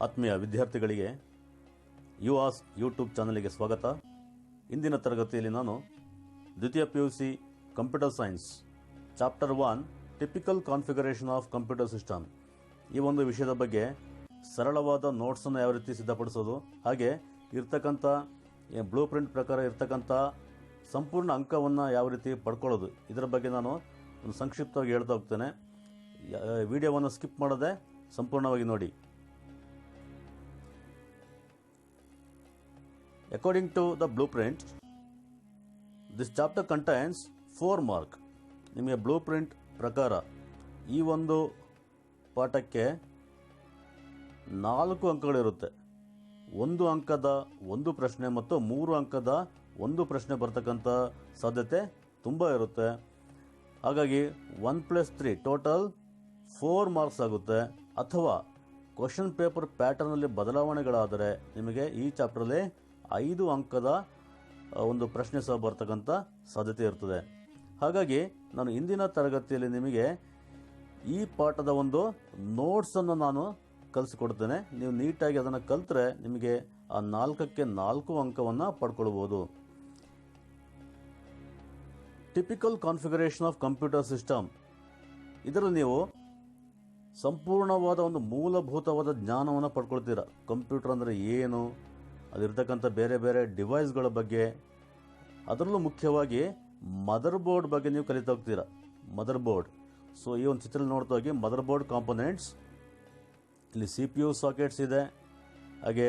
ಆತ್ಮೀಯ ವಿದ್ಯಾರ್ಥಿಗಳಿಗೆ ಯುಆಸ್ ಯೂಟ್ಯೂಬ್ ಚಾನಲ್ಗೆ ಸ್ವಾಗತ. ಇಂದಿನ ತರಗತಿಯಲ್ಲಿ ನಾನು ದ್ವಿತೀಯ PUC computer science chapter 1 typical configuration of computer system ಈ ಒಂದು ವಿಷಯದ ಬಗ್ಗೆ ಸರಳವಾದ ನೋಟ್ಸ್ ಅನ್ನು ಯಾವ ರೀತಿ ಸಿದ್ಧಪಡಿಸೋದು, ಹಾಗೆ ಇರ್ತಕ್ಕಂಥ ಬ್ಲೂ ಪ್ರಿಂಟ್ ಪ್ರಕಾರ ಇರ್ತಕ್ಕಂಥ ಸಂಪೂರ್ಣ ಅಂಕವನ್ನು ಯಾವ ರೀತಿ ಪಡ್ಕೊಳ್ಳೋದು, ಇದರ ಬಗ್ಗೆ ನಾನು ಒಂದು ಸಂಕ್ಷಿಪ್ತವಾಗಿ ಹೇಳ್ತಾ ಹೋಗ್ತೇನೆ. ವಿಡಿಯೋವನ್ನು ಸ್ಕಿಪ್ ಮಾಡದೆ ಸಂಪೂರ್ಣವಾಗಿ ನೋಡಿ. According to the blueprint, this chapter contains 4 marks. ನಿಮಗೆ ಬ್ಲೂ ಪ್ರಿಂಟ್ ಪ್ರಕಾರ ಈ ಒಂದು ಪಾಠಕ್ಕೆ 4 ಅಂಕಗಳಿರುತ್ತೆ. 1 ಅಂಕದ 1 ಪ್ರಶ್ನೆ ಮತ್ತು 3 ಅಂಕದ 1 ಪ್ರಶ್ನೆ ಬರ್ತಕ್ಕಂಥ ಸಾಧ್ಯತೆ ತುಂಬ ಇರುತ್ತೆ. ಹಾಗಾಗಿ 1+3 ಟೋಟಲ್ 4 ಮಾರ್ಕ್ಸ್ ಆಗುತ್ತೆ. ಅಥವಾ ಕ್ವಶನ್ ಪೇಪರ್ ಪ್ಯಾಟರ್ನಲ್ಲಿ ಬದಲಾವಣೆಗಳಾದರೆ ನಿಮಗೆ ಈ ಚಾಪ್ಟರ್ಲಿ 5 ಅಂಕದ ಒಂದು ಪ್ರಶ್ನೆ ಸಹ ಬರ್ತಕ್ಕಂಥ ಸಾಧ್ಯತೆ ಇರ್ತದೆ. ಹಾಗಾಗಿ ನಾನು ಇಂದಿನ ತರಗತಿಯಲ್ಲಿ ನಿಮಗೆ ಈ ಪಾಠದ ಒಂದು ನೋಟ್ಸನ್ನು ನಾನು ಕಲಿಸಿಕೊಡ್ತೇನೆ. ನೀವು ನೀಟಾಗಿ ಅದನ್ನು ಕಲಿತ್ರೆ ನಿಮಗೆ ಆ 4ಕ್ಕೆ 4 ಅಂಕವನ್ನು ಪಡ್ಕೊಳ್ಬೋದು. Typical configuration of computer system, ಇದರಲ್ಲಿ ನೀವು ಸಂಪೂರ್ಣವಾದ ಒಂದು ಮೂಲಭೂತವಾದ ಜ್ಞಾನವನ್ನು ಪಡ್ಕೊಳ್ತೀರಾ. ಕಂಪ್ಯೂಟರ್ ಅಂದರೆ ಏನು, ಅದಿರ್ತಕ್ಕಂಥ ಬೇರೆ ಬೇರೆ ಡಿವೈಸ್ಗಳ ಬಗ್ಗೆ, ಅದರಲ್ಲೂ ಮುಖ್ಯವಾಗಿ ಮದರ್ ಬೋರ್ಡ್ ಬಗ್ಗೆ ನೀವು ಕಲಿತಾ ಹೋಗ್ತೀರಾ. ಮದರ್ ಬೋರ್ಡ್, ಸೊ ಈ ಒಂದು ಚಿತ್ರದಲ್ಲಿ ನೋಡ್ತಾ ಹೋಗಿ ಮದರ್ ಬೋರ್ಡ್ ಕಾಂಪೊನೆಂಟ್ಸ್. ಇಲ್ಲಿ CPU ಸಾಕೆಟ್ಸ್ ಇದೆ, ಹಾಗೆ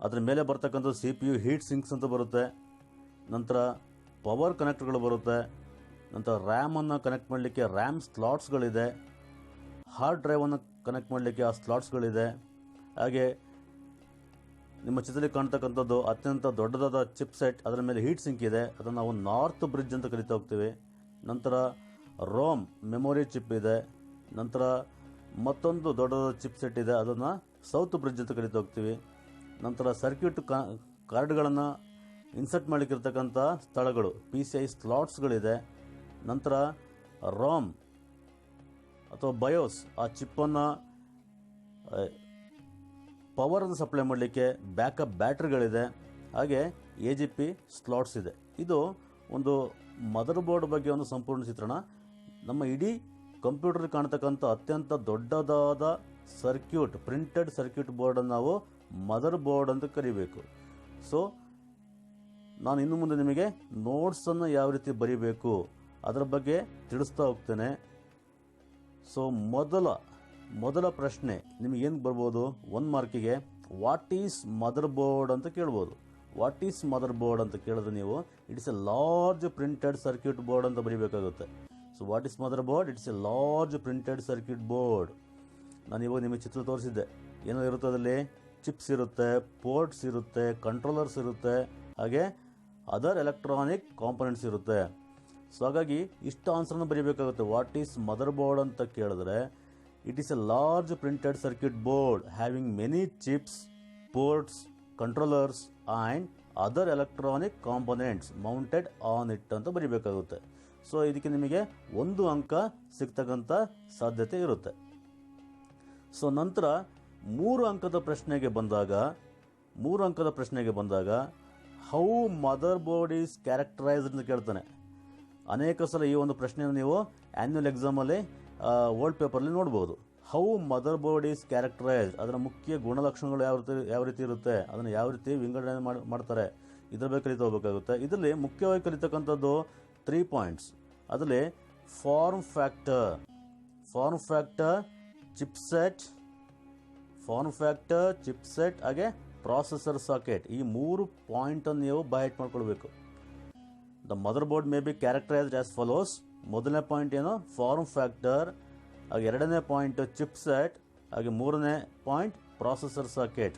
ಅದರ ಮೇಲೆ ಬರ್ತಕ್ಕಂಥ CPU ಹೀಟ್ ಸಿಂಕ್ಸ್ ಅಂತ ಬರುತ್ತೆ. ನಂತರ ಪವರ್ ಕನೆಕ್ಟರ್ಗಳು ಬರುತ್ತೆ. ನಂತರ ರ್ಯಾಮನ್ನು ಕನೆಕ್ಟ್ ಮಾಡಲಿಕ್ಕೆ ರ್ಯಾಮ್ ಸ್ಲಾಟ್ಸ್ಗಳಿದೆ. ಹಾರ್ಡ್ ಡ್ರೈವನ್ನು ಕನೆಕ್ಟ್ ಮಾಡಲಿಕ್ಕೆ ಆ ಸ್ಲಾಟ್ಸ್ಗಳಿದೆ. ಹಾಗೆ ನಿಮ್ಮ ಚಿತ್ರದಲ್ಲಿ ಕಾಣ್ತಕ್ಕಂಥದ್ದು ಅತ್ಯಂತ ದೊಡ್ಡದಾದ ಚಿಪ್ ಸೆಟ್, ಅದರ ಮೇಲೆ ಹೀಟ್ ಸಿಂಕ್ ಇದೆ, ಅದನ್ನು ನಾವು ನಾರ್ತ್ ಬ್ರಿಡ್ಜ್ ಅಂತ ಕರಿತಾ ಹೋಗ್ತೀವಿ. ನಂತರ ರೋಮ್ ಮೆಮೊರಿ ಚಿಪ್ ಇದೆ. ನಂತರ ಮತ್ತೊಂದು ದೊಡ್ಡದಾದ ಚಿಪ್ ಸೆಟ್ ಇದೆ, ಅದನ್ನು ಸೌತ್ ಬ್ರಿಡ್ಜ್ ಅಂತ ಕರಿತಾ ಹೋಗ್ತೀವಿ. ನಂತರ ಸರ್ಕ್ಯೂಟ್ ಕಾರ್ಡ್ಗಳನ್ನು ಇನ್ಸರ್ಟ್ ಮಾಡಲಿಕ್ಕಿರ್ತಕ್ಕಂಥ ಸ್ಥಳಗಳು PCI ಸ್ಲಾಟ್ಸ್ಗಳಿದೆ. ನಂತರ ರೋಮ್ ಅಥವಾ ಬಯೋಸ್, ಆ ಚಿಪ್ಪನ್ನು ಪವರನ್ನು ಸಪ್ಲೈ ಮಾಡಲಿಕ್ಕೆ ಬ್ಯಾಕಪ್ ಬ್ಯಾಟ್ರಿಗಳಿದೆ. ಹಾಗೆ AGP ಸ್ಲಾಟ್ಸ್ ಇದೆ. ಇದು ಒಂದು ಮದರ್ ಬೋರ್ಡ್ ಬಗ್ಗೆ ಒಂದು ಸಂಪೂರ್ಣ ಚಿತ್ರಣ. ನಮ್ಮ ಇಡೀ ಕಂಪ್ಯೂಟರ್ ಕಾಣ್ತಕ್ಕಂಥ ಅತ್ಯಂತ ದೊಡ್ಡದಾದ ಸರ್ಕ್ಯೂಟ್, ಪ್ರಿಂಟೆಡ್ ಸರ್ಕ್ಯೂಟ್ ಬೋರ್ಡನ್ನು ನಾವು ಮದರ್ ಬೋರ್ಡ್ ಅಂತ ಕರಿಬೇಕು. ಸೊ ನಾನು ಇನ್ನು ಮುಂದೆ ನಿಮಗೆ ನೋಟ್ಸನ್ನು ಯಾವ ರೀತಿ ಬರೀಬೇಕು ಅದರ ಬಗ್ಗೆ ತಿಳಿಸ್ತಾ ಹೋಗ್ತೇನೆ. ಸೊ ಮೊದಲ ಪ್ರಶ್ನೆ ನಿಮಗೇನು ಬರ್ಬೋದು, 1 ಮಾರ್ಕಿಗೆ ವಾಟ್ ಈಸ್ ಮದರ್ ಬೋರ್ಡ್ ಅಂತ ಕೇಳ್ಬೋದು. ವಾಟ್ ಈಸ್ ಮದರ್ ಬೋರ್ಡ್ ಅಂತ ಕೇಳಿದ್ರೆ ನೀವು it's a large printed circuit board ಅಂತ ಬರೀಬೇಕಾಗುತ್ತೆ. So what is motherboard? It's a large printed circuit board. ನಾನು ಇವಾಗ ನಿಮಗೆ ಚಿತ್ರ ತೋರಿಸಿದ್ದೆ. ಏನೋ ಇರುತ್ತೆ, ಅದರಲ್ಲಿ ಚಿಪ್ಸ್ ಇರುತ್ತೆ, ಪೋರ್ಟ್ಸ್ ಇರುತ್ತೆ, ಕಂಟ್ರೋಲರ್ಸ್ ಇರುತ್ತೆ, ಹಾಗೆ ಅದರ್ ಎಲೆಕ್ಟ್ರಾನಿಕ್ ಕಾಂಪೊನೆಂಟ್ಸ್ ಇರುತ್ತೆ. ಸೊ ಹಾಗಾಗಿ ಇಷ್ಟು ಆನ್ಸರ್ನ ಬರೀಬೇಕಾಗುತ್ತೆ. ವಾಟ್ ಈಸ್ ಮದರ್ ಬೋರ್ಡ್ ಅಂತ ಕೇಳಿದ್ರೆ it is a large printed circuit board having many chips, ports, controllers and other electronic components mounted on it ಅಂತ ಬರೀಬೇಕಾಗುತ್ತೆ. ಸೊ ಇದಕ್ಕೆ ನಿಮಗೆ 1 ಅಂಕ ಸಿಗ್ತಕ್ಕಂಥ ಸಾಧ್ಯತೆ ಇರುತ್ತೆ. ಸೊ ನಂತರ 3 ಅಂಕದ ಪ್ರಶ್ನೆಗೆ ಬಂದಾಗ how mother board is characterised ಅಂತ ಕೇಳ್ತಾನೆ. ಅನೇಕ ಸಲ ಈ ಒಂದು ಪ್ರಶ್ನೆಯನ್ನು ನೀವು ಆನ್ಯುವಲ್ ಎಕ್ಸಾಮಲ್ಲಿ ಓಲ್ಡ್ ಪೇಪರ್ಲಿ ನೋಡ್ಬೋದು. How mother board is characterised, ಅದರ ಮುಖ್ಯ ಗುಣಲಕ್ಷಣಗಳು ಯಾವ ರೀತಿ ಇರುತ್ತೆ, ಅದನ್ನು ಯಾವ ರೀತಿ ವಿಂಗಡಣೆ ಮಾಡ್ತಾರೆ, ಇದರ ಬಗ್ಗೆ ಕಲಿತಾ ಹೋಗಬೇಕಾಗುತ್ತೆ. ಇದರಲ್ಲಿ ಮುಖ್ಯವಾಗಿ ಕಲಿತಕ್ಕಂಥದ್ದು 3 ಪಾಯಿಂಟ್ಸ್. ಅದರಲ್ಲಿ ಫಾರ್ಮ್ ಫ್ಯಾಕ್ಟರ್, ಚಿಪ್ಸೆಟ್ ಹಾಗೆ ಪ್ರಾಸೆಸರ್ ಸಾಕೆಟ್, ಈ 3 ಪಾಯಿಂಟನ್ನು ನೀವು ಬೈಟ್ ಮಾಡ್ಕೊಳ್ಬೇಕು. The mother board May be characterised as follows. ಮೊದಲನೇ ಪಾಯಿಂಟ್ ಏನು, ಫಾರ್ಮ್ ಫ್ಯಾಕ್ಟರ್. ಹಾಗೆ 2ನೇ ಪಾಯಿಂಟ್ ಚಿಪ್ಸೆಟ್, ಹಾಗೆ 3ನೇ ಪಾಯಿಂಟ್ ಪ್ರಾಸೆಸರ್ ಸಾಕೆಟ್.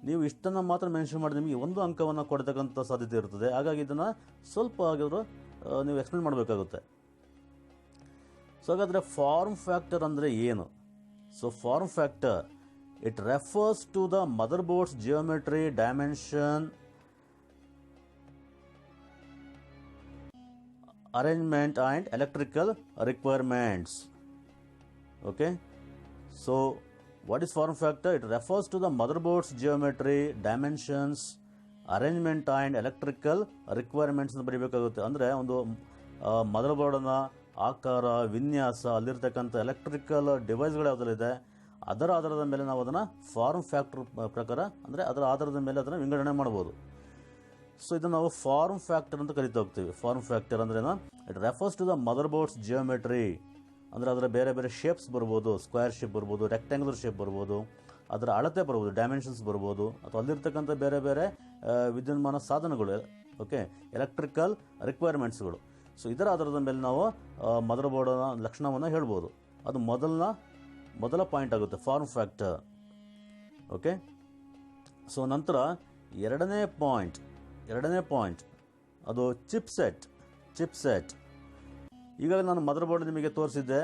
ನೀವು ಇಷ್ಟನ್ನು ಮಾತ್ರ ಮೆನ್ಷನ್ ಮಾಡಿ ನಿಮಗೆ 1 ಅಂಕವನ್ನು ಕೊಡ್ತಕ್ಕಂಥ ಸಾಧ್ಯತೆ ಇರ್ತದೆ. ಹಾಗಾಗಿ ಇದನ್ನು ಸ್ವಲ್ಪ ಆಗಿದ್ರು ನೀವು ಎಕ್ಸ್ಪ್ಲೇನ್ ಮಾಡಬೇಕಾಗುತ್ತೆ. ಸೊ ಹಾಗಾದರೆ ಫಾರ್ಮ್ ಫ್ಯಾಕ್ಟರ್ ಅಂದರೆ ಏನು? So form factor it refers to the motherboard's geometry, dimension, arrangement and electrical requirements. Okay, so what is form factor? It refers to the motherboard's geometry, dimensions, arrangement and electrical requirements ಅಂತ ಬರೀಬೇಕಾಗುತ್ತೆ. ಅಂದರೆ ಒಂದು ಮದರ್ಬೋರ್ಡನ್ನ ಆಕಾರ, ವಿನ್ಯಾಸ, ಅಲ್ಲಿರ್ತಕ್ಕಂಥ electrical ಡಿವೈಸ್ಗಳು ಯಾವುದಲ್ಲಿದೆ ಅದರ ಆಧಾರದ ಮೇಲೆ ನಾವು ಅದನ್ನು ಫಾರ್ಮ್ ಫ್ಯಾಕ್ಟರ್ ಪ್ರಕಾರ, ಅಂದರೆ ಅದರ ಆಧಾರದ ಮೇಲೆ ಅದನ್ನು ವಿಂಗಡಣೆ ಮಾಡ್ಬೋದು. ಸೊ ಇದನ್ನು ನಾವು ಫಾರ್ಮ್ ಫ್ಯಾಕ್ಟರ್ ಅಂತ ಕರಿತಾ ಹೋಗ್ತೀವಿ. ಫಾರ್ಮ್ ಫ್ಯಾಕ್ಟರ್ ಅಂದ್ರೇನು? It refers to the motherboard's geometry, ಅಂದರೆ ಅದರ ಬೇರೆ ಬೇರೆ ಶೇಪ್ಸ್ ಬರ್ಬೋದು, ಸ್ಕ್ವೇರ್ ಶೇಪ್ ಬರ್ಬೋದು, ರೆಕ್ಟ್ಯಾಂಗುಲರ್ ಶೇಪ್ ಬರ್ಬೋದು, ಅದರ ಅಳತೆ ಬರ್ಬೋದು, ಡೈಮೆನ್ಷನ್ಸ್ ಬರ್ಬೋದು, ಅಥವಾ ಅಲ್ಲಿರ್ತಕ್ಕಂಥ ಬೇರೆ ಬೇರೆ ವಿದ್ಯುನ್ಮಾನ ಸಾಧನಗಳು, ಓಕೆ, ಎಲೆಕ್ಟ್ರಿಕಲ್ ರಿಕ್ವೈರ್ಮೆಂಟ್ಸ್ಗಳು. ಸೊ ಇದರ ಆಧಾರದ ಮೇಲೆ ನಾವು ಮದರ್ಬೋರ್ಡ್ನ ಲಕ್ಷಣವನ್ನು ಹೇಳ್ಬೋದು. ಅದು ಮೊದಲ ಪಾಯಿಂಟ್ ಆಗುತ್ತೆ, ಫಾರ್ಮ್ ಫ್ಯಾಕ್ಟರ್. ಓಕೆ, ಸೊ ನಂತರ ಎರಡನೇ ಪಾಯಿಂಟ್ ಅದು ಚಿಪ್ಸೆಟ್. ಈಗಾಗಲೇ ನಾನು ಮದರ್ಬೋರ್ಡ್ ನಿಮಗೆ ತೋರಿಸಿದ್ದೆ.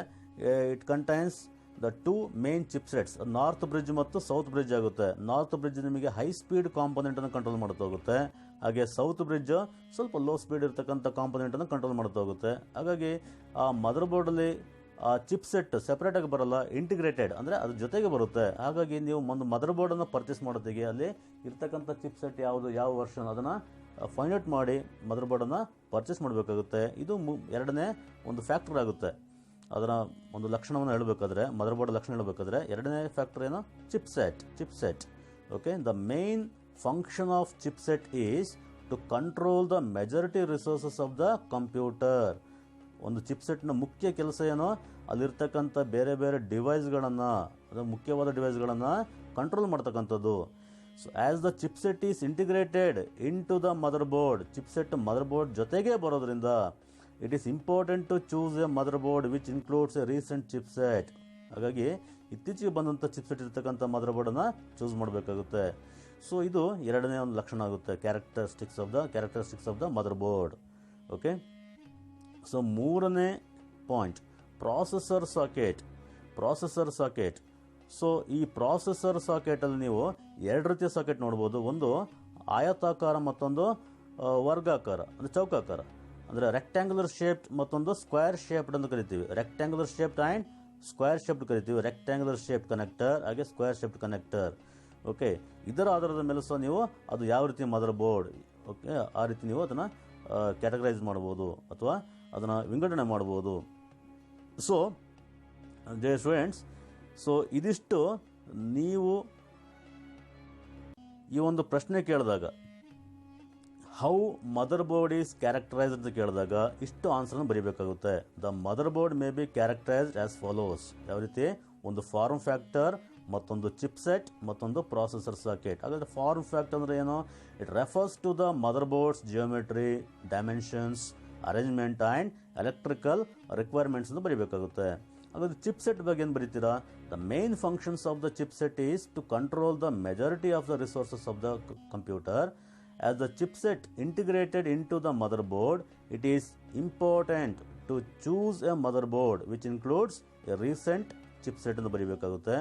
It contains the 2 main chipsets, north bridge ಮತ್ತು ಸೌತ್ ಬ್ರಿಡ್ಜ್ ಆಗುತ್ತೆ. ನಾರ್ತ್ ಬ್ರಿಡ್ಜ್ ನಿಮಗೆ ಹೈ ಸ್ಪೀಡ್ ಕಾಂಪೊನೆಂಟನ್ನು ಕಂಟ್ರೋಲ್ ಮಾಡ್ತಾ ಹೋಗುತ್ತೆ, ಹಾಗೆ ಸೌತ್ ಬ್ರಿಡ್ಜ್ ಸ್ವಲ್ಪ ಲೋ ಸ್ಪೀಡ್ ಇರತಕ್ಕಂಥ ಕಾಂಪೊನೆಂಟನ್ನು ಕಂಟ್ರೋಲ್ ಮಾಡ್ತಾ ಹೋಗುತ್ತೆ. ಹಾಗಾಗಿ ಆ ಮದರ್ಬೋರ್ಡಲ್ಲಿ ಆ ಚಿಪ್ಸೆಟ್ ಸೆಪ್ರೇಟಾಗಿ ಬರಲ್ಲ, ಇಂಟಿಗ್ರೇಟೆಡ್, ಅಂದರೆ ಅದ್ರ ಜೊತೆಗೆ ಬರುತ್ತೆ. ಹಾಗಾಗಿ ನೀವು ಒಂದು ಮದರ್ಬೋರ್ಡನ್ನು ಪರ್ಚೇಸ್ ಮಾಡೋದಿಗೆ ಅಲ್ಲಿ ಇರ್ತಕ್ಕಂಥ ಚಿಪ್ಸೆಟ್ ಯಾವ ವರ್ಷನ್ ಅದನ್ನು ಫೈಂಡ್ ಔಟ್ ಮಾಡಿ ಮದರ್ಬೋರ್ಡನ್ನು ಪರ್ಚೇಸ್ ಮಾಡಬೇಕಾಗುತ್ತೆ. ಇದು ಎರಡನೇ ಒಂದು ಫ್ಯಾಕ್ಟರ್ ಆಗುತ್ತೆ. ಅದರ ಒಂದು ಲಕ್ಷಣವನ್ನು ಹೇಳಬೇಕಾದ್ರೆ, ಮದರ್ಬೋರ್ಡ್ ಲಕ್ಷಣ ಹೇಳಬೇಕಾದ್ರೆ ಎರಡನೇ ಫ್ಯಾಕ್ಟರ್ ಏನು? Chipset. Okay, the main function of chipset is to control the majority resources of the computer. ಒಂದು ಚಿಪ್ಸೆಟ್ನ ಮುಖ್ಯ ಕೆಲಸ ಏನೋ ಅಲ್ಲಿರ್ತಕ್ಕಂಥ ಬೇರೆ ಬೇರೆ ಡಿವೈಸ್ಗಳನ್ನು, ಅದು ಮುಖ್ಯವಾದ ಡಿವೈಸ್ಗಳನ್ನು ಕಂಟ್ರೋಲ್ ಮಾಡ್ತಕ್ಕಂಥದ್ದು. So as the chipset is integrated into the motherboard, chipset motherboard ಜೊತೆಗೆ ಬರೋದ್ರಿಂದ it is important to choose a motherboard which includes a recent chipset. ಹಾಗಾಗಿ ಇತ್ತೀಚೆಗೆ ಬಂದಂಥ ಚಿಪ್ಸೆಟ್ ಇರ್ತಕ್ಕಂಥ ಮದರ್ಬೋರ್ಡನ್ನು ಚೂಸ್ ಮಾಡಬೇಕಾಗುತ್ತೆ. ಸೊ ಇದು ಎರಡನೇ ಒಂದು ಲಕ್ಷಣ ಆಗುತ್ತೆ, characteristics of the motherboard. Okay, so ಮೂರನೇ ಪಾಯಿಂಟ್ ಪ್ರಾಸೆಸರ್ ಸಾಕೆಟ್. ಸೊ ಈ ಪ್ರಾಸೆಸರ್ ಸಾಕೆಟಲ್ಲಿ ನೀವು ಎರಡು ರೀತಿಯ ಸಾಕೆಟ್ ನೋಡ್ಬೋದು. ಒಂದು ಆಯತಾಕಾರ, ಮತ್ತೊಂದು ವರ್ಗಾಕಾರ, ಅಂದರೆ ಚೌಕಾಕಾರ, ಅಂದರೆ ರೆಕ್ಟ್ಯಾಂಗುಲರ್ ಶೇಪ್ಡ್ ಮತ್ತೊಂದು ಸ್ಕ್ವೇರ್ ಶೇಪ್ಡ್ ಅಂತ ಕರಿತೀವಿ. Rectangular shaped and square shaped ಕರಿತೀವಿ. ರೆಕ್ಟ್ಯಾಂಗುಲರ್ ಶೇಪ್ಡ್ ಕನೆಕ್ಟರ್ ಹಾಗೆ ಸ್ಕ್ವೇರ್ ಶೇಪ್ಡ್ ಕನೆಕ್ಟರ್. ಓಕೆ, ಇದರ ಆಧಾರದ ಮೇಲೆ ಸಹ ನೀವು ಅದು ಯಾವ ರೀತಿ ಮದರ್ಬೋರ್ಡ್, ಓಕೆ, ಆ ರೀತಿ ನೀವು ಅದನ್ನು ಕ್ಯಾಟಗರೈಸ್ ಮಾಡ್ಬೋದು ಅಥವಾ ಅದನ್ನು ವಿಂಗಡಣೆ ಮಾಡ್ಬೋದು. ಸೊ ಡಿಯರ್ ಸ್ಟೂಡೆಂಟ್ಸ್, ಸೊ ಇದಿಷ್ಟು ನೀವು ಈ ಒಂದು ಪ್ರಶ್ನೆ ಕೇಳಿದಾಗ ಹೌ ಮದರ್ಬೋರ್ಡ್ ಈಸ್ ಕ್ಯಾರೆಕ್ಟರೈಸ್ಡ್ ಅಂತ ಕೇಳಿದಾಗ ಇಷ್ಟು ಆನ್ಸರ್ನ ಬರೀಬೇಕಾಗುತ್ತೆ. The motherboard may be characterised as follows. ಯಾವ ರೀತಿ? ಒಂದು ಫಾರ್ಮ್ ಫ್ಯಾಕ್ಟರ್, ಮತ್ತೊಂದು ಚಿಪ್ಸೆಟ್, ಮತ್ತೊಂದು ಪ್ರಾಸೆಸರ್ ಸಾಕೆಟ್. ಹಾಗಾದರೆ ಫಾರ್ಮ್ ಫ್ಯಾಕ್ಟರ್ ಅಂದರೆ ಏನು? It refers to the motherboard's geometry, dimensions, arrangement and electrical requirements ಅಂತ ಬರೀಬೇಕಾಗುತ್ತೆ. ಹಾಗಾದರೆ ಚಿಪ್ಸೆಟ್ ಬಗ್ಗೆ ಏನು ಬರೀತೀರಾ? The main functions of the chipset is to control the majority of the resources of the computer. As the chipset integrated into the motherboard, it is important to choose a motherboard which includes a recent chipset ಅಂತ ಬರೀಬೇಕಾಗುತ್ತೆ.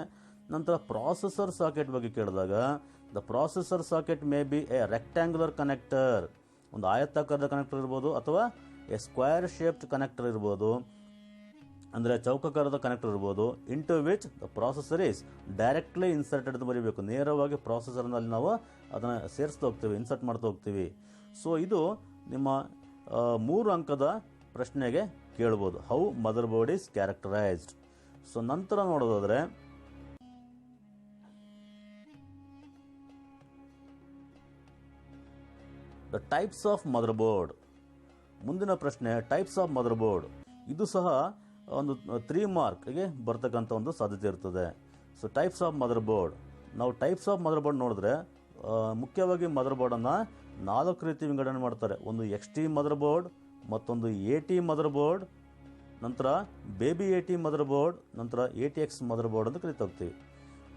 ನಂತರ processor socket ಬಗ್ಗೆ ಕೇಳಿದಾಗ the processor socket may be A rectangular connector, ಒಂದು ಆಯತಾಕಾರದ connector ಇರ್ಬೋದು, ಅಥವಾ A square shaped connector ಇರ್ಬೋದು, ಅಂದರೆ ಚೌಕಾಕಾರದ ಕನೆಕ್ಟರ್ ಇರ್ಬೋದು. Into which the processor is directly inserted ಅಂತ ಬರೀಬೇಕು. ನೇರವಾಗಿ ಪ್ರಾಸೆಸರ್ನಲ್ಲಿ ನಾವು ಅದನ್ನು ಸೇರಿಸ್ತಾ ಹೋಗ್ತೀವಿ, ಇನ್ಸರ್ಟ್ ಮಾಡ್ತಾ ಹೋಗ್ತೀವಿ. ಸೊ ಇದು ನಿಮ್ಮ 3 ಅಂಕದ ಪ್ರಶ್ನೆಗೆ ಕೇಳ್ಬೋದು, ಹೌ ಮದರ್ಬೋರ್ಡ್ ಈಸ್ ಕ್ಯಾರೆಕ್ಟರೈಸ್ಡ್. ಸೊ ನಂತರ ನೋಡೋದಾದರೆ ದ ಟೈಪ್ಸ್ ಆಫ್ ಮದರ್ಬೋರ್ಡ್. ಮುಂದಿನ ಪ್ರಶ್ನೆ ಟೈಪ್ಸ್ ಆಫ್ ಮದರ್ಬೋರ್ಡ್. ಇದು ಸಹ ಒಂದು 3 ಮಾರ್ಕ್ಗೆ ಬರ್ತಕ್ಕಂಥ ಒಂದು ಸಾಧ್ಯತೆ ಇರ್ತದೆ. ಸೊ ಟೈಪ್ಸ್ ಆಫ್ ಮದರ್ಬೋರ್ಡ್, ನಾವು ಟೈಪ್ಸ್ ಆಫ್ ಮದರ್ಬೋರ್ಡ್ ನೋಡಿದ್ರೆ ಮುಖ್ಯವಾಗಿ ಮದರ್ಬೋರ್ಡನ್ನು 4 ರೀತಿ ವಿಂಗಡಣೆ ಮಾಡ್ತಾರೆ. ಒಂದು XT ಮದರ್ಬೋರ್ಡ್, ಮತ್ತೊಂದು AT ಮದರ್ಬೋರ್ಡ್, ನಂತರ ಬೇಬಿ AT ಮದರ್ಬೋರ್ಡ್, ನಂತರ ATX ಮದರ್ಬೋರ್ಡ್ ಅಂತ ಕರಿತಾ ಹೋಗ್ತೀವಿ.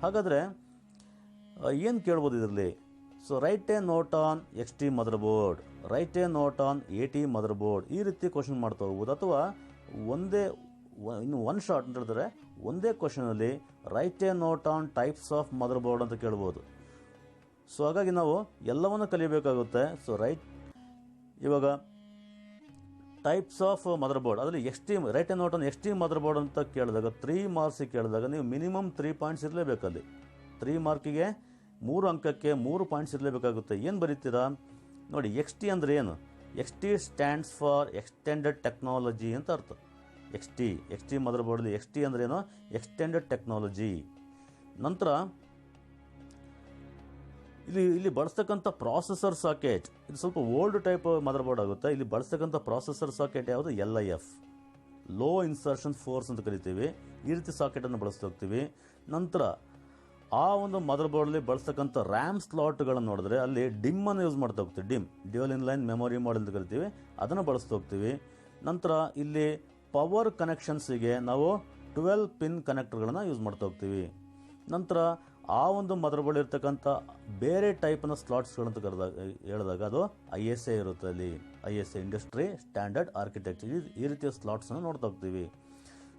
ಹಾಗಾದರೆ ಏನು ಕೇಳ್ಬೋದು ಇದರಲ್ಲಿ? So write a note on XT motherboard, write a note on AT motherboard, ಈ ರೀತಿ ಕ್ವಶನ್ ಮಾಡ್ತಾ ಹೋಗ್ಬೋದು. ಅಥವಾ ಇನ್ನು ಒನ್ ಶಾರ್ಟ್ ಅಂತ ಹೇಳಿದ್ರೆ ಒಂದೇ ಕ್ವಶನಲ್ಲಿ write a note on types of motherboard ಅಂತ ಕೇಳ್ಬೋದು. ಸೊ ಹಾಗಾಗಿ ನಾವು ಎಲ್ಲವನ್ನು ಕಲಿಯಬೇಕಾಗುತ್ತೆ. ಸೊ ಇವಾಗ ಟೈಪ್ಸ್ ಆಫ್ ಮದರ್ ಬೋರ್ಡ್, ಅದರಲ್ಲಿ extreme write and note on extreme motherboard ಅಂತ ಕೇಳಿದಾಗ 3 ಮಾರ್ಕ್ಸಿಗೆ ಕೇಳಿದಾಗ ನೀವು ಮಿನಿಮಮ್ 3 ಪಾಯಿಂಟ್ಸ್ ಇರಲೇಬೇಕಲ್ಲಿ. 3 ಮಾರ್ಕಿಗೆ 3 ಅಂಕಕ್ಕೆ 3 ಪಾಯಿಂಟ್ಸ್ ಇರಲೇಬೇಕಾಗುತ್ತೆ. ಏನು ಬರೀತೀರಾ ನೋಡಿ, ಎಕ್ಸ್ ಟಿ ಅಂದರೆ ಏನು? X T stands for extended technology ಅಂತ ಅರ್ಥ. ಎಕ್ಸ್ ಟಿ ಮದರ್ ಬೋರ್ಡಲ್ಲಿ ಎಕ್ಸ್ ಟಿ ಅಂದರೆ ಏನು? Extended technology. ನಂತರ ಇಲ್ಲಿ ಬಳಸ್ತಕ್ಕಂಥ ಪ್ರಾಸೆಸರ್ ಸಾಕೆಟ್, ಇದು ಸ್ವಲ್ಪ ಓಲ್ಡ್ ಟೈಪ್ ಮದರ್ ಬೋರ್ಡ್ ಆಗುತ್ತೆ. ಇಲ್ಲಿ ಬಳಸ್ತಕ್ಕಂಥ ಪ್ರಾಸೆಸರ್ ಸಾಕೆಟ್ ಯಾವುದು? LIF, ಲೋ ಇನ್ಸರ್ಷನ್ ಫೋರ್ಸ್ ಅಂತ ಕರಿತೀವಿ. ಈ ರೀತಿ ಸಾಕೆಟನ್ನು ಬಳಸ್ತಾ ಹೋಗ್ತೀವಿ. ನಂತರ ಆ ಒಂದು ಮದರ್ ಬೋರ್ಡಲ್ಲಿ ಬಳಸ್ತಕ್ಕಂಥ ರ್ಯಾಮ್ ಸ್ಲಾಟ್ಗಳನ್ನು ನೋಡಿದ್ರೆ ಅಲ್ಲಿ ಡಿಮ್ಮನ್ನು ಯೂಸ್ ಮಾಡ್ತಾ ಹೋಗ್ತೀವಿ. ಡ್ಯುಯಲ್ ಇನ್ಲೈನ್ ಮೆಮೊರಿ ಮಾಡೆಲ್ ಅಂತ ಕರಿತೀವಿ, ಅದನ್ನು ಬಳಸ್ತಾ ಹೋಗ್ತೀವಿ. ನಂತರ ಇಲ್ಲಿ ಪವರ್ ಕನೆಕ್ಷನ್ಸಿಗೆ ನಾವು 12 ಪಿನ್ ಕನೆಕ್ಟರ್ಗಳನ್ನು ಯೂಸ್ ಮಾಡ್ತಾ ಹೋಗ್ತೀವಿ. ನಂತರ ಆ ಒಂದು ಮದರ್ ಬೋರ್ಡ್ ಇರ್ತಕ್ಕಂಥ ಬೇರೆ ಟೈಪ್ನ ಸ್ಲಾಟ್ಸ್ಗಳಂತ ಹೇಳಿದಾಗ ಅದು ISA ಇರುತ್ತೆ. ಅಲ್ಲಿ ISA ಇಂಡಸ್ಟ್ರಿ ಸ್ಟ್ಯಾಂಡರ್ಡ್ ಆರ್ಕಿಟೆಕ್ಚರ್, ಈ ರೀತಿಯ ಸ್ಲಾಟ್ಸನ್ನು ನೋಡ್ತಾ ಹೋಗ್ತೀವಿ.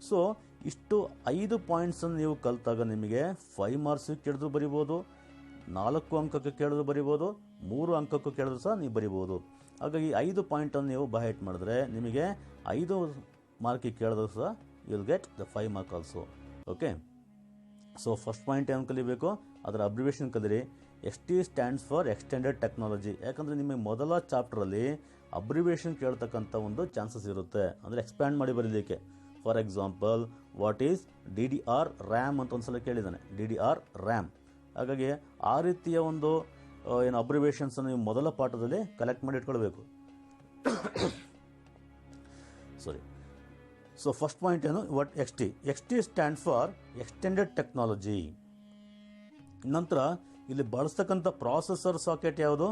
ಸೊ ಇಷ್ಟು 5 ಪಾಯಿಂಟ್ಸನ್ನು ನೀವು ಕಲಿತಾಗ ನಿಮಗೆ 5 ಮಾರ್ಕ್ಸಿಗೆ ಕೇಳಿದ್ರು ಬರಿಬೋದು, 4 ಅಂಕಕ್ಕೆ ಕೇಳಿದ್ರು ಬರಿಬೋದು, 3 ಅಂಕಕ್ಕೂ ಕೇಳಿದ್ರು ಸಹ ನೀವು ಬರಿಬೋದು. ಹಾಗಾಗಿ 5 ಪಾಯಿಂಟನ್ನು ನೀವು ಬೈಹೆಟ್ ಮಾಡಿದ್ರೆ ನಿಮಗೆ 5 ಮಾರ್ಕಿಗೆ ಕೇಳಿದ್ರು ಸಹ you will get the 5 mark also. Okay, so first point ಏನು ಕಲಿಬೇಕು? ಅದರ ಅಬ್ರಿವೇಷನ್ ಕಲಿರಿ. ST stands for extended technology. ಯಾಕಂದರೆ ನಿಮಗೆ ಮೊದಲ ಚಾಪ್ಟ್ರಲ್ಲಿ ಅಬ್ರಿವೇಷನ್ ಕೇಳ್ತಕ್ಕಂಥ ಒಂದು ಚಾನ್ಸಸ್ ಇರುತ್ತೆ, ಅಂದರೆ ಎಕ್ಸ್ಪ್ಯಾಂಡ್ ಮಾಡಿ ಬರೀಲಿಕ್ಕೆ. For example, what is DDR RAM ಅಂತ ಒಂದ್ಸಲ ಕೇಳಿದ್ದಾನೆ, DDR RAM. ಹಾಗಾಗಿ ಆ ರೀತಿಯ ಒಂದು ಏನು ಅಬ್ರಿವೇಷನ್ಸನ್ನು ನೀವು ಮೊದಲ ಪಾಠದಲ್ಲಿ ಕಲೆಕ್ಟ್ ಮಾಡಿ ಇಟ್ಕೊಳ್ಬೇಕು. ಸಾರಿ. ಸೊ ಫಸ್ಟ್ ಪಾಯಿಂಟ್ ಏನು? What X T stand for extended technology. ನಂತರ ಇಲ್ಲಿ ಬಳಸ್ತಕ್ಕಂಥ ಪ್ರಾಸೆಸರ್ ಸಾಕೆಟ್ ಯಾವುದು?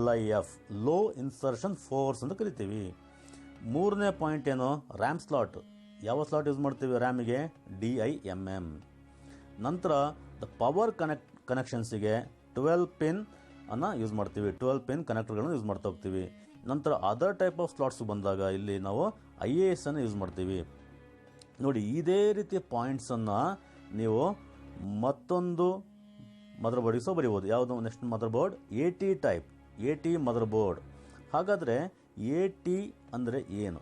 LIF, ಲೋ ಇನ್ಸರ್ಷನ್ ಫೋರ್ಸ್ ಅಂತ ಕರಿತೀವಿ. 3ನೇ ಪಾಯಿಂಟ್ ಏನು? RAM slot. ಯಾವ ಸ್ಲಾಟ್ ಯೂಸ್ ಮಾಡ್ತೀವಿ ರ್ಯಾಮಿಗೆ? DIMM. ನಂತರ ದ ಪವರ್ ಕನೆಕ್ಷನ್ಸಿಗೆ 12 ಪಿನ್ ಅನ್ನು ಯೂಸ್ ಮಾಡ್ತೀವಿ, 12 ಪಿನ್ ಕನೆಕ್ಟರ್ಗಳನ್ನು ಯೂಸ್ ಮಾಡ್ತಾ ಹೋಗ್ತೀವಿ. ನಂತರ ಅದರ್ ಟೈಪ್ ಆಫ್ ಸ್ಲಾಟ್ಸ್ ಬಂದಾಗ ಇಲ್ಲಿ ನಾವು IAS ಅನ್ನು ಯೂಸ್ ಮಾಡ್ತೀವಿ. ನೋಡಿ, ಇದೇ ರೀತಿಯ ಪಾಯಿಂಟ್ಸನ್ನು ನೀವು ಮತ್ತೊಂದು ಮದರ್ ಬೋರ್ಡಿಗೆ ಸಹ ಬರೀಬೋದು. ಯಾವುದು next mother board? AT type, AT mother board. ಹಾಗಾದರೆ AT ಅಂದರೆ ಏನು?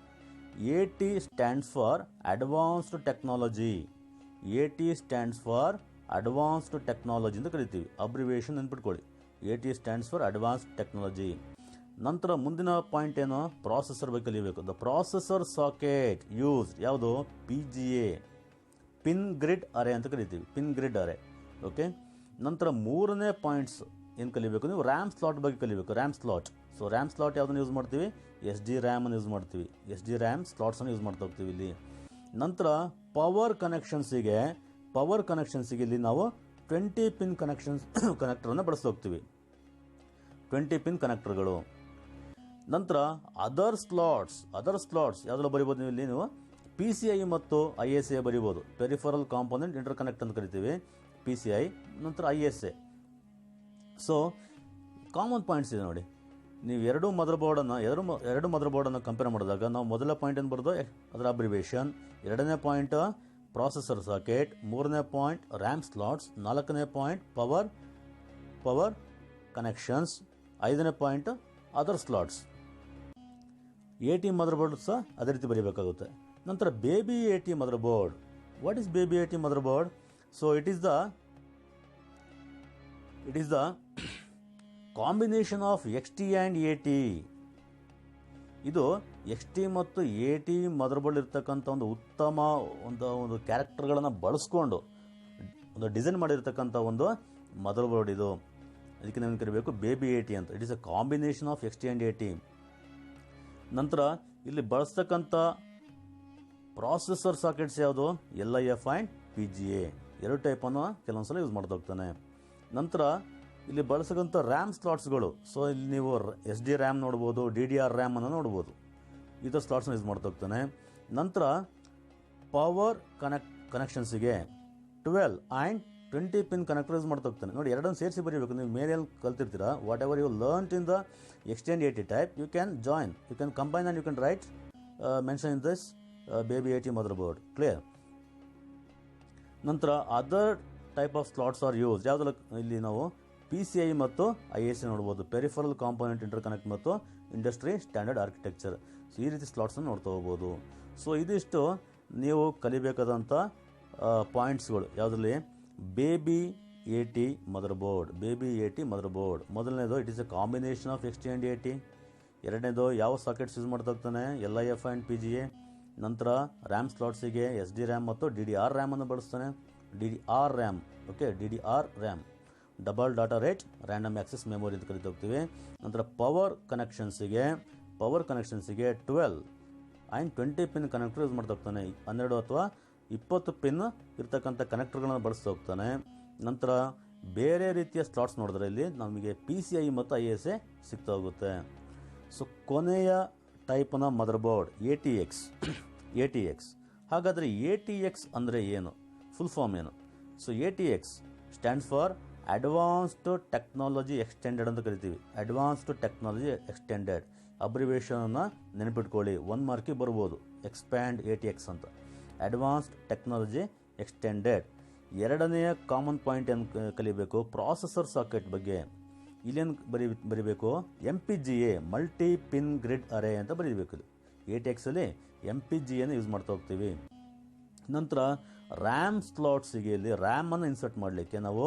AT stands for advanced technology. AT stands for advanced technology ಅಂತ ಕರಿತೀವಿ. ಅಬ್ರಿವೇಷನ್ ನೆನ್ಪಿಟ್ಕೊಳ್ಳಿ, AT stands for advanced technology. ನಂತರ ಮುಂದಿನ ಪಾಯಿಂಟ್ ಏನು? ಪ್ರಾಸೆಸರ್ ಬಗ್ಗೆ ಕಲಿಬೇಕು. ದ ಪ್ರಾಸೆಸರ್ ಸಾಕೆಟ್ ಯೂಸ್ ಯಾವುದು? PGA, ಪಿನ್ ಗ್ರಿಡ್ ಅರೆ ಅಂತ ಕರಿತೀವಿ, ಪಿನ್ ಗ್ರಿಡ್ ಅರೆ. ಓಕೆ. ನಂತರ 3ನೇ ಪಾಯಿಂಟ್ಸ್ ಏನು ಕಲಿಬೇಕು? ನೀವು ರ್ಯಾಮ್ ಸ್ಲಾಟ್ ಬಗ್ಗೆ ಕಲಿಬೇಕು, RAM slot. So RAM slot ಯಾವುದನ್ನು ಯೂಸ್ ಮಾಡ್ತೀವಿ? SD RAM ಅನ್ನು ಯೂಸ್ ಮಾಡ್ತೀವಿ, SD RAM ಸ್ಲಾಟ್ಸನ್ನು ಯೂಸ್ ಮಾಡ್ತಾ ಹೋಗ್ತೀವಿ ಇಲ್ಲಿ. ನಂತರ ಪವರ್ ಕನೆಕ್ಷನ್ಸಿಗೆ ಇಲ್ಲಿ ನಾವು 20 ಪಿನ್ ಕನೆಕ್ಟರನ್ನು ಬಳಸ್ತಾ ಹೋಗ್ತೀವಿ, 20 ಪಿನ್ ಕನೆಕ್ಟರ್ಗಳು. ನಂತರ ಅದರ್ ಸ್ಲಾಟ್ಸ್ ಯಾವುದೆಲ್ಲ ಬರಿಬೋದು ನೀವು ಇಲ್ಲಿ? ನೀವು PCI ಮತ್ತು ISA ಬರಿಬೋದು. ಪೆರಿಫರಲ್ ಕಾಂಪೋನೆಂಟ್ ಇಂಟರ್ಕನೆಕ್ಟ್ ಅಂತ ಕರಿತೀವಿ, PCI. ನಂತರ ISA. ಸೊ ಕಾಮನ್ ಪಾಯಿಂಟ್ಸ್ ಇದೆ ನೋಡಿ. ನೀವು ಎರಡು ಮದರ್ ಬೋರ್ಡನ್ನು ಕಂಪೇರ್ ಮಾಡಿದಾಗ ನಾವು ಮೊದಲ ಪಾಯಿಂಟ್ ಏನು ಬರೋದು? ಅದರ ಅಬ್ರಿವೇಷನ್. 2ನೇ ಪಾಯಿಂಟ್ ಪ್ರಾಸೆಸರ್ ಸಾಕೆಟ್. 3ನೇ ಪಾಯಿಂಟ್ ರ್ಯಾಮ್ ಸ್ಲಾಟ್ಸ್. 4ನೇ ಪಾಯಿಂಟ್ ಪವರ್ ಕನೆಕ್ಷನ್ಸ್. 5ನೇ point other slots. AT mother board ಸಹ ಅದೇ ರೀತಿ ಬರೀಬೇಕಾಗುತ್ತೆ. ನಂತರ baby AT mother board. What is baby AT mother board? So it is the combination of XT and AT. ಇದು XT ಮತ್ತು AT mother board ಇರ್ತಕ್ಕಂಥ ಒಂದು ಉತ್ತಮ ಒಂದು ಕ್ಯಾರೆಕ್ಟರ್ಗಳನ್ನು ಬಳಸ್ಕೊಂಡು ಒಂದು ಡಿಸೈನ್ ಮಾಡಿರ್ತಕ್ಕಂಥ ಒಂದು ಮದರ್ ಬೋರ್ಡ್ ಇದು. ಅದಕ್ಕೆ ನಾವು ಕರಿಬೇಕು ಬೇಬಿ AT ಅಂತ. It is a combination of XT and AT. ನಂತರ ಇಲ್ಲಿ ಬಳಸ್ತಕ್ಕಂಥ ಪ್ರಾಸೆಸರ್ ಸಾಕೆಟ್ಸ್ ಯಾವುದು? LIF and PGA. 2 ಟೈಪನ್ನು ಕೆಲವೊಂದ್ಸಲ ಯೂಸ್ ಮಾಡ್ತಾ ಹೋಗ್ತಾನೆ. ನಂತರ ಇಲ್ಲಿ ಬಳಸಕ್ಕಂಥ ರ್ಯಾಮ್ ಸ್ಲಾಟ್ಸ್ಗಳು. ಸೊ ಇಲ್ಲಿ ನೀವು SD RAM ನೋಡ್ಬೋದು, DDR RAM ಅನ್ನು ನೋಡ್ಬೋದು. ಈ ಥರ ಸ್ಲಾಟ್ಸ್ನ ಯೂಸ್ ಮಾಡ್ತಾ ಹೋಗ್ತಾನೆ. ನಂತರ ಪವರ್ ಕನೆಕ್ಷನ್ಸಿಗೆ 12 ಆ್ಯಂಡ್ 20 ಪಿನ್ ಕನೆಕ್ಟರ್ ಯೂಸ್ ಮಾಡ್ತಾ ಹೋಗ್ತಾನೆ. ನೋಡಿ, ಎರಡನ್ನು ಸೇರಿಸಿ ಬರೀಬೇಕು. ನೀವು ಮೇಲೆ ಕಲ್ತಿರ್ತೀರಾ, whatever you learnt in the XT and AT type, you can combine and you can write mention in this baby AT motherboard. Clear? ನಂತರ other type of slots are use. ಯಾವುದೆಲ್ಲ ಇಲ್ಲಿ ನಾವು PCI ಮತ್ತು ISA ನೋಡ್ಬೋದು, peripheral component ಇಂಟರ್ಕನೆಕ್ಟ್ ಮತ್ತು industry standard architecture. So ಈ ರೀತಿ ಸ್ಲಾಟ್ಸನ್ನು ನೋಡ್ತಾ ಹೋಗ್ಬೋದು. ಸೊ ಇದಿಷ್ಟು ನೀವು ಕಲಿಬೇಕಾದಂಥ ಪಾಯಿಂಟ್ಸ್ಗಳು. ಯಾವುದರಲ್ಲಿ baby AT motherboard. Baby AT motherboard ಮೊದಲನೇದು, it is a combination of XT and AT. ಎರಡನೇದು, ಯಾವ ಸಾಕೆಟ್ಸ್ ಯೂಸ್ ಮಾಡ್ತಾ ಹೋಗ್ತಾನೆ, LIF ಆ್ಯಂಡ್ PGA. ನಂತರ ರ್ಯಾಮ್ ಸ್ಲಾಟ್ಸಿಗೆ SD RAM ಮತ್ತು DDR RAM ಅನ್ನು ಬಳಸ್ತಾನೆ. DDR RAM, okay, DDR RAM double data rate random access memory ಅಂತ ಕರಿತಾ ಹೋಗ್ತೀವಿ. ನಂತರ ಪವರ್ ಕನೆಕ್ಷನ್ಸಿಗೆ 12 ಆ್ಯಂಡ್ 20 ಪಿನ್ ಕನೆಕ್ಟರ್ ಯೂಸ್ ಮಾಡ್ತಾ ಹೋಗ್ತಾನೆ. 12 ಅಥವಾ 20 ಪಿನ್ ಇರ್ತಕ್ಕಂಥ ಕನೆಕ್ಟರ್ಗಳನ್ನ ಬಳಸ್ತಾ ಹೋಗ್ತಾನೆ. ನಂತರ ಬೇರೆ ರೀತಿಯ ಸ್ಲಾಟ್ಸ್ ನೋಡಿದ್ರೆ ಇಲ್ಲಿ ನಮಗೆ PCI ಮತ್ತು ISA ಸಿಗ್ತಾ ಹೋಗುತ್ತೆ. ಸೊ ಕೊನೆಯ ಟೈಪ್ನ ಮದರ್ಬೋರ್ಡ್ ATX. ಹಾಗಾದರೆ ATX ಅಂದರೆ ಏನು, ಫುಲ್ ಫಾರ್ಮ್ ಏನು? So ATX stands for advanced technology extended ಅಂತ ಕರಿತೀವಿ. ಅಡ್ವಾನ್ಸ್ಡ್ ಟೆಕ್ನಾಲಜಿ ಎಕ್ಸ್ಟೆಂಡೆಡ್ ಅಬ್ರಿವೇಷನನ್ನು ನೆನಪಿಟ್ಕೊಳ್ಳಿ, 1 ಮಾರ್ಕಿಗೆ ಬರ್ಬೋದು. ಎಕ್ಸ್ಪ್ಯಾಂಡ್ ATX ಅಂತ, ಅಡ್ವಾನ್ಸ್ಡ್ ಟೆಕ್ನಾಲಜಿ ಎಕ್ಸ್ಟೆಂಡೆಡ್. ಎರಡನೆಯ ಕಾಮನ್ ಪಾಯಿಂಟ್ ಏನು ಕಲಿಬೇಕು, ಪ್ರಾಸೆಸರ್ ಸಾಕೆಟ್ ಬಗ್ಗೆ. ಇಲ್ಲೇನು ಬರೀಬೇಕು, MPGA ಮಲ್ಟಿ ಪಿನ್ ಗ್ರಿಡ್ ಅರೇ ಅಂತ ಬರೀಬೇಕು. ಇದು ATXಲ್ಲಿ MPGA ಯೂಸ್ ಮಾಡ್ತಾ ಹೋಗ್ತೀವಿ. ನಂತರ ರ್ಯಾಮ್ ಸ್ಲಾಟ್ಸಿಗೆ ಇಲ್ಲಿ ರ್ಯಾಮನ್ನು ಇನ್ಸರ್ಟ್ ಮಾಡಲಿಕ್ಕೆ ನಾವು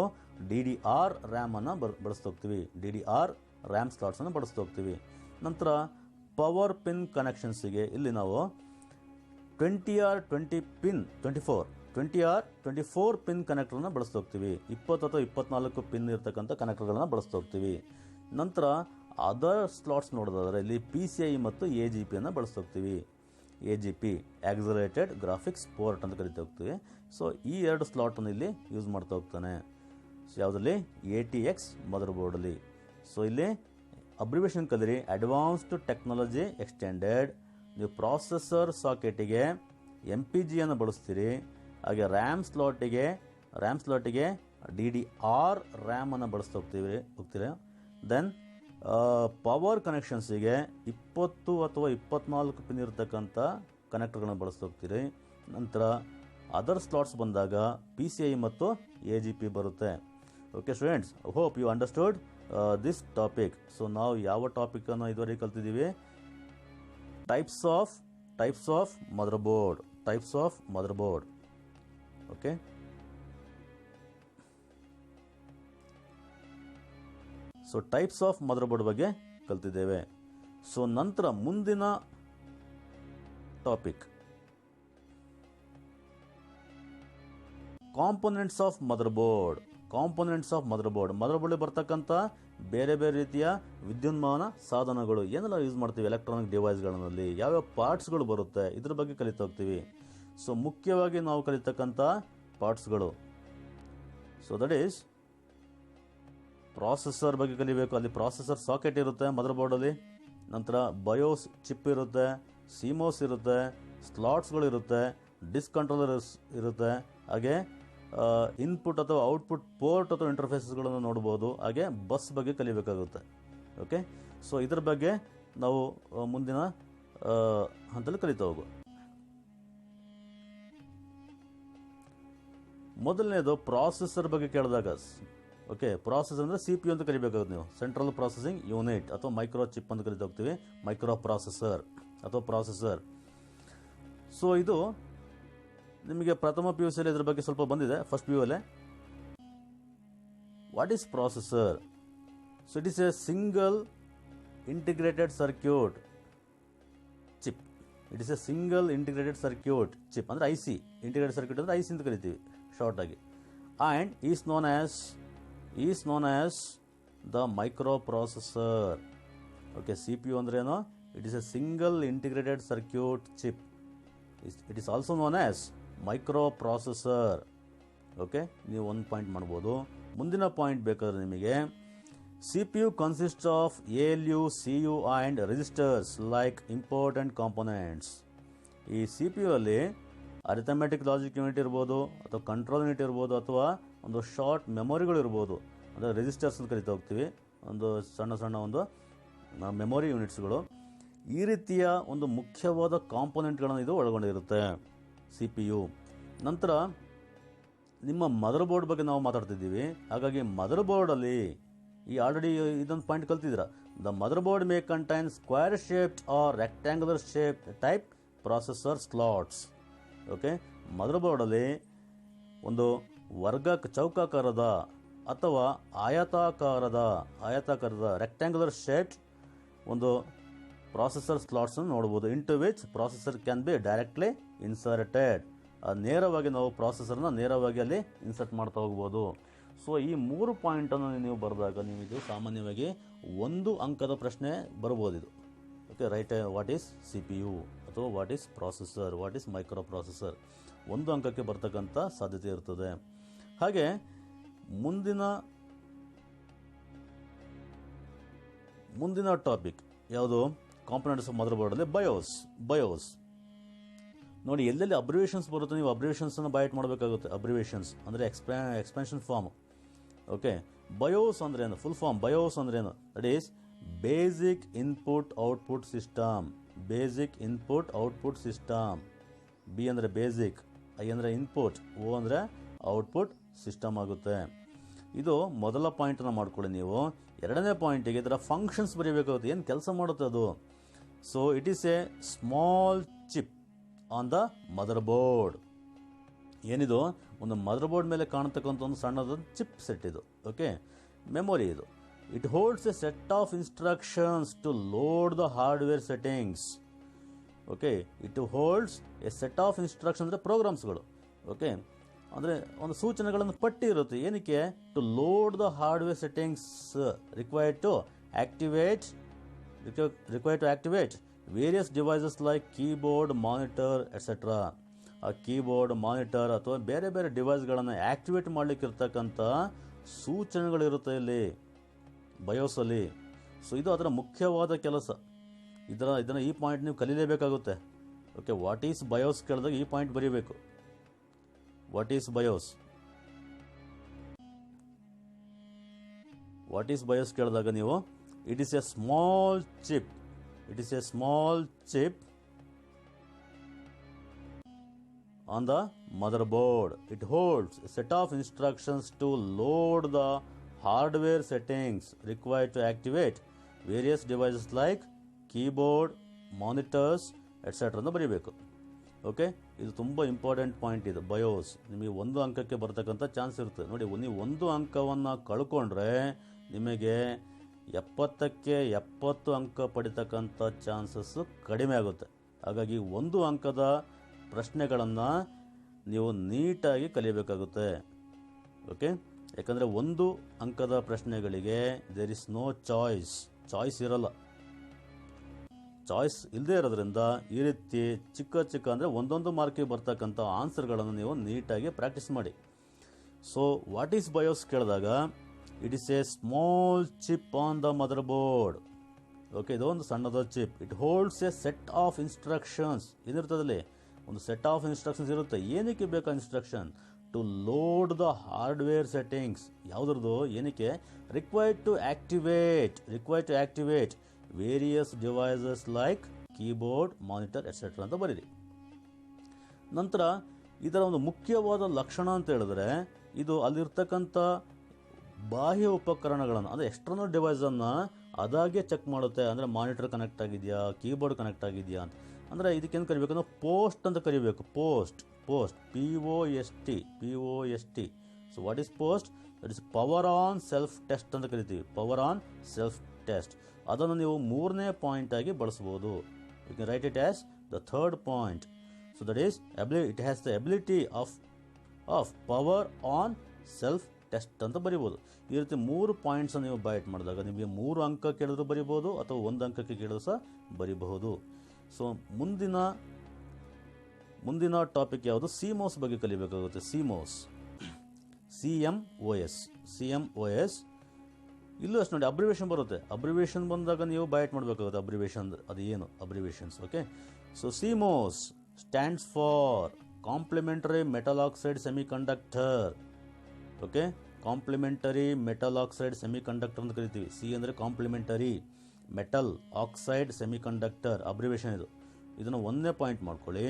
DDR RAM ಅನ್ನು ಬಳಸ್ತಾ ಹೋಗ್ತೀವಿ. DDR RAM ಸ್ಲಾಟ್ಸನ್ನು ಬಳಸ್ತಾ ಹೋಗ್ತೀವಿ. ನಂತರ ಪವರ್ ಪಿನ್ ಕನೆಕ್ಷನ್ಸಿಗೆ ಇಲ್ಲಿ ನಾವು 24 ಪಿನ್ ಕನೆಕ್ಟರ್ನ ಬಳಸ್ತಾ ಹೋಗ್ತೀವಿ. 20 ಅಥವಾ 24 ಪಿನ್ ಇರ್ತಕ್ಕಂಥ ಕನೆಕ್ಟರ್ಗಳನ್ನ ಬಳಸ್ತಾ ಹೋಗ್ತೀವಿ. ನಂತರ ಅದರ್ ಸ್ಲಾಟ್ಸ್ ನೋಡೋದಾದ್ರೆ ಇಲ್ಲಿ PCI ಮತ್ತು AGP ಅನ್ನು ಬಳಸ್ತಾ ಹೋಗ್ತೀವಿ. AGP ಆಕ್ಸಲರೇಟೆಡ್ ಗ್ರಾಫಿಕ್ಸ್ ಪೋರ್ಟ್ ಅಂತ ಕರಿತಾ ಹೋಗ್ತೀವಿ. ಸೊ ಈ 2 ಸ್ಲಾಟನ್ನು ಇಲ್ಲಿ ಯೂಸ್ ಮಾಡ್ತಾ ಹೋಗ್ತಾನೆ. ಸೊ ಯಾವುದಲ್ಲಿ ATX ಮದರ್ಬೋರ್ಡಲ್ಲಿ. ಸೊ ಇಲ್ಲಿ ಅಬ್ರಿವೇಷನ್ ಕಲಿರಿ, ಅಡ್ವಾನ್ಸ್ಡ್ ಟೆಕ್ನಾಲಜಿ ಎಕ್ಸ್ಟೆಂಡೆಡ್. ನೀವು ಪ್ರಾಸೆಸರ್ ಸಾಕೆಟಿಗೆ MPGA ಬಳಸ್ತೀರಿ. ಹಾಗೆ ರ್ಯಾಮ್ ಸ್ಲಾಟಿಗೆ DDR RAM ಅನ್ನು ಬಳಸ್ತಾ ಹೋಗ್ತೀರಿ. ದೆನ್ ಪವರ್ ಕನೆಕ್ಷನ್ಸಿಗೆ 20 ಅಥವಾ 24 ಪಿನ್ ಇರತಕ್ಕಂಥ ಕನೆಕ್ಟರ್ಗಳನ್ನ ಬಳಸ್ತಾ ಹೋಗ್ತೀರಿ. ನಂತರ ಅದರ್ ಸ್ಲಾಟ್ಸ್ ಬಂದಾಗ PCI ಮತ್ತು AGP ಬರುತ್ತೆ. Okay students, hope you understood this topic. So ನಾವು ಯಾವ ಟಾಪಿಕನ್ನು ಇದುವರೆಗೆ ಕಲ್ತಿದ್ದೀವಿ, types of motherboard. Okay, so types of motherboard ಬಗ್ಗೆ ಕಲ್ತಿದ್ದೇವೆ. ಸೊ ನಂತರ ಮುಂದಿನ topic components of motherboard. Motherboard ಬರ್ತಕ್ಕಂಥ ಬೇರೆ ಬೇರೆ ರೀತಿಯ ವಿದ್ಯುನ್ಮಾನ ಸಾಧನಗಳು ಏನೆಲ್ಲ ಯೂಸ್ ಮಾಡ್ತೀವಿ ಎಲೆಕ್ಟ್ರಾನಿಕ್ ಡಿವೈಸ್ಗಳಲ್ಲಿ, ಯಾವ್ಯಾವ ಪಾರ್ಟ್ಸ್ಗಳು ಬರುತ್ತೆ, ಇದ್ರ ಬಗ್ಗೆ ಕಲಿತಾ ಹೋಗ್ತೀವಿ. ಸೊ ಮುಖ್ಯವಾಗಿ ನಾವು ಕಲಿತಕ್ಕಂಥ ಪಾರ್ಟ್ಸ್ಗಳು, ಸೊ ದಟ್ ಈಸ್ ಪ್ರಾಸೆಸರ್ ಬಗ್ಗೆ ಕಲಿಬೇಕು. ಅಲ್ಲಿ ಪ್ರಾಸೆಸರ್ ಸಾಕೆಟ್ ಇರುತ್ತೆ ಮದರ್ಬೋರ್ಡಲ್ಲಿ. ನಂತರ ಬಯೋಸ್ ಚಿಪ್ ಇರುತ್ತೆ, CMOS ಇರುತ್ತೆ, ಸ್ಲಾಟ್ಸ್ಗಳು ಇರುತ್ತೆ, ಡಿಸ್ಕ್ ಕಂಟ್ರೋಲರ್ಸ್ ಇರುತ್ತೆ. ಹಾಗೆ ಇನ್ಪುಟ್ ಅಥವಾ ಔಟ್ಪುಟ್ ಪೋರ್ಟ್ ಅಥವಾ ಇಂಟರ್ಫೇಸಸ್ಗಳನ್ನು ನೋಡ್ಬೋದು. ಹಾಗೆ ಬಸ್ ಬಗ್ಗೆ ಕಲಿಬೇಕಾಗುತ್ತೆ. ಓಕೆ, ಸೊ ಇದ್ರ ಬಗ್ಗೆ ನಾವು ಮುಂದಿನ ಹಂತದಲ್ಲಿ ಕಲಿತಾ ಹೋಗುವ. ಮೊದಲನೇದು ಪ್ರಾಸೆಸರ್ ಬಗ್ಗೆ ಕೇಳಿದಾಗ, ಓಕೆ, ಪ್ರಾಸೆಸರ್ ಅಂದರೆ CPU ಅಂತ ಕಲಿಬೇಕಾಗುತ್ತೆ. ನೀವು ಸೆಂಟ್ರಲ್ ಪ್ರೊಸೆಸಿಂಗ್ ಯೂನಿಟ್ ಅಥವಾ ಮೈಕ್ರೋ ಚಿಪ್ ಅಂತ ಕಲಿತಾ ಹೋಗ್ತೀವಿ, ಮೈಕ್ರೋ ಪ್ರಾಸೆಸರ್ ಅಥವಾ ಪ್ರಾಸೆಸರ್. ಸೊ ಇದು ನಿಮಗೆ ಪ್ರಥಮ PUC ಇದ್ರ ಬಗ್ಗೆ ಸ್ವಲ್ಪ ಬಂದಿದೆ, ಫಸ್ಟ್ PU ಅಲ್ಲೇ. What is processor? So it is A single integrated circuit chip. ಅಂದರೆ IC, ಇಂಟಿಗ್ರೇಟೆಡ್ ಸರ್ಕ್ಯೂಟ್ ಅಂದರೆ IC ಅಂತ ಕರಿತೀವಿ ಶಾರ್ಟ್ ಆಗಿ. And is known as the micro processor. Okay, CPU ಅಂದ್ರೇನು? It is A single integrated circuit chip. It is also known as micro processor. Okay, ನೀವು ಒಂದು point ಮಾಡ್ಬೋದು. ಮುಂದಿನ ಪಾಯಿಂಟ್ ಬೇಕಾದ್ರೆ ನಿಮಗೆ, CPU consists of ALU, CU and registers like important components. ಈ CPU ಅಲ್ಲಿ arithmetic logic unit ಇರ್ಬೋದು, ಅಥವಾ ಕಂಟ್ರೋಲ್ ಯೂನಿಟ್ ಇರ್ಬೋದು, ಅಥವಾ ಒಂದು ಶಾರ್ಟ್ ಮೆಮೊರಿಗಳು ಇರ್ಬೋದು. ಅಂದರೆ ರಿಜಿಸ್ಟರ್ಸ್ ಅಂತ ಕರಿತಾ ಹೋಗ್ತೀವಿ, ಒಂದು ಸಣ್ಣ ಒಂದು ಮೆಮೊರಿ ಯೂನಿಟ್ಸ್ಗಳು. ಈ ರೀತಿಯ ಒಂದು ಮುಖ್ಯವಾದ ಕಾಂಪೊನೆಂಟ್ಗಳನ್ನು ಇದು ಒಳಗೊಂಡಿರುತ್ತೆ CPU. ನಂತರ ನಿಮ್ಮ ಮದರ್ ಬೋರ್ಡ್ ಬಗ್ಗೆ ನಾವು ಮಾತಾಡ್ತಿದ್ದೀವಿ. ಹಾಗಾಗಿ ಮದರ್ ಬೋರ್ಡಲ್ಲಿ ಈ ಆಲ್ರೆಡಿ ಇದೊಂದು ಪಾಯಿಂಟ್ ಕಲ್ತಿದ್ದೀರಾ, the mother board may contain square shaped or rectangular shape type processor slots. Okay, ಮದರ್ ಬೋರ್ಡಲ್ಲಿ ಒಂದು ಚೌಕಾಕಾರದ ಅಥವಾ ಆಯತಾಕಾರದ ರೆಕ್ಟ್ಯಾಂಗುಲರ್ ಶೇಪ್ಡ್ ಒಂದು ಪ್ರಾಸೆಸರ್ ಸ್ಲಾಟ್ಸನ್ನು ನೋಡ್ಬೋದು. Into which processor can be directly inserted. ನೇರವಾಗಿ ನಾವು ಪ್ರಾಸೆಸರ್ನ ನೇರವಾಗಿ ಅಲ್ಲಿ ಇನ್ಸರ್ಟ್ ಮಾಡ್ತಾ ಹೋಗ್ಬೋದು. ಸೊ ಈ 3 ಪಾಯಿಂಟನ್ನು ನೀವು ಬರೆದಾಗ ನಿಮಗೆ ಸಾಮಾನ್ಯವಾಗಿ 1 ಅಂಕದ ಪ್ರಶ್ನೆ ಬರ್ಬೋದು ಇದು. Okay, write what is CPU ಅಥವಾ what is processor, what is microprocessor, 1 ಅಂಕಕ್ಕೆ ಬರ್ತಕ್ಕಂಥ ಸಾಧ್ಯತೆ ಇರ್ತದೆ. ಹಾಗೆ ಮುಂದಿನ ಟಾಪಿಕ್ ಯಾವುದು? ಕಾಂಪೊನೆಂಟ್ಸ್ ಆಫ್ ಮದರ್ ಬೋರ್ಡಲ್ಲಿ ಬಯೋಸ್. ನೋಡಿ, ಎಲ್ಲೆಲ್ಲಿ ಅಬ್ರಿವೇಷನ್ಸ್ ಬರುತ್ತೆ ನೀವು ಅಬ್ರಿವೇಷನ್ಸನ್ನು ಬೈಟ್ ಮಾಡಬೇಕಾಗುತ್ತೆ. ಅಬ್ರಿವೇಷನ್ಸ್ ಅಂದರೆ ಎಕ್ಸ್ಪೆನ್ಷನ್ ಫಾರ್ಮ್. ಓಕೆ, ಬಯೋಸ್ ಅಂದ್ರೆ ಏನು? ಫುಲ್ ಫಾರ್ಮ್ ಬಯೋಸ್ ಅಂದ್ರೆ ಏನು? That is basic input output system. Basic input output system. B ಅಂದರೆ ಬೇಸಿಕ್, ಐ ಅಂದರೆ ಇನ್ಪುಟ್, ಓ ಅಂದರೆ ಔಟ್ಪುಟ್ ಸಿಸ್ಟಮ್ ಆಗುತ್ತೆ. ಇದು ಮೊದಲ ಪಾಯಿಂಟನ್ನು ಮಾಡ್ಕೊಳ್ಳಿ ನೀವು. ಎರಡನೇ ಪಾಯಿಂಟಿಗೆ ಇದರ ಫಂಕ್ಷನ್ಸ್ ಬರೀಬೇಕಾಗುತ್ತೆ, ಏನು ಕೆಲಸ ಮಾಡುತ್ತೆ ಅದು. So it is a small chip on the mother board. ಏನಿದು? ಒಂದು ಮದರ್ ಬೋರ್ಡ್ ಮೇಲೆ ಕಾಣತಕ್ಕಂಥ ಒಂದು ಸಣ್ಣದ ಚಿಪ್ ಸೆಟ್ ಇದು. ಓಕೆ, ಮೆಮೊರಿ ಇದು. It holds a set of instructions to load the hardware settings. Okay, it holds a set of instructions ಅಂದರೆ ಪ್ರೋಗ್ರಾಮ್ಸ್ಗಳು. ಓಕೆ, ಅಂದರೆ ಒಂದು ಸೂಚನೆಗಳನ್ನು ಪಟ್ಟಿ ಇರುತ್ತೆ. ಏನಕ್ಕೆ? To load the hardware settings required to activate various devices like keyboard, monitor etcetera. ಆ keyboard, monitor ಅಥವಾ ಬೇರೆ ಬೇರೆ ಡಿವೈಸ್ಗಳನ್ನು ಆಕ್ಟಿವೇಟ್ ಮಾಡಲಿಕ್ಕೆ ಇರ್ತಕ್ಕಂಥ ಸೂಚನೆಗಳಿರುತ್ತೆ ಇಲ್ಲಿ ಬಯೋಸಲ್ಲಿ. ಸೊ ಇದು ಅದರ ಮುಖ್ಯವಾದ ಕೆಲಸ. ಇದನ್ನು ಈ ಪಾಯಿಂಟ್ ನೀವು ಕಲೀಲೇಬೇಕಾಗುತ್ತೆ. ಓಕೆ, ವಾಟ್ ಈಸ್ ಬಯೋಸ್ ಕೇಳಿದಾಗ ಈ ಪಾಯಿಂಟ್ ಬರೀಬೇಕು. What is BIOS? What is BIOS ಕೇಳಿದಾಗ ನೀವು it is a small chip. It is a small chip on the motherboard. It holds a set of instructions to load the hardware settings required to activate various devices like keyboard, monitors, etc. ಅಂತ ಬರೀಬೇಕು. Okay, ಇದು ತುಂಬ important point. ಇದು BIOS ನಿಮಗೆ 1 ಅಂಕಕ್ಕೆ ಬರ್ತಕ್ಕಂಥ chance ಇರುತ್ತೆ. ನೋಡಿ, ನೀವು 1 ಅಂಕವನ್ನು ಕಳ್ಕೊಂಡ್ರೆ ನಿಮಗೆ 70ಕ್ಕೆ 70 ಅಂಕ ಪಡಿತಕ್ಕಂಥ ಚಾನ್ಸಸ್ಸು ಕಡಿಮೆ ಆಗುತ್ತೆ. ಹಾಗಾಗಿ 1 ಅಂಕದ ಪ್ರಶ್ನೆಗಳನ್ನು ನೀವು ನೀಟಾಗಿ ಕಲಿಯಬೇಕಾಗುತ್ತೆ. ಓಕೆ, ಯಾಕಂದರೆ 1 ಅಂಕದ ಪ್ರಶ್ನೆಗಳಿಗೆ ದೇರ್ ಇಸ್ ನೋ ಚಾಯ್ಸ್ ಇರಲ್ಲ. ಚಾಯ್ಸ್ ಇಲ್ಲದೆ ಇರೋದ್ರಿಂದ ಈ ರೀತಿ ಚಿಕ್ಕ ಅಂದರೆ ಒಂದೊಂದು ಮಾರ್ಕಿಗೆ ಬರ್ತಕ್ಕಂಥ ಆನ್ಸರ್ಗಳನ್ನು ನೀವು ನೀಟಾಗಿ ಪ್ರಾಕ್ಟೀಸ್ ಮಾಡಿ. ಸೊ ವಾಟ್ ಈಸ್ ಬಯೋಸ್ ಕೇಳಿದಾಗ it is a small chip on the mother board. Okay, ಇದು ಒಂದು ಸಣ್ಣದ chip. It holds a set of instructions. ಏನಿರ್ತದಲ್ಲಿ ಒಂದು ಸೆಟ್ ಆಫ್ ಇನ್ಸ್ಟ್ರಕ್ಷನ್ಸ್ ಇರುತ್ತೆ. ಏನಕ್ಕೆ ಬೇಕಾ instruction? To load the hardware settings. ಯಾವುದ್ರದ್ದು? ಏನಕ್ಕೆ? Required to activate various devices like keyboard, monitor etcetera ಅಂತ ಬರೀರಿ. ನಂತರ ಇದರ ಒಂದು ಮುಖ್ಯವಾದ ಲಕ್ಷಣ ಅಂತ ಹೇಳಿದ್ರೆ ಇದು ಅಲ್ಲಿರ್ತಕ್ಕಂಥ ಬಾಹ್ಯ ಉಪಕರಣಗಳನ್ನು ಅಂದರೆ ಎಕ್ಸ್ಟರ್ನಲ್ ಡಿವೈಸನ್ನು ಅದಾಗೆ ಚೆಕ್ ಮಾಡುತ್ತೆ. ಅಂದರೆ ಮಾನಿಟರ್ ಕನೆಕ್ಟ್ ಆಗಿದೆಯಾ, ಕೀಬೋರ್ಡ್ ಕನೆಕ್ಟ್ ಆಗಿದೆಯಾ ಅಂತ. ಅಂದರೆ ಇದಕ್ಕೇನು ಕರಿಬೇಕು ಅಂದರೆ ಪೋಸ್ಟ್ ಅಂತ ಕರಿಬೇಕು. Post POST. So what is post? That is power on self test ಅಂತ ಕರಿತೀವಿ. Power on self test. ಅದನ್ನು ನೀವು 3ನೇ ಪಾಯಿಂಟ್ ಆಗಿ ಬಳಸ್ಬೋದು. You can write it as the 3rd point. So that is it has the ability of power on self test ಅಂತ ಬರಿಬೋದು. ಈ ರೀತಿ 3 ಪಾಯಿಂಟ್ಸನ್ನು ನೀವು ಬೈಟ್ ಮಾಡಿದಾಗ ನಿಮಗೆ 3 ಅಂಕ ಕೇಳಿದ್ರು ಬರಿಬೋದು ಅಥವಾ 1 ಅಂಕಕ್ಕೆ ಕೇಳಿದ್ರು ಸಹ ಬರಿಬಹುದು. ಸೊ ಮುಂದಿನ ಟಾಪಿಕ್ ಯಾವುದು? CMOS ಬಗ್ಗೆ ಕಲಿಬೇಕಾಗುತ್ತೆ. CMOS. ಇಲ್ಲೂ ಅಷ್ಟು ನೋಡಿ, ಅಬ್ರಿವೇಷನ್ ಬರುತ್ತೆ. ಅಬ್ರಿವೇಷನ್ ಬಂದಾಗ ನೀವು ಬೈಟ್ ಮಾಡಬೇಕಾಗುತ್ತೆ. ಅಬ್ರಿವೇಷನ್ ಅದು ಏನು? Abbreviations. Okay, so CMOS stands for complementary metal oxide semiconductor. Okay, complementary metal oxide semiconductor ಅಂತ ಕರಿತೀವಿ. ಸಿ ಅಂದರೆ complementary metal oxide semiconductor abbreviation ಇದು. ಇದನ್ನು 1ನೇ ಪಾಯಿಂಟ್ ಮಾಡ್ಕೊಳ್ಳಿ.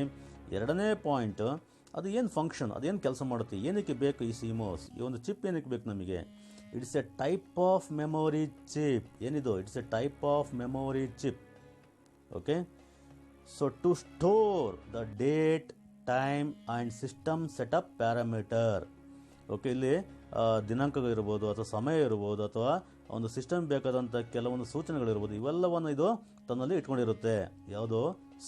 2ನೇ ಪಾಯಿಂಟ್, ಅದು ಏನು ಫಂಕ್ಷನ್, ಅದೇನು ಕೆಲಸ ಮಾಡುತ್ತೆ, ಏನಕ್ಕೆ ಬೇಕು ಈ CMOS, ಈ ಒಂದು ಚಿಪ್ ಏನಕ್ಕೆ ಬೇಕು ನಮಗೆ? It's a type of memory chip. ಏನಿದು? It's a type of memory chip. Okay, so to store the date, time and system setup parameter. Okay, ಇಲ್ಲಿ ದಿನಾಂಕಗಳಿರ್ಬೋದು ಅಥವಾ ಸಮಯ ಇರ್ಬೋದು ಅಥವಾ ಒಂದು ಸಿಸ್ಟಮ್ ಬೇಕಾದಂಥ ಕೆಲವೊಂದು ಸೂಚನೆಗಳಿರ್ಬೋದು, ಇವೆಲ್ಲವನ್ನು ಇದು ತನ್ನಲ್ಲಿ ಇಟ್ಕೊಂಡಿರುತ್ತೆ. ಯಾವುದು?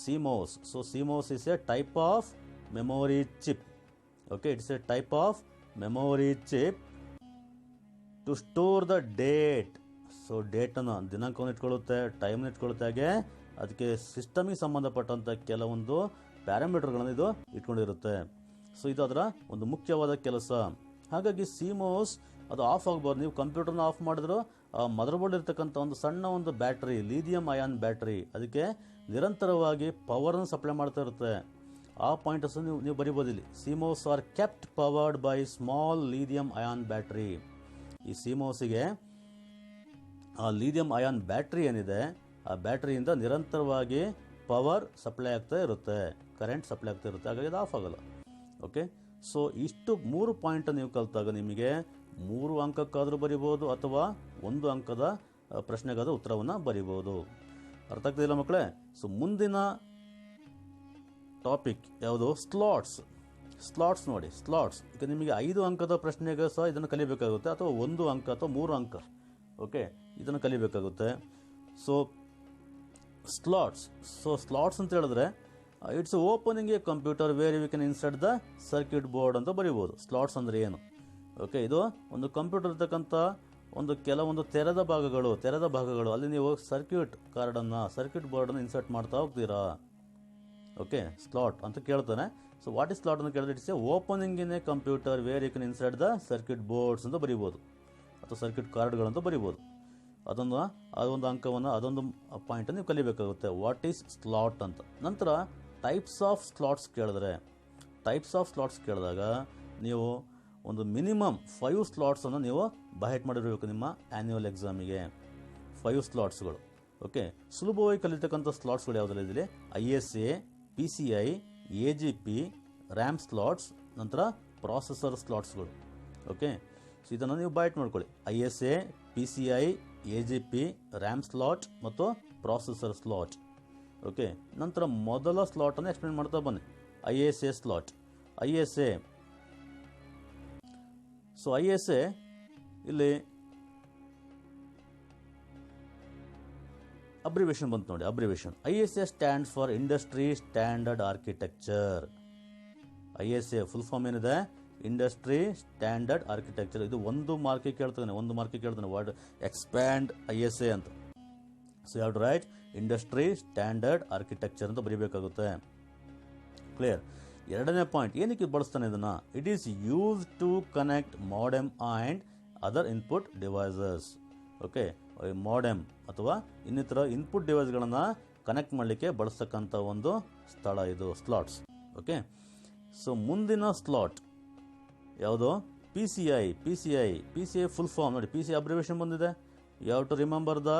CMOS. So CMOS is a type of memory chip. Okay, it's a type of memory chip to store the date. So ಡೇಟನ್ನು, ದಿನಾಂಕವನ್ನು ಇಟ್ಕೊಳ್ಳುತ್ತೆ, ಟೈಮ್ನ ಇಟ್ಕೊಳ್ಳುತ್ತೆ, ಹಾಗೆ ಅದಕ್ಕೆ ಸಿಸ್ಟಮಿಗೆ ಸಂಬಂಧಪಟ್ಟಂಥ ಕೆಲವೊಂದು ಪ್ಯಾರಾಮೀಟರ್ಗಳನ್ನು ಇದು ಇಟ್ಕೊಂಡಿರುತ್ತೆ. ಸೊ ಇದು ಅದರ ಒಂದು ಮುಖ್ಯವಾದ ಕೆಲಸ. ಹಾಗಾಗಿ ಸಿಮೋಸ್ ಅದು ಆಫ್ ಆಗಬಾರ್ದು. ನೀವು ಕಂಪ್ಯೂಟರ್ನ ಆಫ್ ಮಾಡಿದ್ರು ಮದರ್ ಬೋರ್ಡ್ ಇರ್ತಕ್ಕಂಥ ಒಂದು ಸಣ್ಣ ಒಂದು ಬ್ಯಾಟ್ರಿ, ಲೀಥಿಯಂ ಅಯಾನ್ ಬ್ಯಾಟ್ರಿ, ಅದಕ್ಕೆ ನಿರಂತರವಾಗಿ ಪವರನ್ನು ಸಪ್ಲೈ ಮಾಡ್ತಾ ಇರುತ್ತೆ. ಆ ಪಾಯಿಂಟ್ಸ್ ನೀವು ಬರಿಬೋದು ಇಲ್ಲಿ. CMOS are kept powered by small lithium ion battery. ಈ ಸಿಮೋಸಿಗೆ ಆ ಲೀಥಿಯಂ ಅಯಾನ್ ಬ್ಯಾಟ್ರಿ ಏನಿದೆ, ಆ ಬ್ಯಾಟ್ರಿಯಿಂದ ನಿರಂತರವಾಗಿ ಪವರ್ ಸಪ್ಲೈ ಆಗ್ತಾ ಇರುತ್ತೆ, ಕರೆಂಟ್ ಸಪ್ಲೈ ಆಗ್ತಾ ಇರುತ್ತೆ, ಹಾಗಾಗಿ ಅದು ಆಫ್ ಆಗಲ್ಲ. ಓಕೆ, ಸೊ ಇಷ್ಟು 3 ಪಾಯಿಂಟ್ ನೀವು ಕಲಿತಾಗ ನಿಮಗೆ 3 ಅಂಕಕ್ಕಾದರೂ ಬರಿಬೋದು ಅಥವಾ 1 ಅಂಕದ ಪ್ರಶ್ನೆಗಾದ ಉತ್ತರವನ್ನು ಬರಿಬೋದು. ಅರ್ಥ ಆಗ್ತಿಲ್ಲ ಮಕ್ಕಳೇ? ಸೊ ಮುಂದಿನ ಟಾಪಿಕ್ ಯಾವುದು? ಸ್ಲಾಟ್ಸ್ ನೋಡಿ. ಸ್ಲಾಟ್ಸ್ ಈಗ ನಿಮಗೆ 5 ಅಂಕದ ಪ್ರಶ್ನೆಗೆ ಸಹ ಇದನ್ನು ಕಲಿಬೇಕಾಗುತ್ತೆ, ಅಥವಾ 1 ಅಂಕ ಅಥವಾ 3 ಅಂಕ. ಓಕೆ, ಇದನ್ನು ಕಲಿಬೇಕಾಗುತ್ತೆ. ಸೊ ಸ್ಲಾಟ್ಸ್ ಅಂತ ಹೇಳಿದ್ರೆ it's opening a computer where you can insert the circuit board ಅಂತ ಬರಿಬೋದು. ಸ್ಲಾಟ್ಸ್ ಅಂದರೆ ಏನು? ಓಕೆ, ಇದು ಒಂದು ಕಂಪ್ಯೂಟರ್ ಇರ್ತಕ್ಕಂಥ ಒಂದು ಕೆಲವೊಂದು ತೆರೆದ ಭಾಗಗಳು ಅಲ್ಲಿ ನೀವು ಸರ್ಕ್ಯೂಟ್ ಬೋರ್ಡನ್ನು ಇನ್ಸರ್ಟ್ ಮಾಡ್ತಾ ಹೋಗ್ತೀರಾ. ಓಕೆ, ಸ್ಲಾಟ್ ಅಂತ ಕೇಳ್ತಾನೆ. ಸೊ ವಾಟ್ ಇಸ್ ಸ್ಲಾಟ್ ಅಂತ ಕೇಳಿದ್ರೆ it's a opening in a computer where you can insert the circuit boards ಅಂತ ಬರಿಬೋದು, ಅಥವಾ ಸರ್ಕ್ಯೂಟ್ ಕಾರ್ಡ್ಗಳಂತ ಬರಿಬೋದು. ಅದೊಂದು ಅಂಕವನ್ನು, ಅದೊಂದು ಪಾಯಿಂಟನ್ನು ನೀವು ಕಲಿಬೇಕಾಗುತ್ತೆ. ವಾಟ್ ಈಸ್ ಸ್ಲಾಟ್ ಅಂತ. ನಂತರ ಟೈಪ್ಸ್ ಆಫ್ ಸ್ಲಾಟ್ಸ್ ಕೇಳಿದಾಗ ನೀವು ಒಂದು ಮಿನಿಮಮ್ 5 ಸ್ಲಾಟ್ಸನ್ನು ನೀವು ಬೈಹೆಟ್ ಮಾಡಿರಬೇಕು ನಿಮ್ಮ ಆ್ಯನ್ಯುವಲ್ ಎಕ್ಸಾಮಿಗೆ. 5 ಸ್ಲಾಟ್ಸ್ಗಳು. ಓಕೆ, ಸುಲಭವಾಗಿ ಕಲಿತಕ್ಕಂಥ ಸ್ಲಾಟ್ಸ್ಗಳು ಯಾವುದೆಲ್ಲ ಇದಿದೆ? ISA, PCI, AGP, RAM slots, ನಂತರ ಪ್ರಾಸೆಸರ್ ಸ್ಲಾಟ್ಸ್ಗಳು. ಓಕೆ, ಸೊ ಇದನ್ನು ನೀವು ಬೈಟ್ ಮಾಡ್ಕೊಳ್ಳಿ. ISA, PCI, AGP, RAM slot ಮತ್ತು ಪ್ರಾಸೆಸರ್ ಸ್ಲಾಟ್. ಓಕೆ, ನಂತರ ಮೊದಲ ಸ್ಲಾಟನ್ನು ಎಕ್ಸ್ಪ್ಲೇನ್ ಮಾಡ್ತಾ ಬನ್ನಿ. ISA slot. ISA ಇಲ್ಲಿ ಅಬ್ರಿವೇಷನ್ ಬಂತು ನೋಡಿ. ISA stands for industry standard architecture. ISA full form ಏನಿದೆ? Industry standard architecture. ಇದು 1 ಮಾರ್ಕಿಗೆ ಕೇಳ್ತಾನೆ ವರ್ಡ್ ಎಕ್ಸ್ಪ್ಯಾಂಡ್ ISA ಅಂತ. ಸೊ ಯಾವ್ದು ರೈಟ್? ಇಂಡಸ್ಟ್ರಿ ಸ್ಟ್ಯಾಂಡರ್ಡ್ ಆರ್ಕಿಟೆಕ್ಚರ್ ಅಂತ ಬರೀಬೇಕಾಗುತ್ತೆ. ಕ್ಲಿಯರ್? ಎರಡನೇ ಪಾಯಿಂಟ್, ಏನಕ್ಕೆ ಬಳಸ್ತಾನೆ ಇದನ್ನ? It is use to connect modem and other input devices. Okay, modem ಅಥವಾ ಇನ್ನಿತರ ಇನ್ಪುಟ್ ಡಿವೈಸ್ಗಳನ್ನು ಕನೆಕ್ಟ್ ಮಾಡಲಿಕ್ಕೆ ಬಳಸ್ತಕ್ಕಂಥ ಒಂದು ಸ್ಥಳ ಇದು, ಸ್ಲಾಟ್ಸ್. ಓಕೆ, ಸೊ ಮುಂದಿನ ಸ್ಲಾಟ್ ಯಾವುದು? PCI ಫುಲ್ ಫಾರ್ಮ್ ನೋಡಿ. PCI ಅಬ್ರಿವೇಷನ್ ಬಂದಿದೆ. You have to remember the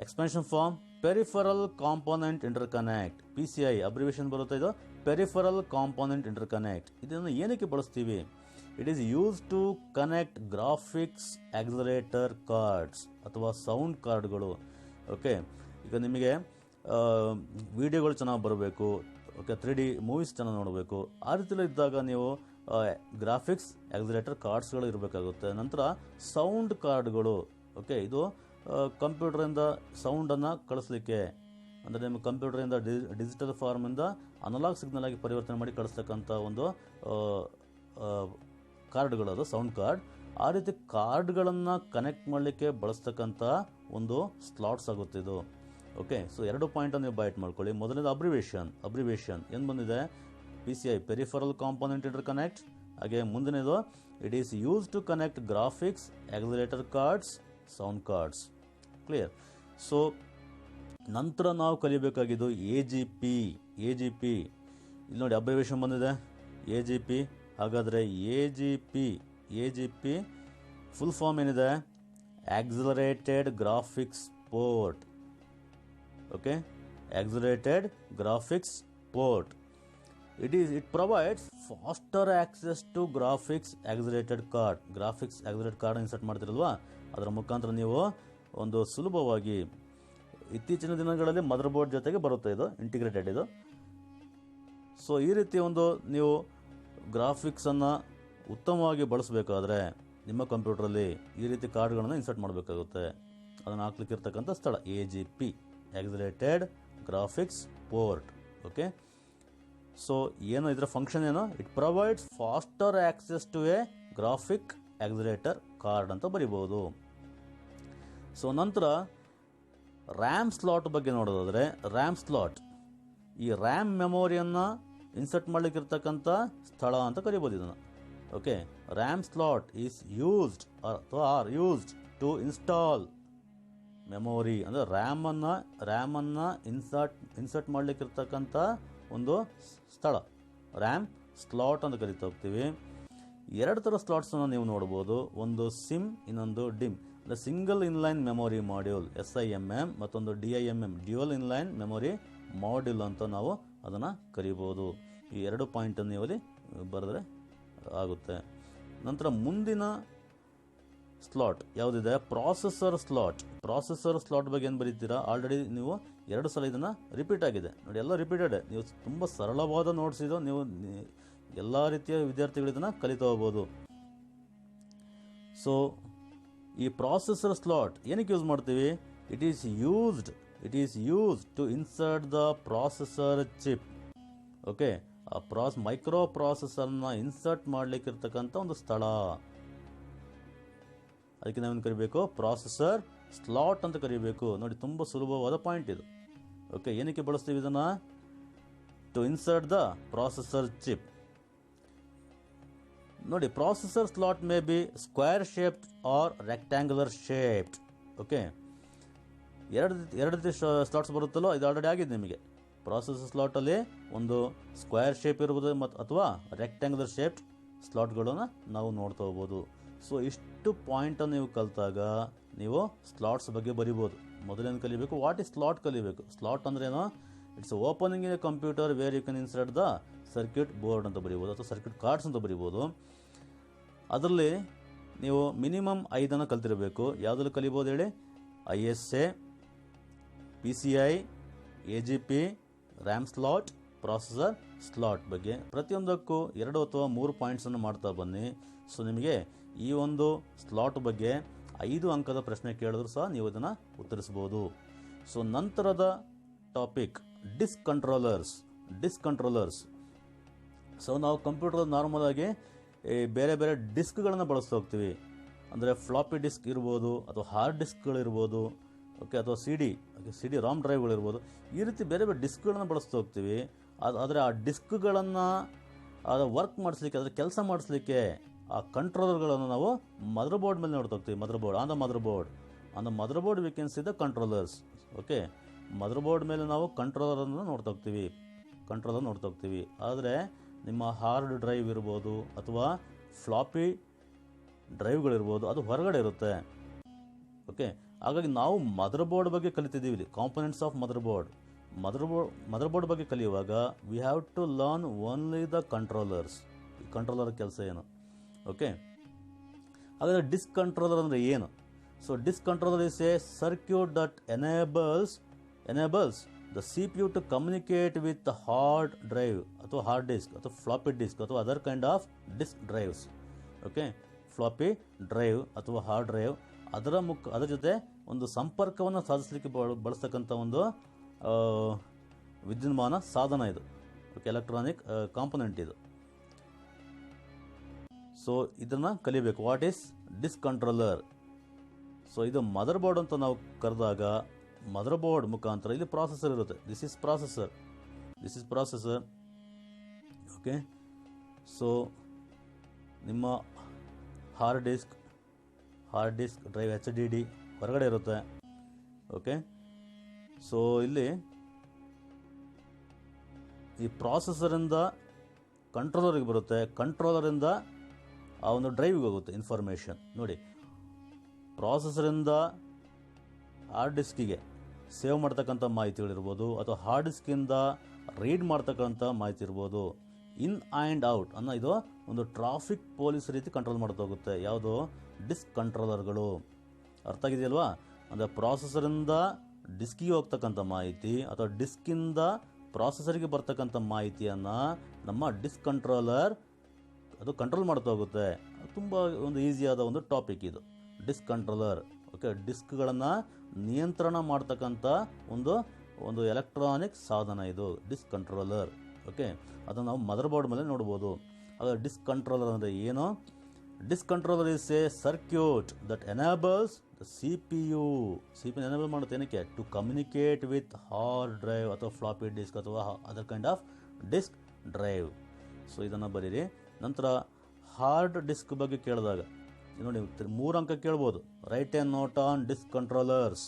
expansion form. Peripheral component interconnect. PCI abbreviation ಬರುತ್ತೆ. ಇದು ಪೆರಿಫರಲ್ ಕಾಂಪೋನೆಂಟ್ ಇಂಟರ್ಕನೆಕ್ಟ್. ಇದನ್ನು ಏನಕ್ಕೆ ಬಳಸ್ತೀವಿ? It is use to connect graphics accelerator cards ಅಥವಾ ಸೌಂಡ್ ಕಾರ್ಡ್ಗಳು. ಓಕೆ, ಈಗ ನಿಮಗೆ ವಿಡಿಯೋಗಳು ಚೆನ್ನಾಗಿ ಬರಬೇಕು, ಓಕೆ, 3D ಮೂವೀಸ್ ಚೆನ್ನಾಗಿ ನೋಡಬೇಕು, ಆ ರೀತಿಯಲ್ಲಿ ಇದ್ದಾಗ ನೀವು ಗ್ರಾಫಿಕ್ಸ್ ಆಕ್ಸಲರೇಟರ್ ಕಾರ್ಡ್ಸ್ಗಳು ಇರಬೇಕಾಗುತ್ತೆ. ನಂತರ ಸೌಂಡ್ ಕಾರ್ಡ್ಗಳು. ಓಕೆ, ಇದು ಕಂಪ್ಯೂಟರಿಂದ ಸೌಂಡನ್ನು ಕಳಿಸ್ಲಿಕ್ಕೆ, ಅಂದರೆ ನಿಮ್ಮ ಕಂಪ್ಯೂಟರಿಂದ ಡಿಜಿಟಲ್ ಫಾರ್ಮಿಂದ ಅನಲಾಗ್ ಸಿಗ್ನಲ್ ಆಗಿ ಪರಿವರ್ತನೆ ಮಾಡಿ ಕಳಿಸ್ತಕ್ಕಂಥ ಒಂದು ಕಾರ್ಡ್ಗಳು, ಅದು ಸೌಂಡ್ ಕಾರ್ಡ್. ಆ ರೀತಿ ಕಾರ್ಡ್ಗಳನ್ನು ಕನೆಕ್ಟ್ ಮಾಡಲಿಕ್ಕೆ ಬಳಸ್ತಕ್ಕಂಥ ಒಂದು ಸ್ಲಾಟ್ಸ್ ಆಗುತ್ತೆ ಇದು. ಓಕೆ, ಸೊ 2 ಪಾಯಿಂಟನ್ನು ನೀವು ಬೈಟ್ ಮಾಡ್ಕೊಳ್ಳಿ. ಮೊದಲನೇದು ಅಬ್ರಿವೇಷನ್ ಏನು ಬಂದಿದೆ? PCI peripheral component interconnect. ಹಾಗೆ ಮುಂದಿನದು it is use to connect graphics accelerator cards, sound cards. Clear? So ನಂತರ ನಾವು ಕಲಿಬೇಕಾಗಿದ್ದು AGP. ಇಲ್ಲಿ ನೋಡಿ ಅಬ್ರಿವೇಷನ್ ಬಂದಿದೆ AGP. ಹಾಗಾದರೆ AGP ಫುಲ್ ಫಾರ್ಮ್ ಏನಿದೆ? Accelerated graphics port. Okay, accelerated graphics port. It provides faster access to graphics accelerated card. Graphics accelerated card insert ಮಾಡ್ತಿರಲ್ವಾ, ಅದರ ಮುಖಾಂತರ ನೀವು ಒಂದು ಸುಲಭವಾಗಿ, ಇತ್ತೀಚಿನ ದಿನಗಳಲ್ಲಿ ಮದರ್ ಬೋರ್ಡ್ ಜೊತೆಗೆ ಬರುತ್ತೆ, ಇದು ಇಂಟಿಗ್ರೇಟೆಡ್ ಇದು. ಸೊ ಈ ರೀತಿ ಒಂದು ನೀವು ಗ್ರಾಫಿಕ್ಸನ್ನು ಉತ್ತಮವಾಗಿ ಬಳಸಬೇಕಾದ್ರೆ ನಿಮ್ಮ ಕಂಪ್ಯೂಟ್ರಲ್ಲಿ ಈ ರೀತಿ ಕಾರ್ಡ್ಗಳನ್ನು ಇನ್ಸರ್ಟ್ ಮಾಡಬೇಕಾಗುತ್ತೆ. ಅದನ್ನು ಹಾಕ್ಲಿಕ್ಕಿರ್ತಕ್ಕಂಥ ಸ್ಥಳ AGP, accelerated graphics port. Okay, so ಏನು ಇದರ ಫಂಕ್ಷನ್ ಏನು, it provides faster access to a graphic accelerator card ಅಂತ ಬರಿಬೋದು. ಸೊ ನಂತರ ರ್ಯಾಮ್ ಸ್ಲಾಟ್ ಬಗ್ಗೆ ನೋಡೋದಾದರೆ, ರ್ಯಾಮ್ ಸ್ಲಾಟ್ ಈ ರ್ಯಾಮ್ ಮೆಮೊರಿಯನ್ನು ಇನ್ಸರ್ಟ್ ಮಾಡಲಿಕ್ಕಿರ್ತಕ್ಕಂಥ ಸ್ಥಳ ಅಂತ ಕರಿಬೋದು ಇದನ್ನು. Okay, RAM slot is used or used to install memory. ಅಂದರೆ ರ್ಯಾಮನ್ನು ಇನ್ಸರ್ಟ್ ಮಾಡಲಿಕ್ಕಿರ್ತಕ್ಕಂಥ ಒಂದು ಸ್ಥಳ ರ್ಯಾಮ್ ಸ್ಲಾಟ್ ಅಂತ ಕರಿತಾ ಹೋಗ್ತೀವಿ. ಎರಡು ಥರ ಸ್ಲಾಟ್ಸನ್ನು ನೀವು ನೋಡ್ಬೋದು, ಒಂದು ಸಿಮ್, ಇನ್ನೊಂದು ಡಿಮ್. ಅಂದರೆ single inline memory module SIMM, ಮತ್ತೊಂದು DIMM, dual inline memory module ಅಂತ ನಾವು ಅದನ್ನು ಕರಿಬೋದು. ಈ ಎರಡು ಪಾಯಿಂಟನ್ನು ನೀವು ಅಲ್ಲಿ ಬರೆದ್ರೆ ಆಗುತ್ತೆ. ನಂತರ ಮುಂದಿನ ಸ್ಲಾಟ್ ಯಾವುದಿದೆ, ಪ್ರಾಸೆಸರ್ ಸ್ಲಾಟ್. ಪ್ರಾಸೆಸರ್ ಸ್ಲಾಟ್ ಬಗ್ಗೆ ಏನು ಬರೀತೀರಾ, ಆಲ್ರೆಡಿ ನೀವು 2 ಸಲ ಇದನ್ನು ರಿಪೀಟ್ ಆಗಿದೆ ನೋಡಿ, ಎಲ್ಲ ರಿಪೀಟೆಡ್. ನೀವು ತುಂಬ ಸರಳವಾದ ನೋಟ್ಸ್ ಇದು, ನೀವು ಎಲ್ಲ ರೀತಿಯ ವಿದ್ಯಾರ್ಥಿಗಳು ಇದನ್ನು ಕಲಿತಾ ಹೋಗ್ಬೋದು. ಸೊ ಈ ಪ್ರಾಸೆಸರ್ ಸ್ಲಾಟ್ ಏನಕ್ಕೆ ಯೂಸ್ ಮಾಡ್ತೀವಿ, it is used to insert the processor chip. Okay, ಆ ಮೈಕ್ರೋ ಪ್ರಾಸೆಸರ್ನ ಇನ್ಸರ್ಟ್ ಮಾಡಲಿಕ್ಕಿರ್ತಕ್ಕಂಥ ಒಂದು ಸ್ಥಳ, ಅದಕ್ಕೆ ನಾವೇನು ಕರಿಬೇಕು, ಪ್ರಾಸೆಸರ್ ಸ್ಲಾಟ್ ಅಂತ ಕರಿಬೇಕು. ನೋಡಿ, ತುಂಬ ಸುಲಭವಾದ ಪಾಯಿಂಟ್ ಇದು. ಓಕೆ, ಏನಕ್ಕೆ ಬಳಸ್ತೀವಿ ಇದನ್ನು, to insert the processor chip. ನೋಡಿ, processor slot may be square shaped or rectangular shaped. Okay, ಎರಡು ರೀತಿ ಸ್ಲಾಟ್ಸ್ ಬರುತ್ತಲ್ಲೋ, ಇದು ಆಲ್ರೆಡಿ ಆಗಿದೆ ನಿಮಗೆ. ಪ್ರಾಸೆಸರ್ ಸ್ಲಾಟಲ್ಲಿ ಒಂದು ಸ್ಕ್ವೇರ್ ಶೇಪ್ ಇರ್ಬೋದು ಅಥವಾ ರೆಕ್ಟ್ಯಾಂಗ್ಯುಲರ್ ಶೇಪ್ಡ್ ಸ್ಲಾಟ್ಗಳನ್ನು ನಾವು ನೋಡ್ತಾ ಹೋಗ್ಬೋದು. ಸೊ ಇಷ್ಟು ಪಾಯಿಂಟನ್ನು ನೀವು ಕಲಿತಾಗ ನೀವು ಸ್ಲಾಟ್ಸ್ ಬಗ್ಗೆ ಬರಿಬೋದು. ಮೊದಲೇನು ಕಲಿಬೇಕು, ವಾಟ್ ಈಸ್ ಸ್ಲಾಟ್ ಕಲಿಬೇಕು. ಸ್ಲಾಟ್ ಅಂದ್ರೆ ಏನೋ, it's opening in a computer where you can insert the circuit board ಅಂತ ಬರಿಬೋದು, ಅಥವಾ ಸರ್ಕ್ಯೂಟ್ ಕಾರ್ಡ್ಸ್ ಅಂತ ಬರಿಬೋದು. ಅದರಲ್ಲಿ ನೀವು ಮಿನಿಮಮ್ 5 ಕಲ್ತಿರಬೇಕು. ಯಾವುದ್ರಲ್ಲಿ ಕಲಿಬೋದು ಹೇಳಿ, ISA, PCI, AGP, RAM slot, processor slot ಬಗ್ಗೆ ಪ್ರತಿಯೊಂದಕ್ಕೂ 2 ಅಥವಾ 3 ಪಾಯಿಂಟ್ಸನ್ನು ಮಾಡ್ತಾ ಬನ್ನಿ. ಸೊ ನಿಮಗೆ ಈ ಒಂದು ಸ್ಲಾಟ್ ಬಗ್ಗೆ 5 ಅಂಕದ ಪ್ರಶ್ನೆ ಕೇಳಿದ್ರು ಸಹ ನೀವು ಇದನ್ನು ಉತ್ತರಿಸ್ಬೋದು. ಸೊ ನಂತರದ ಟಾಪಿಕ್ ಡಿಸ್ಕ್ ಕಂಟ್ರೋಲರ್ಸ್. ಸೊ ನಾವು ಕಂಪ್ಯೂಟರ್ ನಾರ್ಮಲ್ ಆಗಿ ಬೇರೆ ಬೇರೆ ಡಿಸ್ಕ್ಗಳನ್ನು ಬಳಸ್ತಾ ಹೋಗ್ತೀವಿ. ಅಂದರೆ ಫ್ಲಾಪಿ ಡಿಸ್ಕ್ ಇರ್ಬೋದು, ಅಥವಾ ಹಾರ್ಡ್ ಡಿಸ್ಕ್ಗಳಿರ್ಬೋದು, ಓಕೆ, ಅಥವಾ CD ರಾಮ್ ಡ್ರೈವ್ಗಳಿರ್ಬೋದು. ಈ ರೀತಿ ಬೇರೆ ಬೇರೆ ಡಿಸ್ಕ್ಗಳನ್ನು ಬಳಸ್ತಾ ಹೋಗ್ತೀವಿ. ಆದರೆ ಆ ಡಿಸ್ಕ್ಗಳನ್ನು ವರ್ಕ್ ಮಾಡಿಸ್ಲಿಕ್ಕೆ, ಅದರ ಕೆಲಸ ಮಾಡಿಸ್ಲಿಕ್ಕೆ ಆ ಕಂಟ್ರೋಲರ್ಗಳನ್ನು ನಾವು ಮದರ್ ಬೋರ್ಡ್ ಮೇಲೆ ನೋಡ್ತಾ ಹೋಗ್ತೀವಿ. On the mother board we can see the controllers. Okay, mother board ಮೇಲೆ ನಾವು ಕಂಟ್ರೋಲರನ್ನು ನೋಡ್ತಾ ಹೋಗ್ತೀವಿ. ಆದರೆ ನಿಮ್ಮ ಹಾರ್ಡ್ ಡ್ರೈವ್ ಇರ್ಬೋದು ಅಥವಾ ಫ್ಲಾಪಿ ಡ್ರೈವ್ಗಳಿರ್ಬೋದು, ಅದು ಹೊರಗಡೆ ಇರುತ್ತೆ. ಓಕೆ, ಹಾಗಾಗಿ ನಾವು ಮದರ್ ಬೋರ್ಡ್ ಬಗ್ಗೆ ಕಲಿತಿದ್ದೀವಿ ಇಲ್ಲಿ, ಕಾಂಪೊನೆಂಟ್ಸ್ ಆಫ್ ಮದರ್ ಬೋರ್ಡ್ ಬಗ್ಗೆ ಕಲಿಯುವಾಗ we have to learn only the controllers. ಈ ಕಂಟ್ರೋಲರ್ ಕೆಲಸ ಏನು. ಓಕೆ, ಹಾಗಾದರೆ ಡಿಸ್ಕ್ ಕಂಟ್ರೋಲರ್ ಅಂದರೆ ಏನು. So disk controller is a circuit that enables the CPU to communicate with the hard drive ಅಥವಾ hard disk ಅಥವಾ ಫ್ಲಾಪಿ ಡಿಸ್ಕ್ ಅಥವಾ other kind of disk drives. Okay, floppy drive ಅಥವಾ hard drive ಅದರ ಜೊತೆ ಒಂದು ಸಂಪರ್ಕವನ್ನು ಸಾಧಿಸಲಿಕ್ಕೆ ಬಳಸ್ತಕ್ಕಂಥ ಒಂದು ವಿದ್ಯುನ್ಮಾನ ಸಾಧನ ಇದು. ಓಕೆ, ಎಲೆಕ್ಟ್ರಾನಿಕ್ ಕಾಂಪೊನೆಂಟ್ ಇದು. ಸೊ ಇದನ್ನು ಕಲಿಬೇಕು, what is disk controller. So ಇದು ಮದರ್ ಬೋರ್ಡ್ ಅಂತ ನಾವು ಕರೆದಾಗ, ಮದರ್ ಬೋರ್ಡ್ ಮುಖಾಂತರ ಇಲ್ಲಿ ಪ್ರಾಸೆಸರ್ ಇರುತ್ತೆ. This is processor. Okay, so ನಿಮ್ಮ ಹಾರ್ಡ್ ಡಿಸ್ಕ್ ಡ್ರೈವ್ HDD ಹೊರಗಡೆ ಇರುತ್ತೆ. ಓಕೆ, ಸೊ ಇಲ್ಲಿ ಈ ಪ್ರಾಸೆಸರಿಂದ ಕಂಟ್ರೋಲರ್ಗೆ ಬರುತ್ತೆ, ಕಂಟ್ರೋಲರಿಂದ ಆ ಒಂದು ಡ್ರೈವ್ಗೆ ಹೋಗುತ್ತೆ ಇನ್ಫಾರ್ಮೇಷನ್. ನೋಡಿ, ಪ್ರಾಸೆಸರಿಂದ ಹಾರ್ಡ್ ಡಿಸ್ಕಿಗೆ ಸೇವ್ ಮಾಡ್ತಕ್ಕಂಥ ಮಾಹಿತಿಗಳಿರ್ಬೋದು, ಅಥವಾ ಹಾರ್ಡ್ ಡಿಸ್ಕಿಂದ ರೀಡ್ ಮಾಡ್ತಕ್ಕಂಥ ಮಾಹಿತಿ ಇರ್ಬೋದು. ಇನ್ ಆ್ಯಂಡ್ ಔಟ್ ಅನ್ನೋ ಇದು ಒಂದು ಟ್ರಾಫಿಕ್ ಪೊಲೀಸ್ ರೀತಿ ಕಂಟ್ರೋಲ್ ಮಾಡ್ತಾ ಹೋಗುತ್ತೆ. ಯಾವುದು? ಡಿಸ್ಕ್ ಕಂಟ್ರೋಲರ್ಗಳು. ಅರ್ಥ ಆಗಿದೆಯಲ್ವಾ? ಅಂದರೆ ಪ್ರಾಸೆಸರಿಂದ ಡಿಸ್ಕಿಗೆ ಹೋಗ್ತಕ್ಕಂಥ ಮಾಹಿತಿ ಅಥವಾ ಡಿಸ್ಕಿಂದ ಪ್ರಾಸೆಸರ್ಗೆ ಬರ್ತಕ್ಕಂಥ ಮಾಹಿತಿಯನ್ನು ನಮ್ಮ ಡಿಸ್ಕ್ ಕಂಟ್ರೋಲರ್ ಅದು ಕಂಟ್ರೋಲ್ ಮಾಡ್ತಾ ಹೋಗುತ್ತೆ. ತುಂಬ ಒಂದು ಈಸಿಯಾದ ಒಂದು ಟಾಪಿಕ್ ಇದು, ಡಿಸ್ಕ್ ಕಂಟ್ರೋಲರ್. ಓಕೆ, ಡಿಸ್ಕ್ಗಳನ್ನು ನಿಯಂತ್ರಣ ಮಾಡ್ತಕ್ಕಂಥ ಒಂದು ಎಲೆಕ್ಟ್ರಾನಿಕ್ ಸಾಧನ ಇದು ಡಿಸ್ಕ್ ಕಂಟ್ರೋಲರ್. ಓಕೆ, ಅದನ್ನು ನಾವು ಮದರ್ ಬೋರ್ಡ್ ಮೇಲೆ ನೋಡ್ಬೋದು. ಆಗ ಡಿಸ್ಕ್ ಕಂಟ್ರೋಲರ್ ಅಂದರೆ ಏನು? Disk controller is a circuit that enables the C P U enable ಮಾಡುತ್ತೆ. ಏನಕ್ಕೆ? To communicate with hard drive ಅಥವಾ ಫ್ಲಾಪಿ ಡಿಸ್ಕ್ ಅಥವಾ other kind of disk drive. So ಇದನ್ನು ಬರೀರಿ. ನಂತರ ಹಾರ್ಡ್ ಡಿಸ್ಕ್ ಬಗ್ಗೆ ಕೇಳಿದಾಗ ನೋಡಿ 3 ಅಂಕ ಕೇಳ್ಬೋದು. Write a note on disk controllers.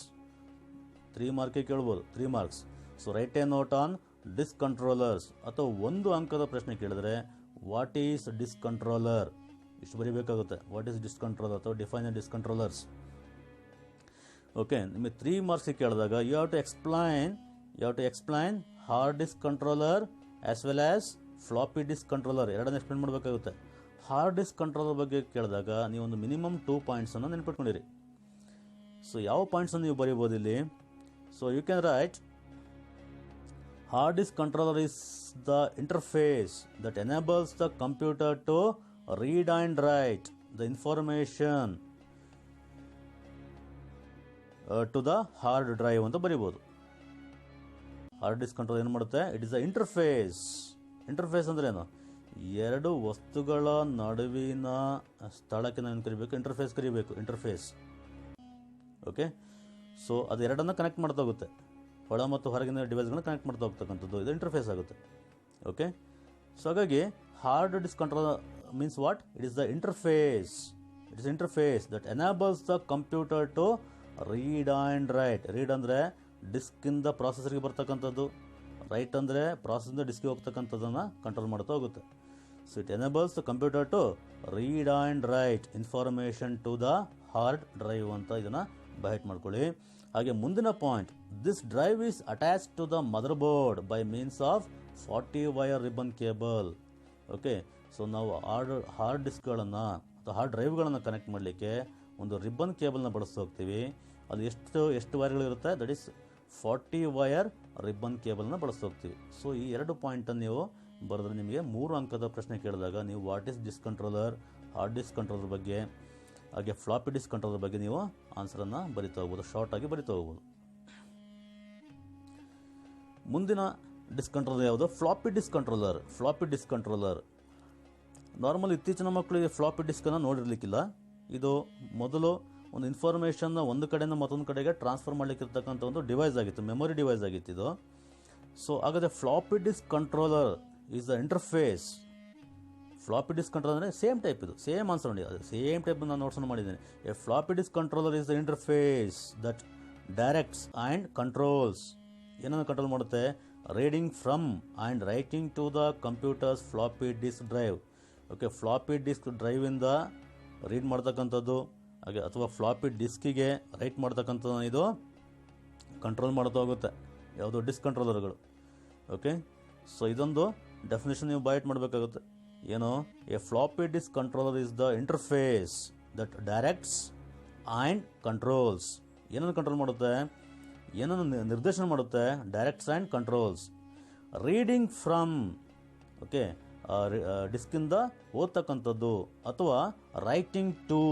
3 ಮಾರ್ಕಿಗೆ ಕೇಳ್ಬೋದು, 3 marks. So write a note on disk controllers. ಅಥವಾ 1 ಅಂಕದ ಪ್ರಶ್ನೆ ಕೇಳಿದ್ರೆ ವಾಟ್ ಈಸ್ ಡಿಸ್ಕ್ ಕಂಟ್ರೋಲರ್ ಇಷ್ಟು ಬರೀಬೇಕಾಗುತ್ತೆ. ವಾಟ್ ಈಸ್ ಡಿಸ್ಕ್ ಕಂಟ್ರೋಲರ್ ಅಥವಾ ಡಿಫೈನ್ ಡಿಸ್ಕ್ ಕಂಟ್ರೋಲರ್ಸ್. ಓಕೆ, ನಿಮಗೆ 3 ಮಾರ್ಕ್ಸಿಗೆ ಕೇಳಿದಾಗ you have to explain hard disk controller as well as floppy disk controller. ಎರಡನ್ನು ಎಕ್ಸ್ಪ್ಲೇನ್ ಮಾಡಬೇಕಾಗುತ್ತೆ. ಹಾರ್ಡ್ ಡಿಸ್ಕ್ ಕಂಟ್ರೋಲರ್ ಬಗ್ಗೆ ಕೇಳಿದಾಗ ನೀವು ಒಂದು ಮಿನಿಮಮ್ 2 ಪಾಯಿಂಟ್ಸನ್ನು ನೆನಪಿಟ್ಕೊಂಡಿರಿ. ಸೊ ಯಾವ ಪಾಯಿಂಟ್ಸನ್ನು ನೀವು ಬರೀಬೋದು ಇಲ್ಲಿ? So you can write hard disk controller is the interface that enables the computer to read and write the information to the hard drive ಅಂತ ಬರೀಬೋದು. ಹಾರ್ಡ್ ಡಿಸ್ಕ್ ಕಂಟ್ರೋಲ್ ಏನು ಮಾಡುತ್ತೆ? It is the interface. Interface ಅಂದ್ರೆ ಏನು? 2 ವಸ್ತುಗಳ ನಡುವಿನ ಸ್ಥಳಕ್ಕೆ ನಾವು ಕರಿಬೇಕು, ಇಂಟರ್ಫೇಸ್ ಕರಿಬೇಕು. ಇಂಟರ್ಫೇಸ್. ಓಕೆ, ಸೊ ಅದು ಎರಡನ್ನು ಕನೆಕ್ಟ್ ಮಾಡ್ತಾ ಹೋಗುತ್ತೆ. ಒಳ ಮತ್ತು ಹೊರಗಿನ ಡಿವೈಸ್ಗಳನ್ನ ಕನೆಕ್ಟ್ ಮಾಡ್ತಾ ಹೋಗ್ತಕ್ಕಂಥದ್ದು ಇದು ಇಂಟರ್ಫೇಸ್ ಆಗುತ್ತೆ. ಓಕೆ, ಸೊ ಹಾಗಾಗಿ hard disk control means what? It is the interface. It is interface that enables the computer to read and write. Read ಅಂದರೆ ಡಿಸ್ಕಿಂದ ಪ್ರಾಸೆಸರ್ಗೆ ಬರ್ತಕ್ಕಂಥದ್ದು, ರೈಟ್ ಅಂದರೆ ಪ್ರಾಸೆಸ್ಸಿಂದ ಡಿಸ್ಕಿಗೆ ಹೋಗ್ತಕ್ಕಂಥದ್ದನ್ನು ಕಂಟ್ರೋಲ್ ಮಾಡ್ತಾ ಹೋಗುತ್ತೆ. So it enables the computer to read and write information to the hard drive ಅಂತ ಇದನ್ನು byte ಮಾಡ್ಕೊಳ್ಳಿ. ಹಾಗೆ ಮುಂದಿನ point, this drive is attach to the mother board by means of 40 wire ribbon cable. Okay, so ನಾವು hard ಡಿಸ್ಕ್ಗಳನ್ನು ಅಥವಾ hard ಡ್ರೈವ್ಗಳನ್ನು connect ಮಾಡಲಿಕ್ಕೆ ಒಂದು ರಿಬ್ಬನ್ ಕೇಬಲ್ನ ಬಳಸ್ತಾ ಹೋಗ್ತೀವಿ. ಅದು ಎಷ್ಟು ವೈರ್ಗಳಿರುತ್ತೆ? ದಟ್ ಈಸ್ 40 ವೈರ್ ರಿಬ್ಬನ್ ಕೇಬಲ್ನ ಬಳಸ್ತಾ ಹೋಗ್ತೀವಿ. ಸೊ ಈ 2 ಪಾಯಿಂಟನ್ನು ನೀವು ಬರೆದ್ರೆ ನಿಮಗೆ 3 ಅಂಕದ ಪ್ರಶ್ನೆ ಕೇಳಿದಾಗ ನೀವು what is disk controller, hard disk controller ಬಗ್ಗೆ ಹಾಗೆ ಫ್ಲಾಪಿ ಡಿಸ್ಕ್ ಕಂಟ್ರೋಲರ್ ಬಗ್ಗೆ ನೀವು ಆನ್ಸರನ್ನು ಬರಿತಾ ಹೋಗ್ಬೋದು, ಶಾರ್ಟಾಗಿ ಬರಿತಾ ಹೋಗ್ಬೋದು. ಮುಂದಿನ ಡಿಸ್ಕ್ ಕಂಟ್ರೋಲರ್ ಯಾವುದು? Floppy disk controller. Floppy disk controller normal ಇತ್ತೀಚಿನ ಮಕ್ಕಳಿಗೆ ಫ್ಲಾಪಿ ಡಿಸ್ಕನ್ನು ನೋಡಿರ್ಲಿಕ್ಕಿಲ್ಲ. ಇದು ಮೊದಲು ಒಂದು ಇನ್ಫಾರ್ಮೇಷನ್ನ ಒಂದು ಕಡೆಯಿಂದ ಮತ್ತೊಂದು ಕಡೆಗೆ ಟ್ರಾನ್ಸ್ಫರ್ ಮಾಡಲಿಕ್ಕಿರ್ತಕ್ಕಂಥ ಒಂದು ಡಿವೈಸ್ ಆಗಿತ್ತು, ಮೆಮೊರಿ ಡಿವೈಸ್ ಆಗಿತ್ತು ಇದು. ಸೊ ಹಾಗಾದರೆ floppy disk controller is the interface. Floppy disk controller ಅಂದರೆ ಸೇಮ್ ಟೈಪ್, ಇದು ಸೇಮ್ ಆನ್ಸರ್ ನೋಡಿ, ಅದು ಸೇಮ್ ಟೈಪ್ ನಾನು ನೋಟ್ಸನ್ನು ಮಾಡಿದ್ದೇನೆ. A floppy disk controller is the interface that directs and controls. ಏನನ್ನು ಕಂಟ್ರೋಲ್ ಮಾಡುತ್ತೆ? Reading from and writing to the computers floppy disk drive. Okay, floppy disk ಡ್ರೈವಿಂದ read ಮಾಡ್ತಕ್ಕಂಥದ್ದು ಹಾಗೆ ಅಥವಾ ಫ್ಲಾಪಿ ಡಿಸ್ಕಿಗೆ ರೈಟ್ ಮಾಡ್ತಕ್ಕಂಥದ್ದು ಇದು ಕಂಟ್ರೋಲ್ ಮಾಡ್ತಾ ಹೋಗುತ್ತೆ. ಯಾವುದು? ಡಿಸ್ಕ್ ಕಂಟ್ರೋಲರ್ಗಳು. ಓಕೆ, ಸೊ ಇದೊಂದು ಡೆಫಿನೇಷನ್ ನೀವು ಬೈಟ್ ಮಾಡಬೇಕಾಗುತ್ತೆ. ಏನು? A floppy disk controller is the interface that directs and controls. ಏನನ್ನು ಕಂಟ್ರೋಲ್ ಮಾಡುತ್ತೆ? ಏನನ್ನು ನಿರ್ದೇಶನ ಮಾಡುತ್ತೆ? Directs and controls. Reading from, okay, ಡಿಸ್ಕಿಂದ ಓದ್ತಕ್ಕಂಥದ್ದು ಅಥವಾ ರೈಟಿಂಗ್ ಟು,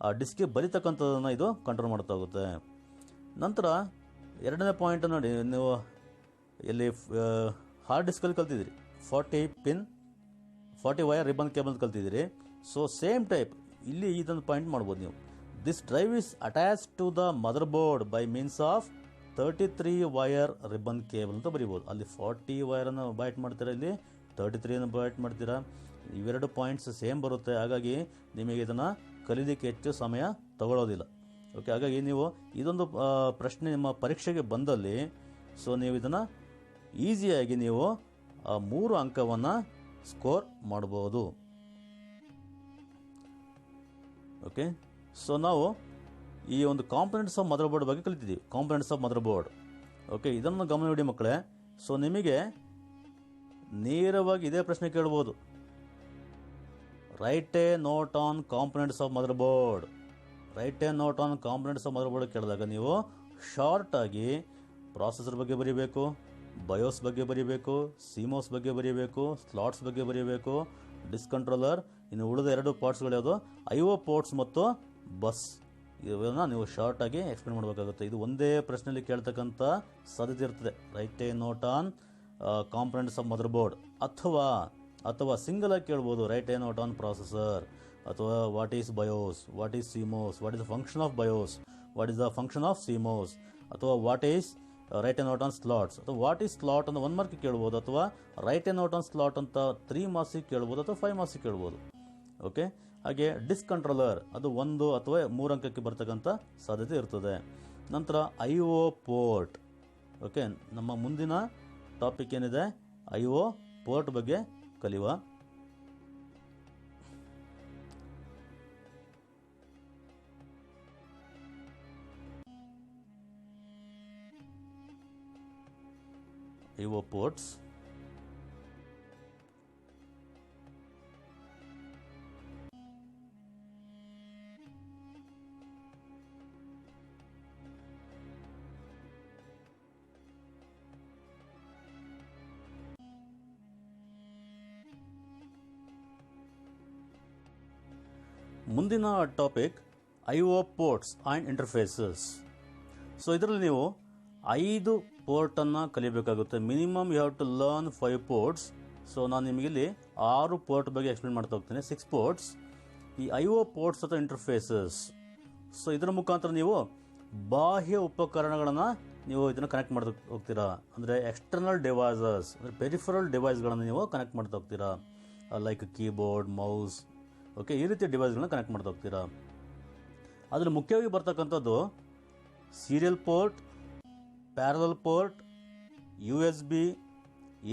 ಆ ಡಿಸ್ಕಿಗೆ ಬರೀತಕ್ಕಂಥದ್ದನ್ನು ಇದು ಕಂಟ್ರೋಲ್ ಮಾಡ್ತಾ ಹೋಗುತ್ತೆ. ನಂತರ 2ನೇ ಪಾಯಿಂಟ್ ನೋಡಿ, ನೀವು ಇಲ್ಲಿ ಹಾರ್ಡ್ ಡಿಸ್ಕಲ್ಲಿ ಕಲ್ತಿದ್ದೀರಿ 40 ವೈರ್ ರಿಬನ್ ಕೇಬಲ್ ಕಲ್ತಿದ್ದೀರಿ. ಸೊ ಸೇಮ್ ಟೈಪ್ ಇಲ್ಲಿ ಇದೊಂದು ಪಾಯಿಂಟ್ ಮಾಡ್ಬೋದು ನೀವು. This drive is attach to the mother board by means of 33 wire ribbon cable ಅಂತ ಬರೀಬೋದು. ಅಲ್ಲಿ 40 ವೈರನ್ನು ಬೈಟ್ ಮಾಡ್ತೀರಾ, ಇಲ್ಲಿ 33 ಬೈಟ್ ಮಾಡ್ತೀರಾ. ಇವೆರಡು ಪಾಯಿಂಟ್ಸ್ ಸೇಮ್ ಬರುತ್ತೆ. ಹಾಗಾಗಿ ನಿಮಗೆ ಇದನ್ನು ಕಲೀಲಿಕ್ಕೆ ಹೆಚ್ಚು ಸಮಯ ತಗೊಳ್ಳೋದಿಲ್ಲ. ಓಕೆ, ಹಾಗಾಗಿ ನೀವು ಇದೊಂದು ಪ್ರಶ್ನೆ ನಿಮ್ಮ ಪರೀಕ್ಷೆಗೆ ಬಂದಲ್ಲಿ ಸೊ ನೀವು ಇದನ್ನು ಈಸಿಯಾಗಿ ನೀವು 3 ಅಂಕವನ್ನು ಸ್ಕೋರ್ ಮಾಡ್ಬೋದು. ಓಕೆ, ಸೊ ನಾವು ಈ ಒಂದು ಕಾಂಪೊನೆಂಟ್ಸ್ ಆಫ್ ಮದರ್ ಬೋರ್ಡ್ ಬಗ್ಗೆ ಕಲಿತಿದ್ದೀವಿ. Components of mother board. Okay, ಇದನ್ನು ಗಮನ ನೀಡಿ ಮಕ್ಕಳೇ. ಸೊ ನಿಮಗೆ ನೇರವಾಗಿ ಇದೇ ಪ್ರಶ್ನೆ ಕೇಳ್ಬೋದು. Write a note on components of mother board. Right a note on components of mother board ಕೇಳಿದಾಗ ನೀವು ಶಾರ್ಟಾಗಿ ಪ್ರಾಸೆಸರ್ ಬಗ್ಗೆ ಬರೀಬೇಕು, ಬಯೋಸ್ ಬಗ್ಗೆ ಬರೀಬೇಕು, ಸಿಮೋಸ್ ಬಗ್ಗೆ ಬರೀಬೇಕು, ಸ್ಲಾಟ್ಸ್ ಬಗ್ಗೆ ಬರೀಬೇಕು, ಡಿಸ್ಕಂಟ್ರೋಲರ್, ಇನ್ನು ಉಳಿದ 2 ಪಾರ್ಟ್ಸ್ಗಳು ಯಾವುದು, IO ಪೋರ್ಟ್ಸ್ ಮತ್ತು ಬಸ್. ಇವನ್ನ ನೀವು ಶಾರ್ಟಾಗಿ ಎಕ್ಸ್ಪ್ಲೇನ್ ಮಾಡಬೇಕಾಗುತ್ತೆ. ಇದು ಒಂದೇ ಪ್ರಶ್ನೆಯಲ್ಲಿ ಕೇಳ್ತಕ್ಕಂಥ ಸಾಧ್ಯತೆ ಇರ್ತದೆ. Write a note on components of motherboard, ಅಥವಾ ಸಿಂಗಲ್ ಆಗಿ ಕೇಳ್ಬೋದು, write a note on processor, ಅಥವಾ what is BIOS, what is CMOS, what is the function of BIOS, what is the function of CMOS, ಅಥವಾ what is write a note on slots, ಅಥವಾ what is slot ಅಂತ 1 mark ಕೇಳ್ಬೋದು, ಅಥವಾ write a note on slot ಅಂತ 3 ಮಾರ್ಕ್ಸಿಗೆ ಕೇಳ್ಬೋದು, ಅಥವಾ 5 ಮಾರ್ಕ್ಸಿಗೆ ಕೇಳ್ಬೋದು. Okay, ಹಾಗೆ ಡಿಸ್ಕಂಟ್ರೋಲರ್ ಅದು 1 ಅಥವಾ 3 ಅಂಕಕ್ಕೆ ಬರ್ತಕ್ಕಂಥ ಸಾಧ್ಯತೆ ಇರ್ತದೆ. ನಂತರ IO ಪೋರ್ಟ್. ಓಕೆ, ನಮ್ಮ ಮುಂದಿನ ಟಾಪಿಕ್ ಏನಿದೆ, IO ಪೋರ್ಟ್ ಬಗ್ಗೆ ಕಲಿಯುವ. IO ports. ಮುಂದಿನ topic IO ports and interfaces. So ಇದರಲ್ಲಿ ನೀವು 5 ಪೋರ್ಟನ್ನು ಕಲಿಬೇಕಾಗುತ್ತೆ. Minimum you have to learn 5 ports. So ನಾನು ನಿಮಗೆ ಇಲ್ಲಿ 6 ಪೋರ್ಟ್ ಬಗ್ಗೆ ಎಕ್ಸ್ಪ್ಲೇನ್ ಮಾಡ್ತಾ ಹೋಗ್ತೇನೆ. 6 ಪೋರ್ಟ್ಸ್. ಈ IO ಪೋರ್ಟ್ಸ್ ಅಥವಾ ಇಂಟರ್ಫೇಸಸ್. ಸೊ ಇದರ ಮುಖಾಂತರ ನೀವು ಬಾಹ್ಯ ಉಪಕರಣಗಳನ್ನು ನೀವು ಇದನ್ನು ಕನೆಕ್ಟ್ ಮಾಡ್ತಾ ಹೋಗ್ತೀರಾ. ಅಂದರೆ ಎಕ್ಸ್ಟರ್ನಲ್ ಡಿವೈಸಸ್, ಅಂದರೆ ಪೆರಿಫರಲ್ ಡಿವೈಸ್ಗಳನ್ನು ನೀವು ಕನೆಕ್ಟ್ ಮಾಡ್ತಾ ಹೋಗ್ತೀರಾ. ಲೈಕ್ ಕೀಬೋರ್ಡ್, ಮೌಸ್, ಓಕೆ, ಈ ರೀತಿಯ ಡಿವೈಸ್ಗಳನ್ನ ಕನೆಕ್ಟ್ ಮಾಡ್ತಾ ಹೋಗ್ತೀರಾ. ಅದರಲ್ಲಿ ಮುಖ್ಯವಾಗಿ ಬರ್ತಕ್ಕಂಥದ್ದು serial port, parallel port, USB,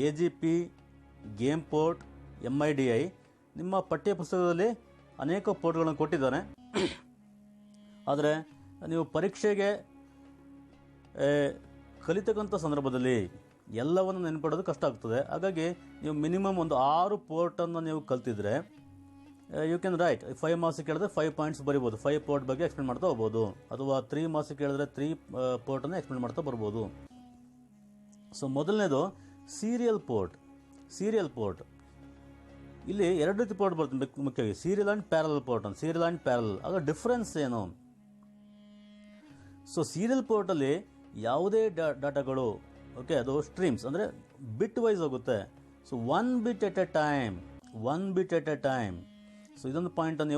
AGP, game port, MIDI. ನಿಮ್ಮ ಪಠ್ಯ ಪುಸ್ತಕದಲ್ಲಿ ಅನೇಕ ಪೋರ್ಟ್ಗಳನ್ನು ಕೊಟ್ಟಿದ್ದಾನೆ. ಆದರೆ ನೀವು ಪರೀಕ್ಷೆಗೆ ಕಲಿತಕ್ಕಂಥ ಸಂದರ್ಭದಲ್ಲಿ ಎಲ್ಲವನ್ನು ನೆನಪಿಡೋದು ಕಷ್ಟ ಆಗ್ತದೆ. ಹಾಗಾಗಿ ನೀವು ಮಿನಿಮಮ್ ಒಂದು 6 ಪೋರ್ಟನ್ನು ನೀವು ಕಲ್ತಿದ್ರೆ ಯು ಕ್ಯಾನ್ ರೈಟ್. 5 ಮಾರ್ಕ್ಸ್ ಕೇಳಿದ್ರೆ 5 ಪಾಯಿಂಟ್ಸ್ ಬರಿಬೋದು. 5 ಪೋರ್ಟ್ ಬಗ್ಗೆ ಎಕ್ಸ್ಪ್ಲೇನ್ ಮಾಡ್ತಾ ಹೋಗ್ಬೋದು. ಅಥವಾ 3 ಮಾರ್ಕ್ಸ್ ಕೇಳಿದ್ರೆ 3 ಪೋರ್ಟನ್ನು ಎಕ್ಸ್ಪ್ಲೇನ್ ಮಾಡ್ತಾ ಬರ್ಬೋದು. ಸೊ ಮೊದಲನೇದು ಸೀರಿಯಲ್ ಪೋರ್ಟ್. ಸೀರಿಯಲ್ ಪೋರ್ಟ್ ಇಲ್ಲಿ 2 ರೀತಿ ಪೋರ್ಟ್ ಬರ್ತದೆ ಮುಖ್ಯವಾಗಿ, ಸೀರಿಯಲ್ ಆ್ಯಂಡ್ ಪ್ಯಾರಲಲ್ ಪೋರ್ಟ್ ಅಂತ. ಸೀರಿಯಲ್ ಆ್ಯಂಡ್ ಪ್ಯಾರಲಲ್, ಆಗ ಡಿಫ್ರೆನ್ಸ್ ಏನು? ಸೊ ಸೀರಿಯಲ್ ಪೋರ್ಟಲ್ಲಿ ಯಾವುದೇ ಡಾಟಾಗಳು, ಓಕೆ, ಅದು ಸ್ಟ್ರೀಮ್ಸ್ ಅಂದರೆ ಬಿಟ್ ವೈಸ್ ಹೋಗುತ್ತೆ. So 1 bit at a time, 1 bit at a time. So ಇದೊಂದು ಪಾಯಿಂಟನ್ನು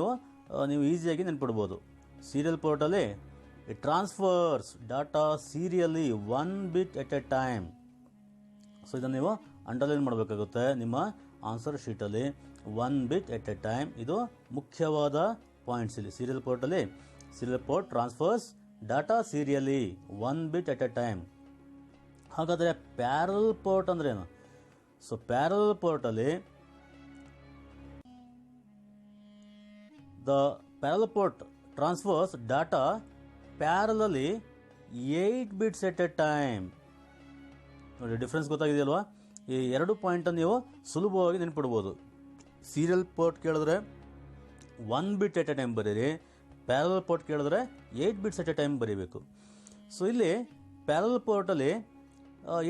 ನೀವು ಈಸಿಯಾಗಿ ನೆನ್ಪಿಡ್ಬೋದು. ಸೀರಿಯಲ್ ಪೋರ್ಟಲ್ಲಿ it transfers data serially 1 bit at a time. So ಇದನ್ನು ನೀವು ಅಂಡರ್ಲೈನ್ ಮಾಡಬೇಕಾಗುತ್ತೆ ನಿಮ್ಮ ಆನ್ಸರ್ ಶೀಟಲ್ಲಿ. 1 bit ಎಟ್ ಎ ಟೈಮ್, ಇದು ಮುಖ್ಯವಾದ ಪಾಯಿಂಟ್ಸ್ ಇಲ್ಲಿ. ಸೀರಿಯಲ್ ಪೋರ್ಟಲ್ಲಿ serial port transfers data serially 1 bit at a time. ಹಾಗಾದರೆ ಪ್ಯಾರಲಲ್ ಪೋರ್ಟ್ ಅಂದ್ರೆ ಏನು? ಸೊ ಪ್ಯಾರಲಲ್ ಪೋರ್ಟಲ್ಲಿ the parallel port transfers data parallelly 8 bits at a time. ನೋಡಿ, ಡಿಫ್ರೆನ್ಸ್ ಗೊತ್ತಾಗಿದೆಯಲ್ವಾ? ಈ 2 ಪಾಯಿಂಟನ್ನು ನೀವು ಸುಲಭವಾಗಿ ನೆನ್ಪಿಡ್ಬೋದು. ಸೀರಿಯಲ್ ಪೋರ್ಟ್ ಕೇಳಿದ್ರೆ 1 bit ಎಟ್ ಎ ಟೈಮ್ ಬರೀರಿ, ಪ್ಯಾರಲಲ್ ಪೋರ್ಟ್ ಕೇಳಿದ್ರೆ 8 bits ಎಟ್ ಎ ಟೈಮ್ ಬರೀಬೇಕು. ಸೊ ಇಲ್ಲಿ ಪ್ಯಾರಲಲ್ ಪೋರ್ಟಲ್ಲಿ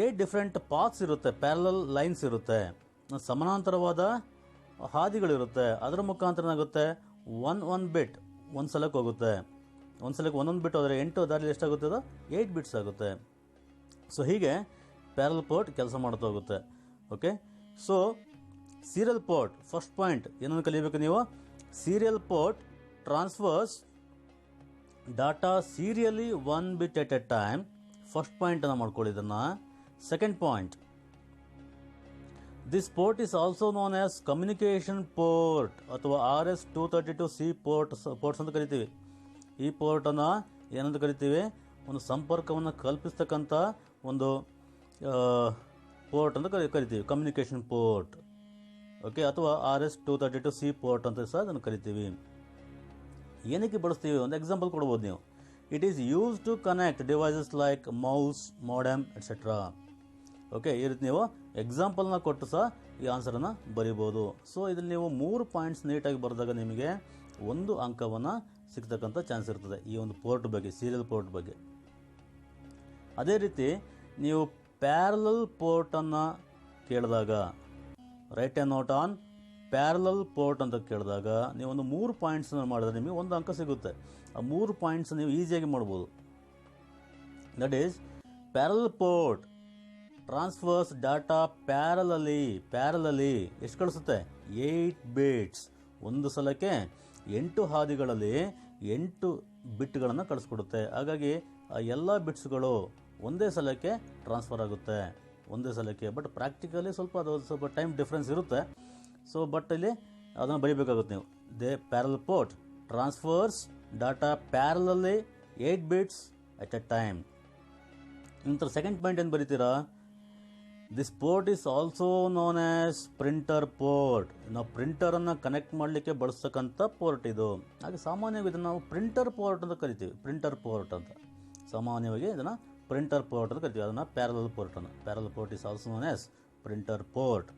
8 ಡಿಫ್ರೆಂಟ್ ಪಾತ್ಸ್ ಇರುತ್ತೆ, ಪ್ಯಾರಲಲ್ ಲೈನ್ಸ್ ಇರುತ್ತೆ, ಸಮಾನಾಂತರವಾದ ಹಾದಿಗಳಿರುತ್ತೆ. ಅದರ ಮುಖಾಂತರ ಏನಾಗುತ್ತೆ, 1 bit ಒಂದು ಸಲಕ್ಕೆ ಹೋಗುತ್ತೆ. ಒಂದು ಸಲಕ್ಕೆ 1 bit ಹೋದರೆ 8 ದಾರಿಲಿ ಎಷ್ಟಾಗುತ್ತೆ, ಅದು 8 bits ಆಗುತ್ತೆ. ಸೊ ಹೀಗೆ ಪ್ಯಾರಲಲ್ ಪೋರ್ಟ್ ಕೆಲಸ ಮಾಡ್ತಾ ಹೋಗುತ್ತೆ. Okay, so serial port first point ಏನನ್ನು ಕಲಿಬೇಕು ನೀವು? Serial port transfers data serially 1 bit at a time. First ಪಾಯಿಂಟನ್ನು ಮಾಡ್ಕೊಳ್ಳಿ ಇದನ್ನು. Second point, this port is also known as communication port ಅಥವಾ RS-232C ಪೋರ್ಟ್ಸ್ ಅಂತ ಕರಿತೀವಿ. ಈ ಪೋರ್ಟನ್ನು ಏನಂತ ಕರಿತೀವಿ? ಒಂದು ಸಂಪರ್ಕವನ್ನು ಕಲ್ಪಿಸ್ತಕ್ಕಂಥ ಒಂದು ಪೋರ್ಟ್ ಅಂತ ಕರಿತೀವಿ, ಕಮ್ಯುನಿಕೇಷನ್ ಪೋರ್ಟ್. ಓಕೆ, ಅಥವಾ RS-232C ಪೋರ್ಟ್ ಅಂತ ಸಹ ಅದನ್ನು ಕರಿತೀವಿ. ಏನಕ್ಕೆ ಬಳಸ್ತೀವಿ? ಒಂದು ಎಕ್ಸಾಂಪಲ್ ಕೊಡ್ಬೋದು ನೀವು. It is use to connect devices like mouse, modem etcetera. Okay, ಈ ರೀತಿ ನೀವು ಎಕ್ಸಾಂಪಲ್ನ ಕೊಟ್ಟು ಸಹ ಈ ಆನ್ಸರನ್ನು ಬರಿಬೋದು. ಸೊ ಇದರಲ್ಲಿ ನೀವು 3 ಪಾಯಿಂಟ್ಸ್ ನೀಟಾಗಿ ಬರೆದಾಗ ನಿಮಗೆ 1 ಅಂಕವನ್ನು ಸಿಗ್ತಕ್ಕಂಥ ಚಾನ್ಸ್ ಇರ್ತದೆ ಈ ಒಂದು ಪೋರ್ಟ್ ಬಗ್ಗೆ, ಸೀರಿಯಲ್ ಪೋರ್ಟ್ ಬಗ್ಗೆ. ಅದೇ ರೀತಿ ನೀವು ಪ್ಯಾರಲಲ್ ಪೋರ್ಟನ್ನು ಕೇಳಿದಾಗ, right a note on parallel port ಅಂತ ಕೇಳಿದಾಗ ನೀವು ಒಂದು 3 ಪಾಯಿಂಟ್ಸನ್ನು ಮಾಡಿದ್ರೆ ನಿಮಗೆ 1 ಅಂಕ ಸಿಗುತ್ತೆ. ಆ 3 ಪಾಯಿಂಟ್ಸ್ ನೀವು ಈಸಿಯಾಗಿ ಮಾಡ್ಬೋದು. That is parallel port transfers data parallelly ಎಷ್ಟು ಕಳಿಸುತ್ತೆ? 8 ಬಿಟ್ಸ್. ಒಂದು ಸಲಕ್ಕೆ 8 ಹಾದಿಗಳಲ್ಲಿ 8 ಬಿಟ್ಗಳನ್ನು ಕಳಿಸ್ಕೊಡುತ್ತೆ. ಹಾಗಾಗಿ ಆ ಎಲ್ಲ ಬಿಟ್ಸ್ಗಳು ಒಂದೇ ಸಲಕ್ಕೆ ಟ್ರಾನ್ಸ್ಫರ್ ಆಗುತ್ತೆ, ಒಂದೇ ಸಲಕ್ಕೆ. ಬಟ್ ಪ್ರಾಕ್ಟಿಕಲಿ ಸ್ವಲ್ಪ ಟೈಮ್ ಡಿಫ್ರೆನ್ಸ್ ಇರುತ್ತೆ. ಸೊ ಬಟ್ ಇಲ್ಲಿ ಅದನ್ನು ಬರೀಬೇಕಾಗುತ್ತೆ ನೀವು. Parallel port transfers data parallelly 8 bits at a time. ನಂತರ ಸೆಕೆಂಡ್ ಪಾಯಿಂಟ್ ಏನು ಬರೀತೀರಾ? This port is also known as printer port. ನಾವು ಪ್ರಿಂಟರನ್ನು ಕನೆಕ್ಟ್ ಮಾಡಲಿಕ್ಕೆ ಬಳಸ್ತಕ್ಕಂಥ ಪೋರ್ಟ್ ಇದು. ಹಾಗೆ ಸಾಮಾನ್ಯವಾಗಿ ಇದನ್ನು ನಾವು ಪ್ರಿಂಟರ್ ಪೋರ್ಟ್ ಅಂತ ಕರಿತೀವಿ. ಪ್ರಿಂಟರ್ ಪೋರ್ಟ್ ಅಂತ ಸಾಮಾನ್ಯವಾಗಿ ಇದನ್ನು ಪ್ರಿಂಟರ್ ಪೋರ್ಟ್ ಅಂತ ಕರಿತೀವಿ. ಅದನ್ನು parallel port is also known as printer port.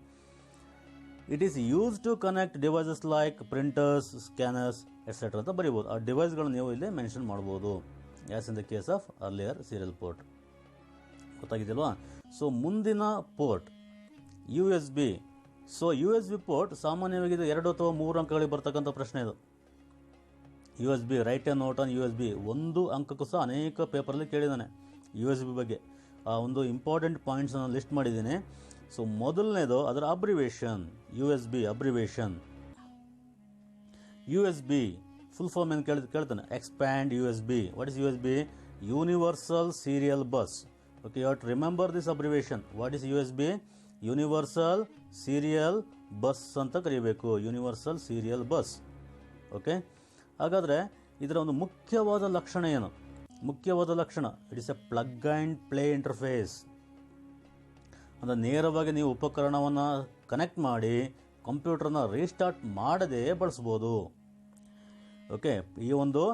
It is use to connect devices like printers, scanners etcetera ಅಂತ ಬರೀಬೋದು. ಆ ಡಿವೈಸ್ಗಳನ್ನ ನೀವು ಇಲ್ಲಿ ಮೆನ್ಷನ್ ಮಾಡ್ಬೋದು, as in the case of earlier serial port. ಗೊತ್ತಾಗಿದೆಯಲ್ವಾ? ಸೊ ಮುಂದಿನ port USB. So USB port ಸಾಮಾನ್ಯವಾಗಿ ಇದು 2 ಅಥವಾ 3 ಅಂಕಗಳಿಗೆ ಬರ್ತಕ್ಕಂಥ ಪ್ರಶ್ನೆ ಇದು. USB, write a note on USB. 1 ಅಂಕಕ್ಕೂ ಸಹ ಅನೇಕ ಪೇಪರಲ್ಲಿ ಕೇಳಿದ್ದಾನೆ USB ಬಗ್ಗೆ. ಆ ಒಂದು ಇಂಪಾರ್ಟೆಂಟ್ ಪಾಯಿಂಟ್ಸನ್ನು ಲಿಸ್ಟ್ ಮಾಡಿದ್ದೀನಿ. ಸೊ ಮೊದಲನೇದು ಅದರ abbreviation, USB abbreviation. USB full form ಏನು ಕೇಳ್ತಾನೆ? Expand USB. What is USB? Universal serial bus. Okay, you have to remember this abbreviation. What is USB? Universal Serial Bus ಅಂತ ಕರೀಬೇಕು. Universal serial bus. ಓಕೆ, ಹಾಗಾದರೆ ಇದರ ಒಂದು ಮುಖ್ಯವಾದ ಲಕ್ಷಣ ಏನು? ಮುಖ್ಯವಾದ ಲಕ್ಷಣ, it is a plug and play interface. ಅಂದರೆ ನೇರವಾಗಿ ನೀವು ಉಪಕರಣವನ್ನು ಕನೆಕ್ಟ್ ಮಾಡಿ ಕಂಪ್ಯೂಟರ್ನ ರೀಸ್ಟಾರ್ಟ್ ಮಾಡದೆ ಬಳಸ್ಬೋದು. ಓಕೆ, ಈ ಒಂದು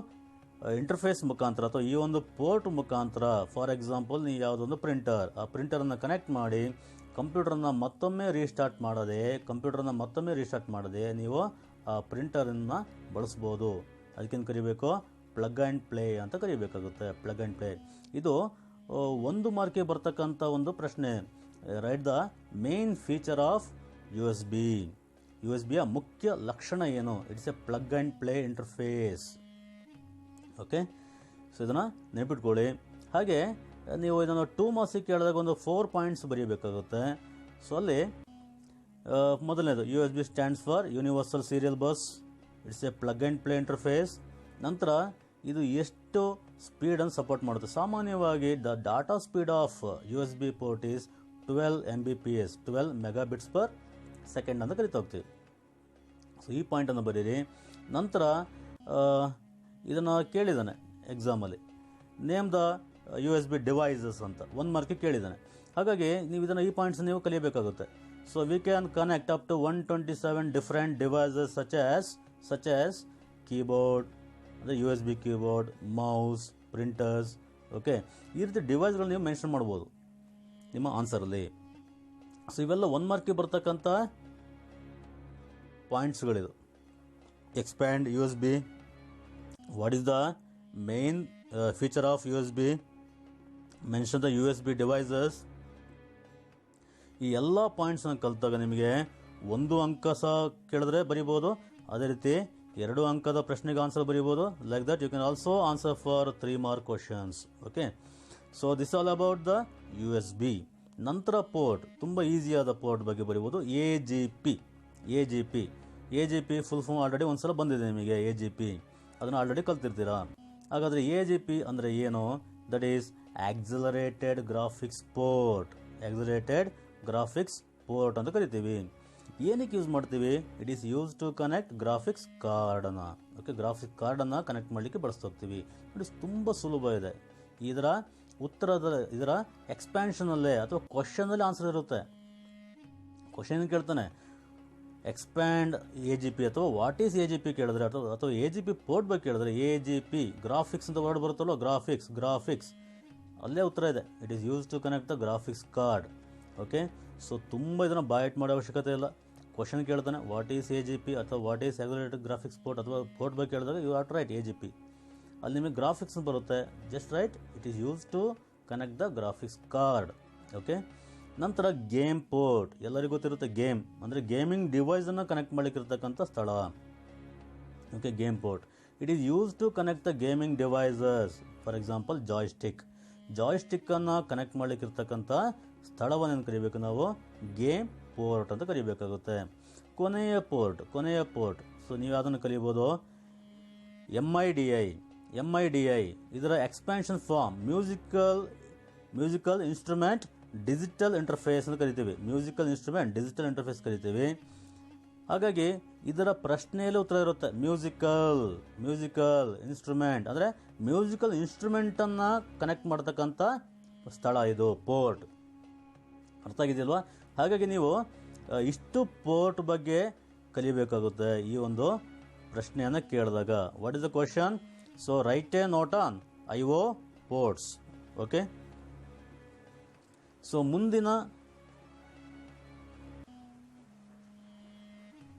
ಇಂಟರ್ಫೇಸ್ ಮುಖಾಂತರ ಅಥವಾ ಈ ಒಂದು ಪೋರ್ಟ್ ಮುಖಾಂತರ, ಫಾರ್ ಎಕ್ಸಾಂಪಲ್ ನೀವು ಯಾವುದೊಂದು ಆ ಪ್ರಿಂಟರನ್ನು ಕನೆಕ್ಟ್ ಮಾಡಿ ಕಂಪ್ಯೂಟರನ್ನು ಮತ್ತೊಮ್ಮೆ ರೀಸ್ಟಾರ್ಟ್ ಮಾಡದೆ ನೀವು ಆ ಪ್ರಿಂಟರನ್ನು ಬಳಸ್ಬೋದು. ಅದಕ್ಕೇನು ಕರಿಬೇಕು? ಪ್ಲಗ್ ಆ್ಯಂಡ್ ಪ್ಲೇ ಅಂತ ಕರಿಬೇಕಾಗುತ್ತೆ. ಪ್ಲಗ್ ಆ್ಯಂಡ್ ಪ್ಲೇ ಇದು 1 ಮಾರ್ಕಿಗೆ ಬರ್ತಕ್ಕಂಥ ಒಂದು ಪ್ರಶ್ನೆ. Right the main feature of USB ಯ ಮುಖ್ಯ ಲಕ್ಷಣ ಏನು? It's a plug and play interface. Okay, so ಇದನ್ನು ನೆನಪಿಟ್ಕೊಳ್ಳಿ. ಹಾಗೆ ನೀವು ಇದನ್ನು 2 ಮಾರ್ಕ್ಸಿಗೆ ಕೇಳಿದಾಗ ಒಂದು 4 ಪಾಯಿಂಟ್ಸ್ ಬರೀಬೇಕಾಗುತ್ತೆ. ಸೊ ಅಲ್ಲಿ ಮೊದಲನೇದು USB stands for universal serial bus. It's a plug and play interface. ನಂತರ ಇದು ಎಷ್ಟು ಸ್ಪೀಡನ್ನು ಸಪೋರ್ಟ್ ಮಾಡುತ್ತೆ? ಸಾಮಾನ್ಯವಾಗಿ the data speed of USB port is 12 Mbps, 12 megabits per second ಅಂತ ಕರಿತಾ ಹೋಗ್ತೀವಿ. ಸೊ ಈ ಪಾಯಿಂಟನ್ನು ಬರೀರಿ. ನಂತರ ಇದನ್ನು ಕೇಳಿದ್ದಾನೆ ಎಕ್ಸಾಮಲ್ಲಿ, ನೇಮ್ ದ USB ಡಿವೈಸಸ್ ಅಂತ 1 ಮಾರ್ಕಿಗೆ ಕೇಳಿದ್ದಾನೆ. ಹಾಗಾಗಿ ನೀವು ಇದನ್ನು ಈ ಪಾಯಿಂಟ್ಸ್ ನೀವು ಕಲಿಯಬೇಕಾಗುತ್ತೆ. So we can connect up to 127 different devices such as keyboard, ಅಂದರೆ USB keyboard, mouse, printers. Okay, ಈ ರೀತಿ ಡಿವೈಸ್ಗಳು ನೀವು ಮೆನ್ಷನ್ ಮಾಡ್ಬೋದು ನಿಮ್ಮ ಆನ್ಸರಲ್ಲಿ. ಸೊ ಇವೆಲ್ಲ 1 ಮಾರ್ಕಿಗೆ ಬರ್ತಕ್ಕಂಥ ಪಾಯಿಂಟ್ಸ್ಗಳಿದು. Expand USB. What is the main feature of USB? Mention the USB devices. ಈ ಎಲ್ಲ ಪಾಯಿಂಟ್ಸನ್ನು ಕಲಿತಾಗ ನಿಮಗೆ 1 ಅಂಕ ಸಹ ಕೇಳಿದ್ರೆ ಬರಿಬೋದು. ಅದೇ ರೀತಿ 2 ಅಂಕದ ಪ್ರಶ್ನೆಗೆ ಆನ್ಸರ್ ಬರಿಬೋದು. Like that you can also answer for 3 mark questions. Okay, so this all about the USB. ನಂತರ ಪೋರ್ಟ್, ತುಂಬ ಈಸಿಯಾದ ಪೋರ್ಟ್ ಬಗ್ಗೆ ಬರಿಬೋದು. AGP ಫುಲ್ ಫಾರ್ಮ್ ಆಲ್ರೆಡಿ ಒಂದ್ಸಲ ಬಂದಿದೆ ನಿಮಗೆ. AGP ಅದನ್ನು ಆಲ್ರೆಡಿ ಕಲ್ತಿರ್ತೀರಾ. ಹಾಗಾದರೆ AGP ಅಂದರೆ ಏನು? That is accelerated graphics port. ಅಂತ ಕರಿತೀವಿ. ಏನಕ್ಕೆ ಯೂಸ್ ಮಾಡ್ತೀವಿ? It is use to connect graphics ಕಾರ್ಡನ್ನು. ಓಕೆ, ಗ್ರಾಫಿಕ್ಸ್ ಕಾರ್ಡನ್ನು ಕನೆಕ್ಟ್ ಮಾಡಲಿಕ್ಕೆ ಬಳಸ್ತಾ ಹೋಗ್ತೀವಿ. ನೋಡಿ, ತುಂಬ ಸುಲಭ ಇದೆ. ಇದರ ಎಕ್ಸ್ಪ್ಯಾನ್ಷನಲ್ಲೇ ಅಥವಾ ಕ್ವಶನಲ್ಲೇ ಆನ್ಸರ್ ಇರುತ್ತೆ. ಕ್ವಶನ್ ಕೇಳ್ತಾನೆ, ಎಕ್ಸ್ಪ್ಯಾಂಡ್ AGP ಅಥವಾ ವಾಟ್ ಈಸ್ AGP ಕೇಳಿದ್ರೆ, ಅಥವಾ AGP ಪೋರ್ಟ್ ಬಗ್ಗೆ ಕೇಳಿದ್ರೆ, AGP ಗ್ರಾಫಿಕ್ಸ್ ಅಂತ ವರ್ಡ್ ಬರುತ್ತಲ್ವ, ಗ್ರಾಫಿಕ್ಸ್ ಅಲ್ಲೇ ಉತ್ತರ ಇದೆ. It is use to connect the graphics card. Okay, so ತುಂಬ ಇದನ್ನು ಬಾಯ್ಟ್ ಮಾಡೋ ಅವಶ್ಯಕತೆ ಇಲ್ಲ. ಕ್ವಶನ್ ಕೇಳ್ತಾನೆ ವಾಟ್ ಈಸ್ AGP ಅಥವಾ what is accelerated graphics port ಅಥವಾ ಪೋರ್ಟ್ ಬಗ್ಗೆ ಕೇಳಿದಾಗ you are to write AGP. ಅಲ್ಲಿ ನಿಮಗೆ ಗ್ರಾಫಿಕ್ಸ್ ಬರುತ್ತೆ, just write it is use to connect the graphics card. Okay, ನಂತರ ಗೇಮ್ ಪೋರ್ಟ್ ಎಲ್ಲರಿಗೂ ಗೊತ್ತಿರುತ್ತೆ. ಗೇಮ್ ಅಂದರೆ ಗೇಮಿಂಗ್ ಡಿವೈಸನ್ನು ಕನೆಕ್ಟ್ ಮಾಡಲಿಕ್ಕಿರ್ತಕ್ಕಂಥ ಸ್ಥಳ. Okay, game port it is use to connect the gaming devices. For example ಜಾಯ್ಸ್ಟಿಕ್ಕನ್ನು ಕನೆಕ್ಟ್ ಮಾಡಲಿಕ್ಕಿರ್ತಕ್ಕಂಥ ಸ್ಥಳವನ್ನು ಕರಿಬೇಕು ನಾವು ಗೇಮ್ ಪೋರ್ಟ್ ಅಂತ ಕರಿಬೇಕಾಗುತ್ತೆ. ಕೊನೆಯ ಪೋರ್ಟ್ ಸೊ ನೀವು ಅದನ್ನು ಕಲಿಬೋದು MIDI. ಇದರ expansion form musical instrument digital interface ಅಂತ ಕರಿತೀವಿ. ಹಾಗಾಗಿ ಇದರ ಪ್ರಶ್ನೆಯಲ್ಲಿ ಉತ್ತರ ಇರುತ್ತೆ ಮ್ಯೂಸಿಕಲ್ ಇನ್ಸ್ಟ್ರೂಮೆಂಟ್ ಅಂದರೆ ಮ್ಯೂಸಿಕಲ್ ಇನ್ಸ್ಟ್ರೂಮೆಂಟನ್ನು ಕನೆಕ್ಟ್ ಮಾಡ್ತಕ್ಕಂಥ ಸ್ಥಳ ಇದು ಪೋರ್ಟ್. ಅರ್ಥ ಆಗಿದೆಯಲ್ವಾ? ಹಾಗಾಗಿ ನೀವು ಇಷ್ಟು ಪೋರ್ಟ್ ಬಗ್ಗೆ ಕಲಿಬೇಕಾಗುತ್ತೆ ಈ ಒಂದು ಪ್ರಶ್ನೆಯನ್ನು ಕೇಳಿದಾಗ. What is the question? So write a note on IO ports. Okay, so ಮುಂದಿನ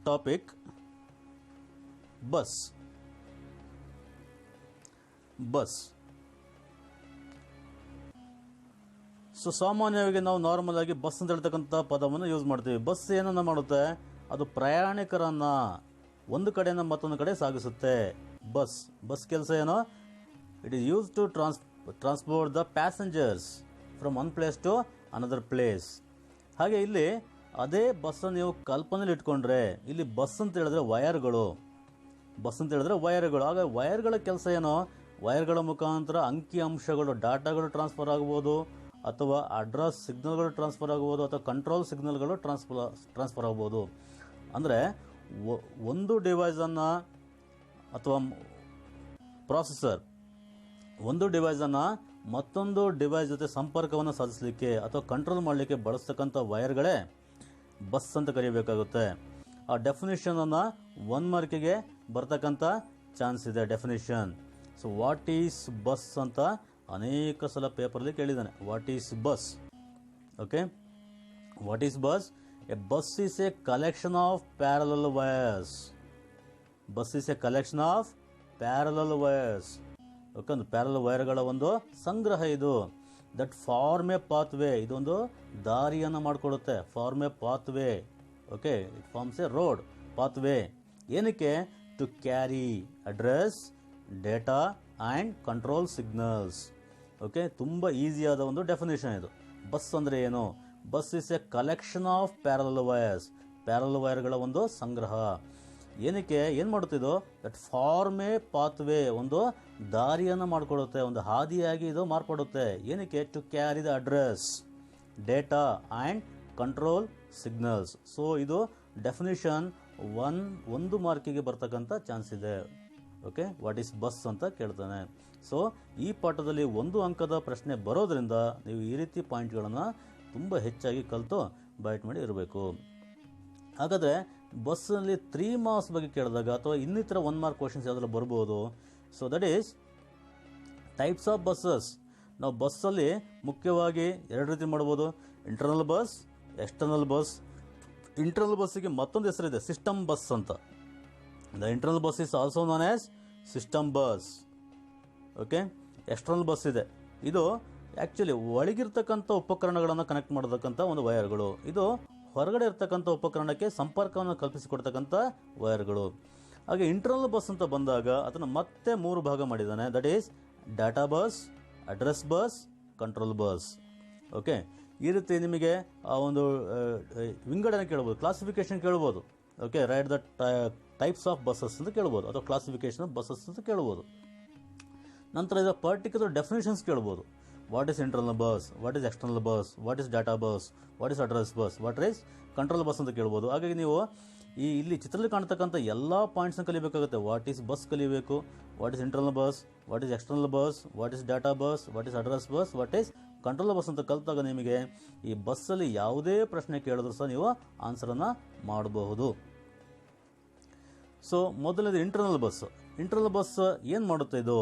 ಟಾಪಿಕ್ ಬಸ್. ಸೊ ಸಾಮಾನ್ಯವಾಗಿ ನಾವು ನಾರ್ಮಲ್ ಆಗಿ ಬಸ್ ಅಂತ ಹೇಳ್ತಕ್ಕಂಥ ಪದವನ್ನು ಯೂಸ್ ಮಾಡ್ತೀವಿ. ಬಸ್ ಏನನ್ನ ಮಾಡುತ್ತೆ? ಅದು ಪ್ರಯಾಣಿಕರನ್ನ ಒಂದು ಕಡೆಯಿಂದ ಮತ್ತೊಂದು ಕಡೆ ಸಾಗಿಸುತ್ತೆ. ಬಸ್ ಕೆಲಸ ಏನೋ? It is use to transport the passengers from one place to another place. ಹಾಗೆ ಇಲ್ಲಿ ಅದೇ ಬಸ್ಸನ್ನು ನೀವು ಕಲ್ಪನೆಯಲ್ಲಿ ಇಟ್ಕೊಂಡ್ರೆ ಇಲ್ಲಿ ಬಸ್ ಅಂತ ಹೇಳಿದ್ರೆ ವೈರ್ಗಳು. ಆಗ ವೈರ್ಗಳ ಕೆಲಸ ಏನೋ? ವೈರ್ಗಳ ಮುಖಾಂತರ ಅಂಕಿ ಅಂಶಗಳು ಡಾಟಾಗಳು ಟ್ರಾನ್ಸ್ಫರ್ ಆಗ್ಬೋದು, ಅಥವಾ ಅಡ್ರೆಸ್ ಸಿಗ್ನಲ್ಗಳು ಟ್ರಾನ್ಸ್ಫರ್ ಆಗ್ಬೋದು, ಅಥವಾ ಕಂಟ್ರೋಲ್ ಸಿಗ್ನಲ್ಗಳು ಟ್ರಾನ್ಸ್ಫರ್ ಆಗ್ಬೋದು. ಅಂದರೆ ಒಂದು ಡಿವೈಸನ್ನು ಅಥವಾ ಪ್ರಾಸೆಸರ್ ಒಂದು ಡಿವೈಸನ್ನು ಮತ್ತೊಂದು ಡಿವೈಸ್ ಜೊತೆ ಸಂಪರ್ಕವನ್ನು ಸಾಧಿಸಲಿಕ್ಕೆ ಅಥವಾ ಕಂಟ್ರೋಲ್ ಮಾಡಲಿಕ್ಕೆ ಬಳಸ್ತಕ್ಕಂಥ ವೈರ್ಗಳೇ ಬಸ್ ಅಂತ ಕರಿಬೇಕಾಗುತ್ತೆ. ಆ ಡೆಫಿನಿಷನನ್ನು 1 ಮಾರ್ಕಿಗೆ ಬರ್ತಕ್ಕಂಥ ಚಾನ್ಸ್ ಇದೆ definition. So what is bus ಅಂತ ಅನೇಕ ಸಲ ಪೇಪರಲ್ಲಿ ಕೇಳಿದ್ದಾನೆ. What is bus? Okay, what is bus? A bus is a collection of parallel wires. Okay, ಒಂದು ಪ್ಯಾರಲಲ್ ವೈರ್ಗಳ ಒಂದು ಸಂಗ್ರಹ ಇದು. ದಟ್ ಫಾರ್ಮ್ ಎ ಪಾತ್ವೇ, ಇದೊಂದು ದಾರಿಯನ್ನು ಮಾಡಿಕೊಡುತ್ತೆ. Form a pathway. Okay, it forms a road pathway. ಏನಕ್ಕೆ? To carry address, data and control signals. Okay, ತುಂಬ ಈಸಿಯಾದ ಒಂದು ಡೆಫಿನೇಷನ್ ಇದು. ಬಸ್ ಅಂದರೆ ಏನು? Bus is a collection of parallel ವೈರ್ಗಳ ಒಂದು ಸಂಗ್ರಹ. ಏನಕ್ಕೆ? ಏನು ಮಾಡುತ್ತಿದ್ದು? ದಟ್ ಫಾರ್ಮ್ ಎ ಪಾತ್ವೇ, ಒಂದು ದಾರಿಯನ್ನು ಮಾಡಿಕೊಡುತ್ತೆ, ಒಂದು ಹಾದಿಯಾಗಿ ಇದು ಮಾರ್ಪಡುತ್ತೆ. ಏನಕ್ಕೆ? To carry the address, data and control signals. So ಇದು ಡೆಫಿನಿಷನ್ 1 ಮಾರ್ಕಿಗೆ ಬರ್ತಕ್ಕಂಥ ಚಾನ್ಸ್ ಇದೆ. ಓಕೆ, ವಾಟ್ ಈಸ್ ಬಸ್ ಅಂತ ಕೇಳ್ತಾನೆ. ಸೊ ಈ ಪಾಠದಲ್ಲಿ 1 ಅಂಕದ ಪ್ರಶ್ನೆ ಬರೋದ್ರಿಂದ ನೀವು ಈ ರೀತಿ ಪಾಯಿಂಟ್ಗಳನ್ನು ತುಂಬ ಹೆಚ್ಚಾಗಿ ಕಲಿತು ಬೈಟ್ ಮಾಡಿ ಇರಬೇಕು. ಹಾಗಾದರೆ ಬಸ್ಸಲ್ಲಿ 3 ಮಾರ್ಕ್ಸ್ ಬಗ್ಗೆ ಕೇಳಿದಾಗ ಅಥವಾ ಇನ್ನಿತರ 1 ಮಾರ್ಕ್ ಕ್ವಶನ್ಸ್ ಯಾವ್ದಾದ್ರು ಬರ್ಬೋದು. So that is types of buses. ನಾವು ಬಸ್ಸಲ್ಲಿ ಮುಖ್ಯವಾಗಿ 2 ರೀತಿ ಮಾಡ್ಬೋದು. Internal bus, external bus. Internal ಬಸ್ಸಿಗೆ ಮತ್ತೊಂದು ಹೆಸರಿದೆ, ಸಿಸ್ಟಮ್ ಬಸ್ ಅಂತ. The internal bus is also known as system bus. Okay, external bus ಇದೆ. ಇದು ಆ್ಯಕ್ಚುಲಿ ಒಳಗಿರ್ತಕ್ಕಂಥ ಉಪಕರಣಗಳನ್ನು ಕನೆಕ್ಟ್ ಮಾಡತಕ್ಕಂಥ ಒಂದು ವೈರ್ಗಳು. ಇದು ಹೊರಗಡೆ ಇರ್ತಕ್ಕಂಥ ಉಪಕರಣಕ್ಕೆ ಸಂಪರ್ಕವನ್ನು ಕಲ್ಪಿಸಿಕೊಡ್ತಕ್ಕಂಥ ವೈರ್ಗಳು. ಹಾಗೆ ಇಂಟರ್ನಲ್ ಬಸ್ ಅಂತ ಬಂದಾಗ ಅದನ್ನು ಮತ್ತೆ 3 ಭಾಗ ಮಾಡಿದ್ದಾನೆ. That is data bus, address bus, control bus. Okay, ಈ ರೀತಿ ನಿಮಗೆ ಆ ಒಂದು ವಿಂಗಡಣೆ ಕೇಳ್ಬೋದು, ಕ್ಲಾಸಿಫಿಕೇಶನ್ ಕೇಳ್ಬೋದು. Okay, right the types of buses ಅಂತ ಕೇಳ್ಬೋದು, ಅಥವಾ ಕ್ಲಾಸಿಫಿಕೇಶನ್ ಆಫ್ ಬಸ್ಸಸ್ ಅಂತ ಕೇಳ್ಬೋದು. ನಂತರ ಇದರ ಪರ್ಟಿಕ್ಯುಲರ್ ಡೆಫಿನೇಷನ್ಸ್ ಕೇಳ್ಬೋದು. What is internal bus, what is external bus, what is data bus, what is address bus, what is control bus ಅಂತ ಕೇಳ್ಬೋದು. ಹಾಗಾಗಿ ನೀವು ಇಲ್ಲಿ ಚಿತ್ರದಲ್ಲಿ ಕಾಣ್ತಕ್ಕಂಥ ಎಲ್ಲ ಪಾಯಿಂಟ್ಸ್ನ ಕಲಿಬೇಕಾಗುತ್ತೆ. ವಾಟ್ ಈಸ್ ಬಸ್ ಕಲಿಬೇಕು, what is internal bus, what is external bus, what is data bus, what is address bus, what is control bus ಅಂತ ಕಲಿತಾಗ ನಿಮಗೆ ಈ ಬಸ್ಸಲ್ಲಿ ಯಾವುದೇ ಪ್ರಶ್ನೆ ಕೇಳಿದ್ರು ಸಹ ನೀವು ಆನ್ಸರನ್ನು ಮಾಡಬಹುದು. ಸೊ ಮೊದಲನೇದು ಇಂಟರ್ನಲ್ ಬಸ್. ಇಂಟರ್ನಲ್ ಬಸ್ ಏನು ಮಾಡುತ್ತೆ ಇದು?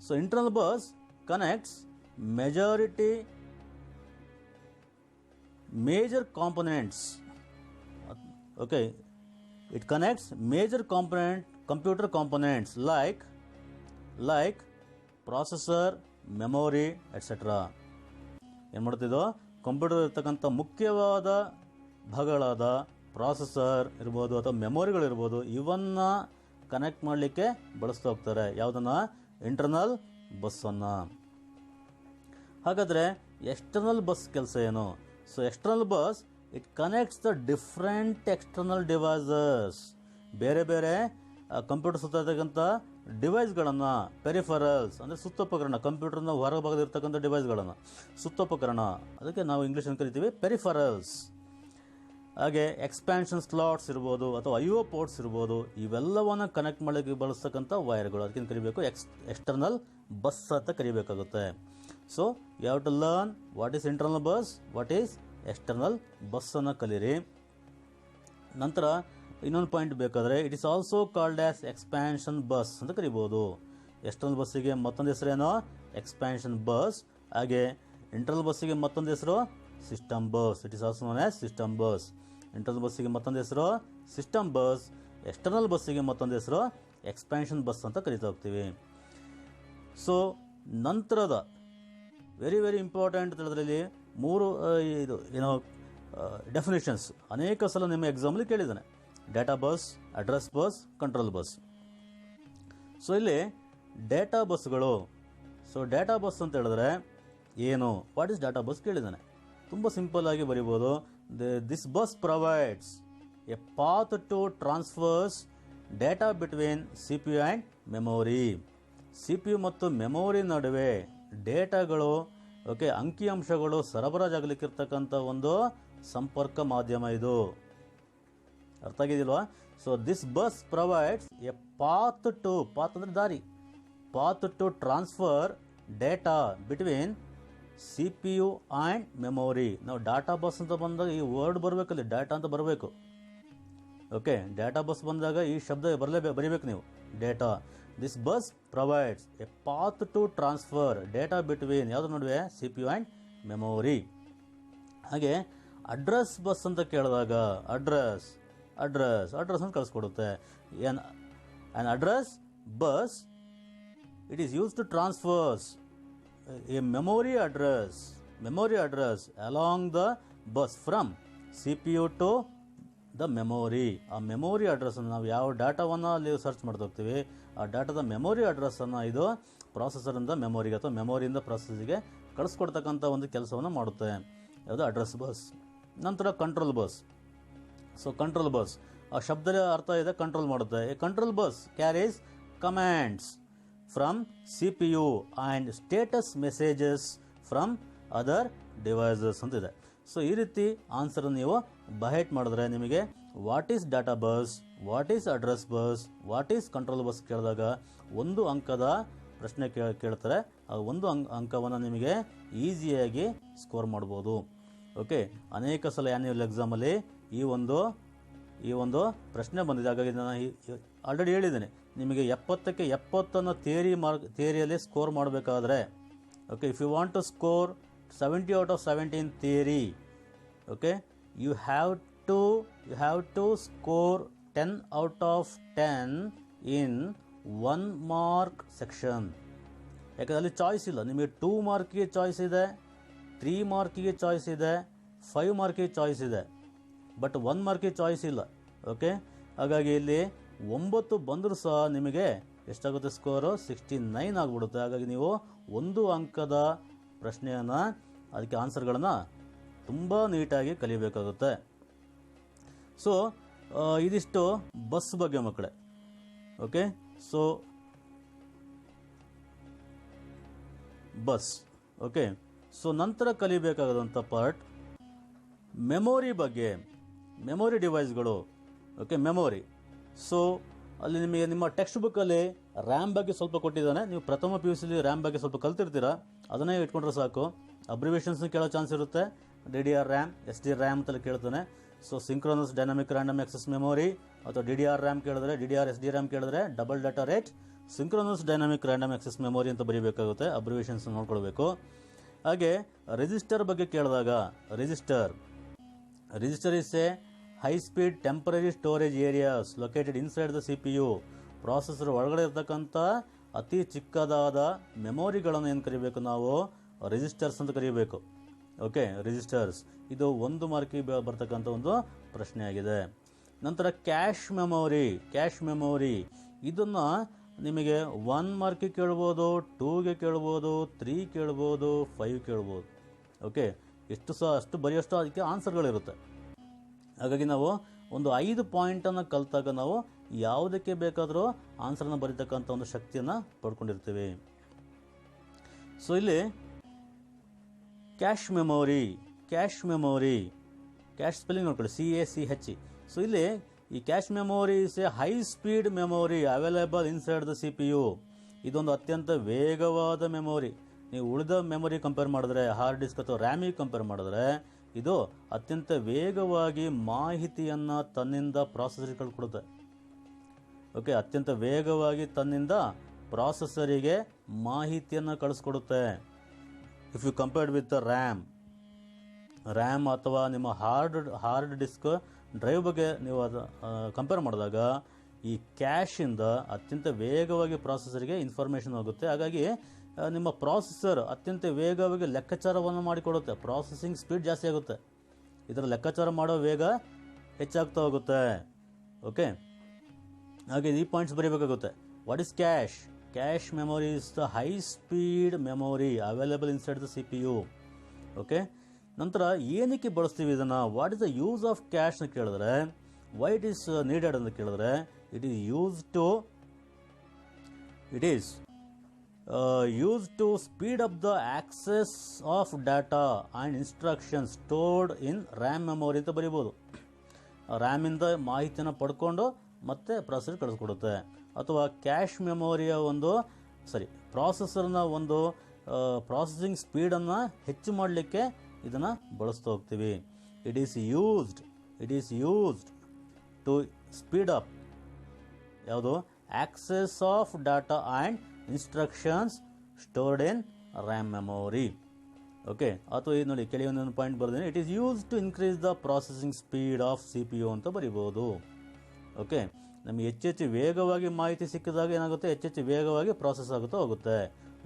So internal bus connects major components. Okay, it connects major computer components like processor, memory, etc. ಏನು ಮಾಡ್ತಿದ್ದೋ, ಕಂಪ್ಯೂಟರ್ ಇರ್ತಕ್ಕಂಥ ಮುಖ್ಯವಾದ ಭಾಗಗಳಾದ ಪ್ರಾಸೆಸರ್ ಇರ್ಬೋದು ಅಥವಾ ಮೆಮೊರಿಗಳಿರ್ಬೋದು, ಇವನ್ನ ಕನೆಕ್ಟ್ ಮಾಡಲಿಕ್ಕೆ ಬಳಸ್ತಾ ಹೋಗ್ತಾರೆ. ಯಾವುದನ್ನು? ಇಂಟರ್ನಲ್ ಬಸ್ಸನ್ನು. ಹಾಗಾದರೆ ಎಕ್ಸ್ಟರ್ನಲ್ ಬಸ್ ಕೆಲಸ ಏನು? So external bus it connects the different external devices. ಬೇರೆ ಬೇರೆ ಕಂಪ್ಯೂಟರ್ ಸುತ್ತ ಇರ್ತಕ್ಕಂಥ ಡಿವೈಸ್ಗಳನ್ನು, ಪೆರಿಫರಲ್ಸ್ ಅಂದರೆ ಸುತ್ತೋಪಕರಣ, ಕಂಪ್ಯೂಟರ್ನ ಹೊರಭಾಗದಿರ್ತಕ್ಕಂಥ ಡಿವೈಸ್ಗಳನ್ನು, ಸುತ್ತೋಪಕರಣ, ಅದಕ್ಕೆ ನಾವು ಇಂಗ್ಲೀಷಲ್ಲಿ ಕರಿತೀವಿ ಪೆರಿಫರಲ್ಸ್. ಹಾಗೆ ಎಕ್ಸ್ಪ್ಯಾನ್ಷನ್ ಸ್ಲಾಟ್ಸ್ ಇರ್ಬೋದು ಅಥವಾ IO ಪೋರ್ಟ್ಸ್ ಇರ್ಬೋದು, ಇವೆಲ್ಲವನ್ನು ಕನೆಕ್ಟ್ ಮಾಡಲಿಕ್ಕೆ ಬಳಸ್ತಕ್ಕಂಥ ವೈರ್ಗಳು, ಅದಕ್ಕೆ ಕರಿಬೇಕು ಎಕ್ಸ್ಟರ್ನಲ್ ಬಸ್ ಅಂತ ಕರಿಬೇಕಾಗುತ್ತೆ. So you have to learn what is internal bus, what is external ಬಸ್ಸನ್ನು ಕಲೀರಿ. ನಂತರ ಇನ್ನೊಂದು ಪಾಯಿಂಟ್ ಬೇಕಾದರೆ, it is also called as expansion bus ಅಂತ ಕರಿಬೋದು. ಎಕ್ಸ್ಟರ್ನಲ್ ಬಸ್ಸಿಗೆ ಮತ್ತೊಂದು ಹೆಸರೇನೋ ಎಕ್ಸ್ಪ್ಯಾನ್ಷನ್ ಬಸ್. ಹಾಗೆ ಇಂಟರ್ನಲ್ ಬಸ್ಸಿಗೆ ಮತ್ತೊಂದು ಹೆಸರು system bus. It is also known as system bus. Internal ಬಸ್ಸಿಗೆ ಮತ್ತೊಂದು ಹೆಸರು ಸಿಸ್ಟಮ್ ಬಸ್, ಎಕ್ಸ್ಟರ್ನಲ್ ಬಸ್ಸಿಗೆ ಮತ್ತೊಂದು ಹೆಸರು ಎಕ್ಸ್ಪ್ಯಾನ್ಷನ್ ಬಸ್ ಅಂತ ಕರಿತಾ ಹೋಗ್ತೀವಿ. ಸೊ ನಂತರದ ವೆರಿ ವೆರಿ ಇಂಪಾರ್ಟೆಂಟ್ ತಿಳಿದ್ರಲ್ಲಿ 3 ಡೆಫಿನೇಷನ್ಸ್ ಅನೇಕ ಸಲ ನಿಮ್ಮ ಎಕ್ಸಾಮಲ್ಲಿ ಕೇಳಿದ್ದಾನೆ. Data bus, address bus, control bus. So ಇಲ್ಲಿ ಡೇಟಾ ಬಸ್ಗಳು. ಸೊ ಡೇಟಾ ಬಸ್ ಅಂತ ಹೇಳಿದ್ರೆ ಏನು, ವಾಟ್ ಈಸ್ ಡೇಟಾ ಬಸ್ ಕೇಳಿದ್ದಾನೆ. ತುಂಬ ಸಿಂಪಲ್ ಆಗಿ ಬರಿಬೋದು. This bus provides a path to transfers data between CPU and memory. CPU ಮತ್ತು ಮೆಮೊರಿ ನಡುವೆ ಡೇಟಾಗಳು, ಅಂಕಿಅಂಶಗಳು ಸರಬರಾಜಾಗಲಿಕ್ಕಿರ್ತಕ್ಕಂಥ ಒಂದು ಸಂಪರ್ಕ ಮಾಧ್ಯಮ ಇದು. ಅರ್ಥ ಆಗಿದೆಯಲ್ವಾ? So this bus provides a path ಅಂದರೆ ದಾರಿ, path to transfer data between CPU and memory. ನಾವು ಡಾಟಾ ಬಸ್ ಅಂತ ಬಂದಾಗ ಈ ವರ್ಡ್ ಬರಬೇಕಲ್ಲಿ, ಡಾಟಾ ಅಂತ ಬರಬೇಕು. ಡಾಟಾ ಬಸ್ ಬಂದಾಗ ಈ ಶಬ್ದ ಬರೀಬೇಕು ನೀವು, data. This bus provides a path to transfer data between ಯಾವ್ದು ನಡುವೆ CPU ಆ್ಯಂಡ್ ಮೆಮೊರಿ. ಹಾಗೆ ಅಡ್ರೆಸ್ ಬಸ್ ಅಂತ ಕೇಳಿದಾಗ ಅಡ್ರೆಸ್ ಅಂತ ಕಳಿಸ್ಕೊಡುತ್ತೆ. On address bus it is use to transfers a memory address along the bus from CPU to the memory. ಆ memory ಅಡ್ರೆಸ್ಸನ್ನು ನಾವು ಯಾವ ಡಾಟಾವನ್ನು ಅಲ್ಲಿ ಸರ್ಚ್ ಮಾಡ್ತಾ ಹೋಗ್ತೀವಿ, ಆ ಡಾಟಾದ ಮೆಮೊರಿ ಅಡ್ರೆಸ್ಸನ್ನು ಇದು ಪ್ರಾಸೆಸರಿಂದ ಮೆಮೊರಿಗೆ ಅಥವಾ ಮೆಮೊರಿಯಿಂದ ಪ್ರಾಸೆಸ್ಗೆ ಕಳಿಸ್ಕೊಡ್ತಕ್ಕಂಥ ಒಂದು ಕೆಲಸವನ್ನು ಮಾಡುತ್ತೆ. ಯಾವುದು? Address bus. ನಂತರ control bus. So control bus ಆ ಶಬ್ದದ ಅರ್ಥ ಇದೆ, ಕಂಟ್ರೋಲ್ ಮಾಡುತ್ತೆ. A control bus carries commands from CPU and status messages from other devices ಅಂತಿದೆ. ಸೊ ಈ ರೀತಿ ಆನ್ಸರ್ ನೀವು ಬಹೆಟ್ ಮಾಡಿದ್ರೆ ನಿಮಗೆ what is data bus, what is address bus, what is control bus ಕೇಳಿದಾಗ 1 ಅಂಕದ ಪ್ರಶ್ನೆ ಕೇಳ್ತಾರೆ. ಆ 1 ಅಂಕವನ್ನು ನಿಮಗೆ ಈಸಿಯಾಗಿ ಸ್ಕೋರ್ ಮಾಡ್ಬೋದು. ಅನೇಕ ಸಲ ಆ್ಯನ್ಯುವಲ್ ಎಕ್ಸಾಮಲ್ಲಿ ಈ ಒಂದು ಪ್ರಶ್ನೆ ಬಂದಿದೆ. ಹಾಗಾಗಿ ನಾನು ಆಲ್ರೆಡಿ ಹೇಳಿದ್ದೇನೆ, ನಿಮಗೆ 70ಕ್ಕೆ 70 ಥಿಯರಿಯಲ್ಲಿ ಸ್ಕೋರ್ ಮಾಡಬೇಕಾದ್ರೆ, if you want to score 70 out of 70 in theory, you have to score 10 out of 10 in 1 mark section. ಯಾಕಂದರೆ ಅಲ್ಲಿ ಚಾಯ್ಸ್ ಇಲ್ಲ. ನಿಮಗೆ 2 ಮಾರ್ಕಿಗೆ ಚಾಯ್ಸ್ ಇದೆ, 3 ಮಾರ್ಕಿಗೆ ಚಾಯ್ಸ್ ಇದೆ, 5 ಮಾರ್ಕಿಗೆ ಚಾಯ್ಸ್ ಇದೆ, ಬಟ್ 1 ಮಾರ್ಕಿಗೆ ಚಾಯ್ಸ್ ಇಲ್ಲ. ಹಾಗಾಗಿ ಇಲ್ಲಿ 9 ಬಂದರೂ ಸಹ ನಿಮಗೆ ಎಷ್ಟಾಗುತ್ತೆ ಸ್ಕೋರು? 69 ಆಗಿಬಿಡುತ್ತೆ. ಹಾಗಾಗಿ ನೀವು 1 ಅಂಕದ ಪ್ರಶ್ನೆಯನ್ನು, ಅದಕ್ಕೆ ಆನ್ಸರ್ಗಳನ್ನು ತುಂಬ ನೀಟಾಗಿ ಕಲಿಯಬೇಕಾಗುತ್ತೆ. ಸೊ ಇದಿಷ್ಟು ಬಸ್ ಬಗ್ಗೆ ಮಕ್ಕಳೇ. So bus. ಸೊ ನಂತರ ಕಲಿಬೇಕಾದಂಥ ಪಾರ್ಟ್ ಮೆಮೊರಿ ಬಗ್ಗೆ. ಮೆಮೊರಿ ಡಿವೈಸ್ಗಳು. ಮೆಮೊರಿ. ಸೊ ಅಲ್ಲಿ ನಿಮಗೆ ನಿಮ್ಮ ಟೆಕ್ಸ್ಟ್ ಬುಕ್ಕಲ್ಲಿ ರ್ಯಾಮ್ ಬಗ್ಗೆ ಸ್ವಲ್ಪ ಕೊಟ್ಟಿದ್ದಾನೆ. ನೀವು ಪ್ರಥಮ PUCಲಿ ರ್ಯಾಮ್ ಬಗ್ಗೆ ಸ್ವಲ್ಪ ಕಲ್ತಿರ್ತೀರಾ, ಅದನ್ನೇ ಇಟ್ಕೊಂಡ್ರೆ ಸಾಕು. ಅಬ್ರಿವೇಷನ್ಸ್ನ ಕೇಳೋ ಚಾನ್ಸ್ ಇರುತ್ತೆ. DDR ರ್ಯಾಮ್, SD ರ್ಯಾಮ್ ಅಂತಲ್ಲಿ ಕೇಳ್ತಾನೆ. So synchronous dynamic random access memory ಅಥವಾ DDR ರ್ಯಾಮ್ ಕೇಳಿದ್ರೆ, DDR SD ರ್ಯಾಮ್ ಕೇಳಿದ್ರೆ double data rate synchronous dynamic random access memory ಅಂತ ಬರೀಬೇಕಾಗುತ್ತೆ. ಅಬ್ರಿವೇಷನ್ಸ್ ನೋಡ್ಕೊಳ್ಬೇಕು. ಹಾಗೆ ರಿಜಿಸ್ಟರ್ ಬಗ್ಗೆ ಕೇಳಿದಾಗ register register is A high speed temporary storage areas located inside the CPU. Processor ಒಳಗಡೆ ಇರ್ತಕ್ಕಂಥ ಅತಿ ಚಿಕ್ಕದಾದ ಮೆಮೊರಿಗಳನ್ನು ಏನು ಕರಿಬೇಕು ನಾವು, ರಿಜಿಸ್ಟರ್ಸ್ ಅಂತ ಕರಿಬೇಕು. Okay, registers. ಇದು 1 ಮಾರ್ಕಿಗೆ ಬರ್ತಕ್ಕಂಥ ಒಂದು ಪ್ರಶ್ನೆ ಆಗಿದೆ. ನಂತರ ಕ್ಯಾಶ್ ಮೆಮೊರಿ ಇದನ್ನು ನಿಮಗೆ 1 ಮಾರ್ಕಿಗೆ ಕೇಳ್ಬೋದು, 2ಗೆ ಕೇಳ್ಬೋದು, 3 ಕೇಳ್ಬೋದು, 5 ಕೇಳ್ಬೋದು. ಓಕೆ, ಅಷ್ಟು ಬರೆಯೋಷ್ಟು ಅದಕ್ಕೆ ಆನ್ಸರ್ಗಳಿರುತ್ತೆ. ಹಾಗಾಗಿ ನಾವು ಒಂದು 5 ಪಾಯಿಂಟನ್ನು ಕಲಿತಾಗ ನಾವು ಯಾವುದಕ್ಕೆ ಬೇಕಾದರೂ ಆನ್ಸರ್ನ ಬರೀತಕ್ಕಂಥ ಒಂದು ಶಕ್ತಿಯನ್ನು ಪಡ್ಕೊಂಡಿರ್ತೀವಿ. ಸೊ ಇಲ್ಲಿ ಕ್ಯಾಶ್ ಸ್ಪೆಲ್ಲಿಂಗ್ ನೋಡ್ಕೊಳ್ಳಿ, CACH. ಸೊ ಇಲ್ಲಿ ಈ cash memory is A high speed memory available inside the CPU. ಇದೊಂದು ಅತ್ಯಂತ ವೇಗವಾದ ಮೆಮೊರಿ. ನೀವು ಉಳಿದ ಮೆಮೊರಿ ಕಂಪೇರ್ ಮಾಡಿದ್ರೆ, ಹಾರ್ಡ್ ಡಿಸ್ಕ್ ಅಥವಾ ರ್ಯಾಮಿಗೆ ಕಂಪೇರ್ ಮಾಡಿದ್ರೆ, ಇದು ಅತ್ಯಂತ ವೇಗವಾಗಿ ಮಾಹಿತಿಯನ್ನು ತನ್ನಿಂದ ಪ್ರಾಸೆಸರ್ಗಳು ಕೊಡುತ್ತೆ. ಓಕೆ, ಅತ್ಯಂತ ವೇಗವಾಗಿ ತನ್ನಿಂದ ಪ್ರಾಸೆಸರಿಗೆ ಮಾಹಿತಿಯನ್ನು ಕಳಿಸ್ಕೊಡುತ್ತೆ. If you compared with RAM ಅಥವಾ ನಿಮ್ಮ ಹಾರ್ಡ್ ಡಿಸ್ಕ್ ಡ್ರೈವ್ ಬಗ್ಗೆ ನೀವು ಅದು ಕಂಪೇರ್ ಮಾಡಿದಾಗ ಈ ಕ್ಯಾಶಿಂದ ಅತ್ಯಂತ ವೇಗವಾಗಿ ಪ್ರಾಸೆಸರ್ಗೆ ಇನ್ಫಾರ್ಮೇಷನ್ ಹೋಗುತ್ತೆ. ಹಾಗಾಗಿ ನಿಮ್ಮ ಪ್ರಾಸೆಸರ್ ಅತ್ಯಂತ ವೇಗವಾಗಿ ಲೆಕ್ಕಾಚಾರವನ್ನು ಮಾಡಿಕೊಡುತ್ತೆ. ಪ್ರಾಸೆಸಿಂಗ್ ಸ್ಪೀಡ್ ಜಾಸ್ತಿ ಆಗುತ್ತೆ, ಇದರ ಲೆಕ್ಕಾಚಾರ ಮಾಡೋ ವೇಗ ಹೆಚ್ಚಾಗ್ತಾ ಹೋಗುತ್ತೆ. ಓಕೆ, ಹಾಗೆ ಈ ಪಾಯಿಂಟ್ಸ್ ಬರೀಬೇಕಾಗುತ್ತೆ. What is cache memory is the high speed memory available inside the CPU. Okay, ನಂತರ ಏನಕ್ಕೆ ಬಳಸ್ತೀವಿ ಇದನ್ನು, what is the use of cache ಅಂತ ಕೇಳಿದ್ರೆ, ವೈ ಇಟ್ ಈಸ್ ನೀಡೆಡ್ ಅಂತ ಕೇಳಿದ್ರೆ, it is used to speed up the access of data and instructions stored in RAM memory ಅಂತ ಬರೀಬೋದು. ರ್ಯಾಮಿಂದ ಮಾಹಿತಿಯನ್ನು ಪಡ್ಕೊಂಡು ಮತ್ತೆ ಪ್ರಾಸೆಸರ್ ಕಳಿಸ್ಕೊಡುತ್ತೆ. ಅಥವಾ ಕ್ಯಾಶ್ ಮೆಮೊರಿಯ ಪ್ರಾಸೆಸರ್ನ ಒಂದು ಪ್ರಾಸೆಸಿಂಗ್ ಸ್ಪೀಡನ್ನು ಹೆಚ್ಚು ಮಾಡಲಿಕ್ಕೆ ಇದನ್ನು ಬಳಸ್ತಾ ಹೋಗ್ತೀವಿ. It is used to speed up ಯಾವುದು, access of data and instructions stored in RAM memory. Okay, ಅಥವಾ ಇದು ನೋಡಿ ಕೆಲವೊಂದೊಂದು ಪಾಯಿಂಟ್ ಬರ್ದೇನೆ, it is use to increase the processing speed of CPU ಅಂತ ಬರಿಬೋದು. ಓಕೆ, ನಮಗೆ ಹೆಚ್ಚೆಚ್ಚು ವೇಗವಾಗಿ ಮಾಹಿತಿ ಸಿಕ್ಕಿದಾಗ ಏನಾಗುತ್ತೆ, ಹೆಚ್ಚೆಚ್ಚು ವೇಗವಾಗಿ ಪ್ರಾಸೆಸ್ ಆಗುತ್ತಾ ಹೋಗುತ್ತೆ.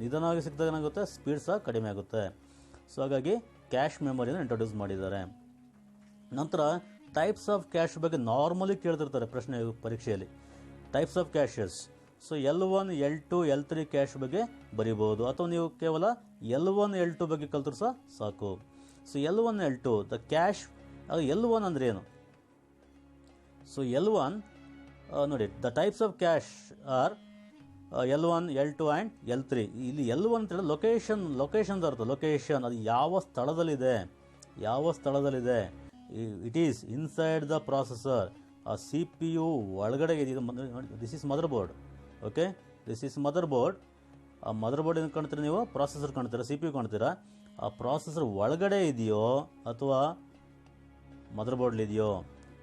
ನಿಧಾನವಾಗಿ ಸಿಕ್ಕಿದಾಗ ಏನಾಗುತ್ತೆ, ಸ್ಪೀಡ್ ಸಹ ಕಡಿಮೆ ಆಗುತ್ತೆ. ಸೊ ಹಾಗಾಗಿ ಕ್ಯಾಶ್ ಮೆಮೊರಿಯನ್ನು ಇಂಟ್ರೊಡ್ಯೂಸ್ ಮಾಡಿದ್ದಾರೆ. ನಂತರ ಟೈಪ್ಸ್ ಆಫ್ ಕ್ಯಾಶ್ ಬಗ್ಗೆ ನಾರ್ಮಲಿ ಕೇಳ್ತಿರ್ತಾರೆ ಪ್ರಶ್ನೆ ಪರೀಕ್ಷೆಯಲ್ಲಿ. Types of cashews. So L1, L2, L3 cash ಬಗ್ಗೆ ಬರಿಬೋದು, ಅಥವಾ ನೀವು ಕೇವಲ L1, L2 ಬಗ್ಗೆ ಕಲ್ತರೂ ಸಹ ಸಾಕು. So L1, L2 the cash. L1 ಅಂದರೆ ಏನು? ಸೊ L1 ನೋಡಿ, the types of cash or L1, L2 and L3. ಇಲ್ಲಿ L1 ಅಂತ ಹೇಳಿದ್ರೆ ಲೊಕೇಶನ್ ಅರ್ಥ. ಲೊಕೇಶನ್ ಅದು ಯಾವ ಸ್ಥಳದಲ್ಲಿದೆ. It is inside the processor. ಆ CPU ಒಳಗಡೆ ಇದೆ. This is mother board. Okay, this is motherboard. ಆ ಮದರ್ ಬೋರ್ಡ್ ಏನು ಕಾಣ್ತೀರಾ ನೀವು, ಪ್ರಾಸೆಸರ್ ಕಾಣ್ತೀರಾ, CPU ಕಾಣ್ತೀರಾ. ಆ ಪ್ರಾಸೆಸರ್ ಒಳಗಡೆ ಇದೆಯೋ ಅಥವಾ ಮದರ್ ಬೋರ್ಡ್ಲಿದೆಯೋ,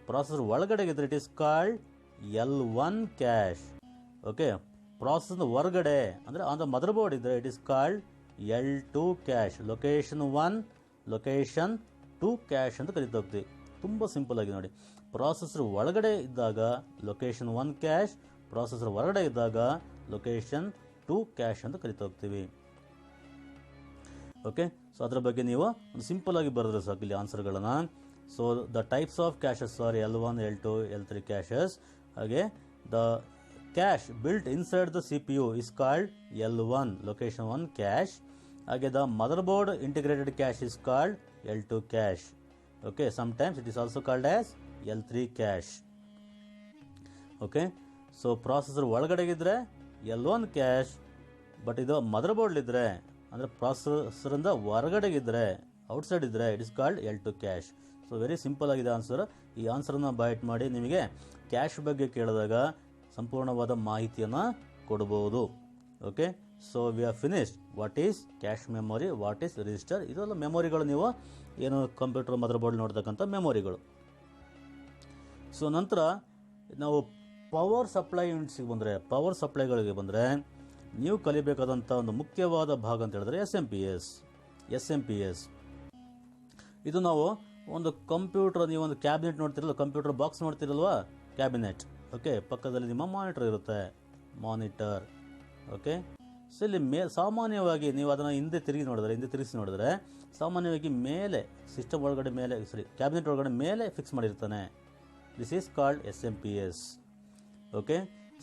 ಪ್ರಾಸೆಸರ್ ಒಳಗಡೆ ಇದ್ದರೆ it is called L1 cache. Okay, ಪ್ರಾಸೆಸರ್ನ ಹೊರಗಡೆ ಅಂದರೆ ಆನ್ ದ ಮದರ್ ಬೋರ್ಡ್ ಇದ್ದರೆ it is called L2 cache. Location 1, location 2 cache ಅಂತ ಕರಿತಾ ಹೋಗ್ತೀವಿ. ತುಂಬ ಸಿಂಪಲ್ ಆಗಿ ನೋಡಿ, ಪ್ರಾಸೆಸರ್ ಒಳಗಡೆ ಇದ್ದಾಗ ಲೊಕೇಶನ್ 1 ಕ್ಯಾಶ್, ಪ್ರಾಸೆಸರ್ ಹೊರಗಡೆ ಇದ್ದಾಗ ಲೊಕೇಶನ್ 2 ಕ್ಯಾಶ್ ಅಂತ ಕರಿತಾ ಹೋಗ್ತೀವಿ. ಓಕೆ, ಸೊ ಅದರ ಬಗ್ಗೆ ನೀವು ಒಂದು ಸಿಂಪಲ್ ಆಗಿ ಬರೆದ್ರೆ ಸಾಕು ಇಲ್ಲಿ ಆನ್ಸರ್ಗಳನ್ನು. So the types of caches are L1, L2, L3 caches. ಹಾಗೆ the cache built inside the CPU is called L1 location 1 cache. ಹಾಗೆ the mother board integrated cache is called L2 cache. Okay, sometimes it is also called as L3 cache. Okay, so processor ಒಳಗಡೆಗಿದ್ರೆ L1 cache, but ಇದು mother ಬೋರ್ಡ್ಲಿದ್ರೆ ಅಂದರೆ ಪ್ರಾಸೆಸರಿಂದ ಹೊರಗಡೆಗಿದ್ರೆ, outside ಇದ್ದರೆ it is called L2 cache. So very simple ಆಗಿದೆ answer. ಈ ಆನ್ಸರನ್ನು byte ಮಾಡಿ ನಿಮಗೆ ಕ್ಯಾಶ್ ಬಗ್ಗೆ ಕೇಳಿದಾಗ ಸಂಪೂರ್ಣವಾದ ಮಾಹಿತಿಯನ್ನು ಕೊಡ್ಬೋದು. Okay, so we are finished. What is cache memory, what is register. ಇದೆಲ್ಲ ಮೆಮೊರಿಗಳು, ನೀವು ಏನು ಕಂಪ್ಯೂಟರ್ ಮದರ್ ಬೋರ್ಡ್ ನೋಡ್ತಕ್ಕಂಥ ಮೆಮೊರಿಗಳು. ಸೊ ನಂತರ ನಾವು ಪವರ್ ಸಪ್ಲೈ ಯೂನಿಟ್ಸಿಗೆ ಬಂದರೆ, ಪವರ್ ಸಪ್ಲೈಗಳಿಗೆ ಬಂದರೆ ನೀವು ಕಲಿಬೇಕಾದಂಥ ಒಂದು ಮುಖ್ಯವಾದ ಭಾಗ ಅಂತ ಹೇಳಿದ್ರೆ SMPS. ಇದು ನಾವು ಒಂದು ಕಂಪ್ಯೂಟರ್, ನೀವು ಒಂದು ಕ್ಯಾಬಿನೆಟ್ ನೋಡ್ತಿರಲ್ಲ, ಕಂಪ್ಯೂಟರ್ ಬಾಕ್ಸ್ ನೋಡ್ತಿರಲ್ವಾ, ಕ್ಯಾಬಿನೆಟ್. ಓಕೆ, ಪಕ್ಕದಲ್ಲಿ ನಿಮ್ಮ ಮಾನಿಟರ್ ಇರುತ್ತೆ, ಮಾನಿಟರ್. ಓಕೆ, ಸೊ ಇಲ್ಲಿ ಸಾಮಾನ್ಯವಾಗಿ ನೀವು ಅದನ್ನು ಹಿಂದೆ ತಿರುಗಿಸಿ ನೋಡಿದ್ರೆ ಸಾಮಾನ್ಯವಾಗಿ ಮೇಲೆ ಸಿಸ್ಟಮ್ ಒಳಗಡೆ ಮೇಲೆ ಕ್ಯಾಬಿನೆಟ್ ಒಳಗಡೆ ಮೇಲೆ ಫಿಕ್ಸ್ ಮಾಡಿರ್ತಾನೆ. This is called SMPS. Okay,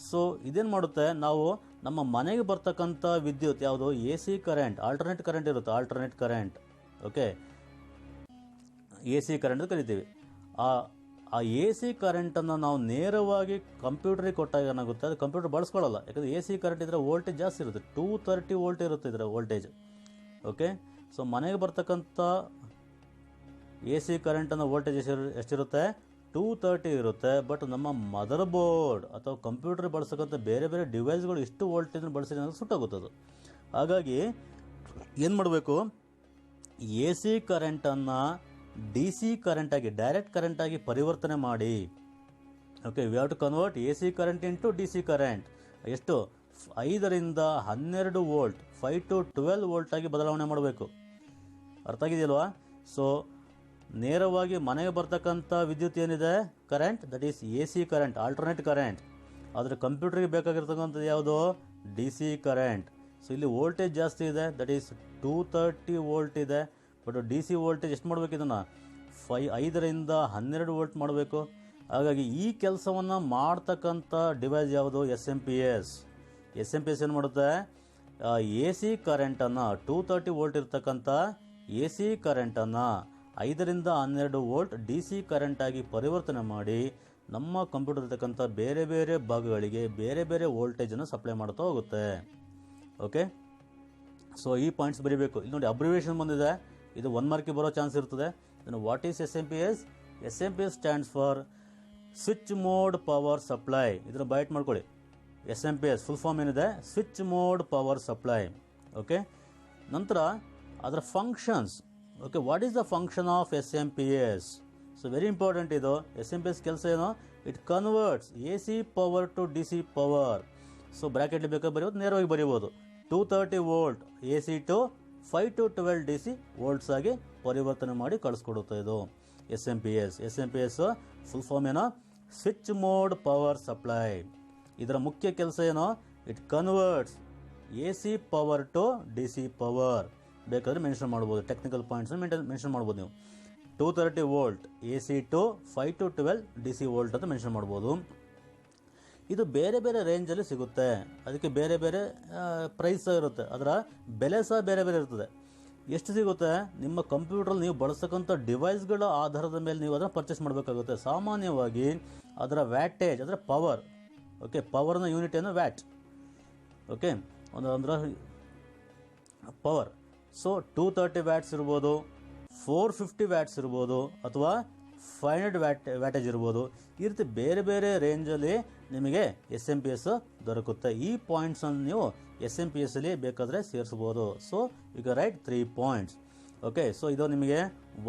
so ಇದೇನು ಮಾಡುತ್ತೆ, ನಾವು ನಮ್ಮ ಮನೆಗೆ ಬರ್ತಕ್ಕಂಥ ವಿದ್ಯುತ್ ಯಾವುದು, AC ಕರೆಂಟ್, ಆಲ್ಟರ್ನೇಟ್ ಕರೆಂಟ್ ಇರುತ್ತೆ, alternate current. Okay, AC current ಅಂತ ಕರಿತೀವಿ. ಆ AC ಕರೆಂಟನ್ನು ನಾವು ನೇರವಾಗಿ ಕಂಪ್ಯೂಟರಿಗೆ ಕೊಟ್ಟಾಗ ಏನಾಗುತ್ತೆ, ಅದು ಕಂಪ್ಯೂಟರ್ ಬಳಸ್ಕೊಳ್ಳಲ್ಲ. ಯಾಕಂದರೆ AC ಕರೆಂಟ್ ಇದ್ದರೆ ವೋಲ್ಟೇಜ್ ಜಾಸ್ತಿ ಇರುತ್ತೆ, 230 ವೋಲ್ಟ್ ಇರುತ್ತೆ ಇದರ ವೋಲ್ಟೇಜ್. ಓಕೆ, ಸೊ ಮನೆಗೆ ಬರ್ತಕ್ಕಂಥ AC ಕರೆಂಟನ್ನು ವೋಲ್ಟೇಜ್ ಎಷ್ಟಿರುತ್ತೆ, 230 ಇರುತ್ತೆ. ಬಟ್ ನಮ್ಮ ಮದರ್ ಬೋರ್ಡ್ ಅಥವಾ ಕಂಪ್ಯೂಟರ್ ಬಳಸಕ್ಕಂಥ ಬೇರೆ ಬೇರೆ ಡಿವೈಸ್ಗಳು ಇಷ್ಟು ವೋಲ್ಟೇಜ್ ಬಳಸಿದ್ರೆ ಅಂದರೆ ಸುಟ್ಟಾಗುತ್ತದೆ. ಹಾಗಾಗಿ ಏನು ಮಾಡಬೇಕು, AC ಕರೆಂಟನ್ನು DC ಕರೆಂಟಾಗಿ, ಡೈರೆಕ್ಟ್ ಕರೆಂಟಾಗಿ ಪರಿವರ್ತನೆ ಮಾಡಿ. Okay, we have to convert AC current into DC current. ಎಷ್ಟು, 5 ರಿಂದ 12 ವೋಲ್ಟ್, 5 to 12 ವೋಲ್ಟ್ ಆಗಿ ಬದಲಾವಣೆ ಮಾಡಬೇಕು. ಅರ್ಥ ಆಗಿದೆಯಲ್ವಾ? ಸೊ ನೇರವಾಗಿ ಮನೆಗೆ ಬರ್ತಕ್ಕಂಥ ವಿದ್ಯುತ್ ಏನಿದೆ, current, that is AC current, alternate current. ಆದರೆ ಕಂಪ್ಯೂಟರ್ಗೆ ಬೇಕಾಗಿರ್ತಕ್ಕಂಥದ್ದು ಯಾವುದು, DC ಕರೆಂಟ್. ಸೊ ಇಲ್ಲಿ ವೋಲ್ಟೇಜ್ ಜಾಸ್ತಿ ಇದೆ, ದಟ್ ಈಸ್ 230 ವೋಲ್ಟ್ ಇದೆ. ಬಟ್ DC ವೋಲ್ಟೇಜ್ ಎಷ್ಟು ಮಾಡಬೇಕು, ಇದನ್ನು 5 ರಿಂದ 12 ವೋಲ್ಟ್ ಮಾಡಬೇಕು. ಹಾಗಾಗಿ ಈ ಕೆಲಸವನ್ನು ಮಾಡ್ತಕ್ಕಂಥ ಡಿವೈಸ್ ಯಾವುದು, SMPS. SMPS ಏನು ಮಾಡುತ್ತೆ, AC ಕರೆಂಟನ್ನು 230 ವೋಲ್ಟ್ ಇರ್ತಕ್ಕಂಥ AC ಕರೆಂಟನ್ನು 5 ರಿಂದ 12 ವೋಲ್ಟ್ DC ಕರೆಂಟಾಗಿ ಪರಿವರ್ತನೆ ಮಾಡಿ ನಮ್ಮ ಕಂಪ್ಯೂಟರ್ ಇರ್ತಕ್ಕಂಥ ಬೇರೆ ಬೇರೆ ಭಾಗಗಳಿಗೆ ಬೇರೆ ಬೇರೆ ವೋಲ್ಟೇಜನ್ನು ಸಪ್ಲೈ ಮಾಡ್ತಾ ಹೋಗುತ್ತೆ. ಓಕೆ, ಸೊ ಈ ಪಾಯಿಂಟ್ಸ್ ಬರೀಬೇಕು. ಇಲ್ಲಿ ನೋಡಿ ಅಬ್ರಿವೇಷನ್ ಬಂದಿದೆ, ಇದು 1 ಮಾರ್ಕಿಗೆ ಬರೋ ಚಾನ್ಸ್ ಇರ್ತದೆ. What is SMPS? SMPS stands for switch mode power supply. ಇದನ್ನು ಬೈಟ್ ಮಾಡ್ಕೊಳ್ಳಿ. SMPS ಫುಲ್ ಫಾರ್ಮ್ ಏನಿದೆ, switch mode power supply. Okay, ನಂತರ ಅದರ functions. Okay, what is the function of SMPS? So very important ಇದು. SMPS ಕೆಲಸ ಏನು, it converts AC power to DC power. So ಬ್ರ್ಯಾಕೆಟ್ಲಿ ಬೇಕಾದ್ರೆ ಬರೆಯೋದು, ನೇರವಾಗಿ ಬರೀಬೋದು. 230 volt AC to 5 to 12 DC volts ಆಗಿ ಪರಿವರ್ತನೆ ಮಾಡಿ ಕಳಿಸ್ಕೊಡುತ್ತೆ ಇದು SMPS. SMPS ಫುಲ್ ಫಾರ್ಮ್ ಏನೋ, ಸ್ವಿಚ್ ಮೋಡ್ ಪವರ್ ಸಪ್ಲೈ. ಇದರ ಮುಖ್ಯ ಕೆಲಸ ಏನೋ, it converts AC power to DC power. ಬೇಕಾದರೆ ಮೆನ್ಷನ್ ಮಾಡ್ಬೋದು, ಟೆಕ್ನಿಕಲ್ ಪಾಯಿಂಟ್ಸ್ ಮೆನ್ಷನ್ ಮಾಡ್ಬೋದು ನೀವು. 230 volt AC to 5 to 12 DC volt ಅಂತ ಮೆನ್ಷನ್ ಮಾಡ್ಬೋದು. ಇದು ಬೇರೆ ಬೇರೆ ರೇಂಜಲ್ಲಿ ಸಿಗುತ್ತೆ, ಅದಕ್ಕೆ ಬೇರೆ ಬೇರೆ ಪ್ರೈಸ್ ಸಹ ಇರುತ್ತೆ, ಅದರ ಬೆಲೆ ಸಹ ಬೇರೆ ಬೇರೆ ಇರ್ತದೆ. ಎಷ್ಟು ಸಿಗುತ್ತೆ, ನಿಮ್ಮ ಕಂಪ್ಯೂಟ್ರಲ್ಲಿ ನೀವು ಬಳಸತಕ್ಕಂಥ ಡಿವೈಸ್ಗಳ ಆಧಾರದ ಮೇಲೆ ನೀವು ಅದನ್ನು ಪರ್ಚೇಸ್ ಮಾಡಬೇಕಾಗುತ್ತೆ. ಸಾಮಾನ್ಯವಾಗಿ ಅದರ ವ್ಯಾಟೇಜ್, ಅದರ ಪವರ್. ಓಕೆ, ಪವರ್ನ ಯೂನಿಟ್ ಏನು, ವ್ಯಾಟ್. ಓಕೆ, ಅಂದ್ರೆ ಪವರ್. ಸೊ 230 ವ್ಯಾಟ್ಸ್ ಇರ್ಬೋದು, 450 ವ್ಯಾಟ್ಸ್ ಇರ್ಬೋದು, ಅಥವಾ 500 ವ್ಯಾಟೇಜ್ ಇರ್ಬೋದು. ಈ ರೀತಿ ಬೇರೆ ಬೇರೆ ರೇಂಜಲ್ಲಿ ನಿಮಗೆ SMPS ದೊರಕುತ್ತೆ. ಈ ಪಾಯಿಂಟ್ಸನ್ನು ನೀವು SMPSಲ್ಲಿ ಬೇಕಾದರೆ ಸೇರಿಸ್ಬೋದು. ಸೊ ಈಗ ರೈಟ್ 3 ಪಾಯಿಂಟ್ಸ್. ಓಕೆ, ಸೊ ಇದು ನಿಮಗೆ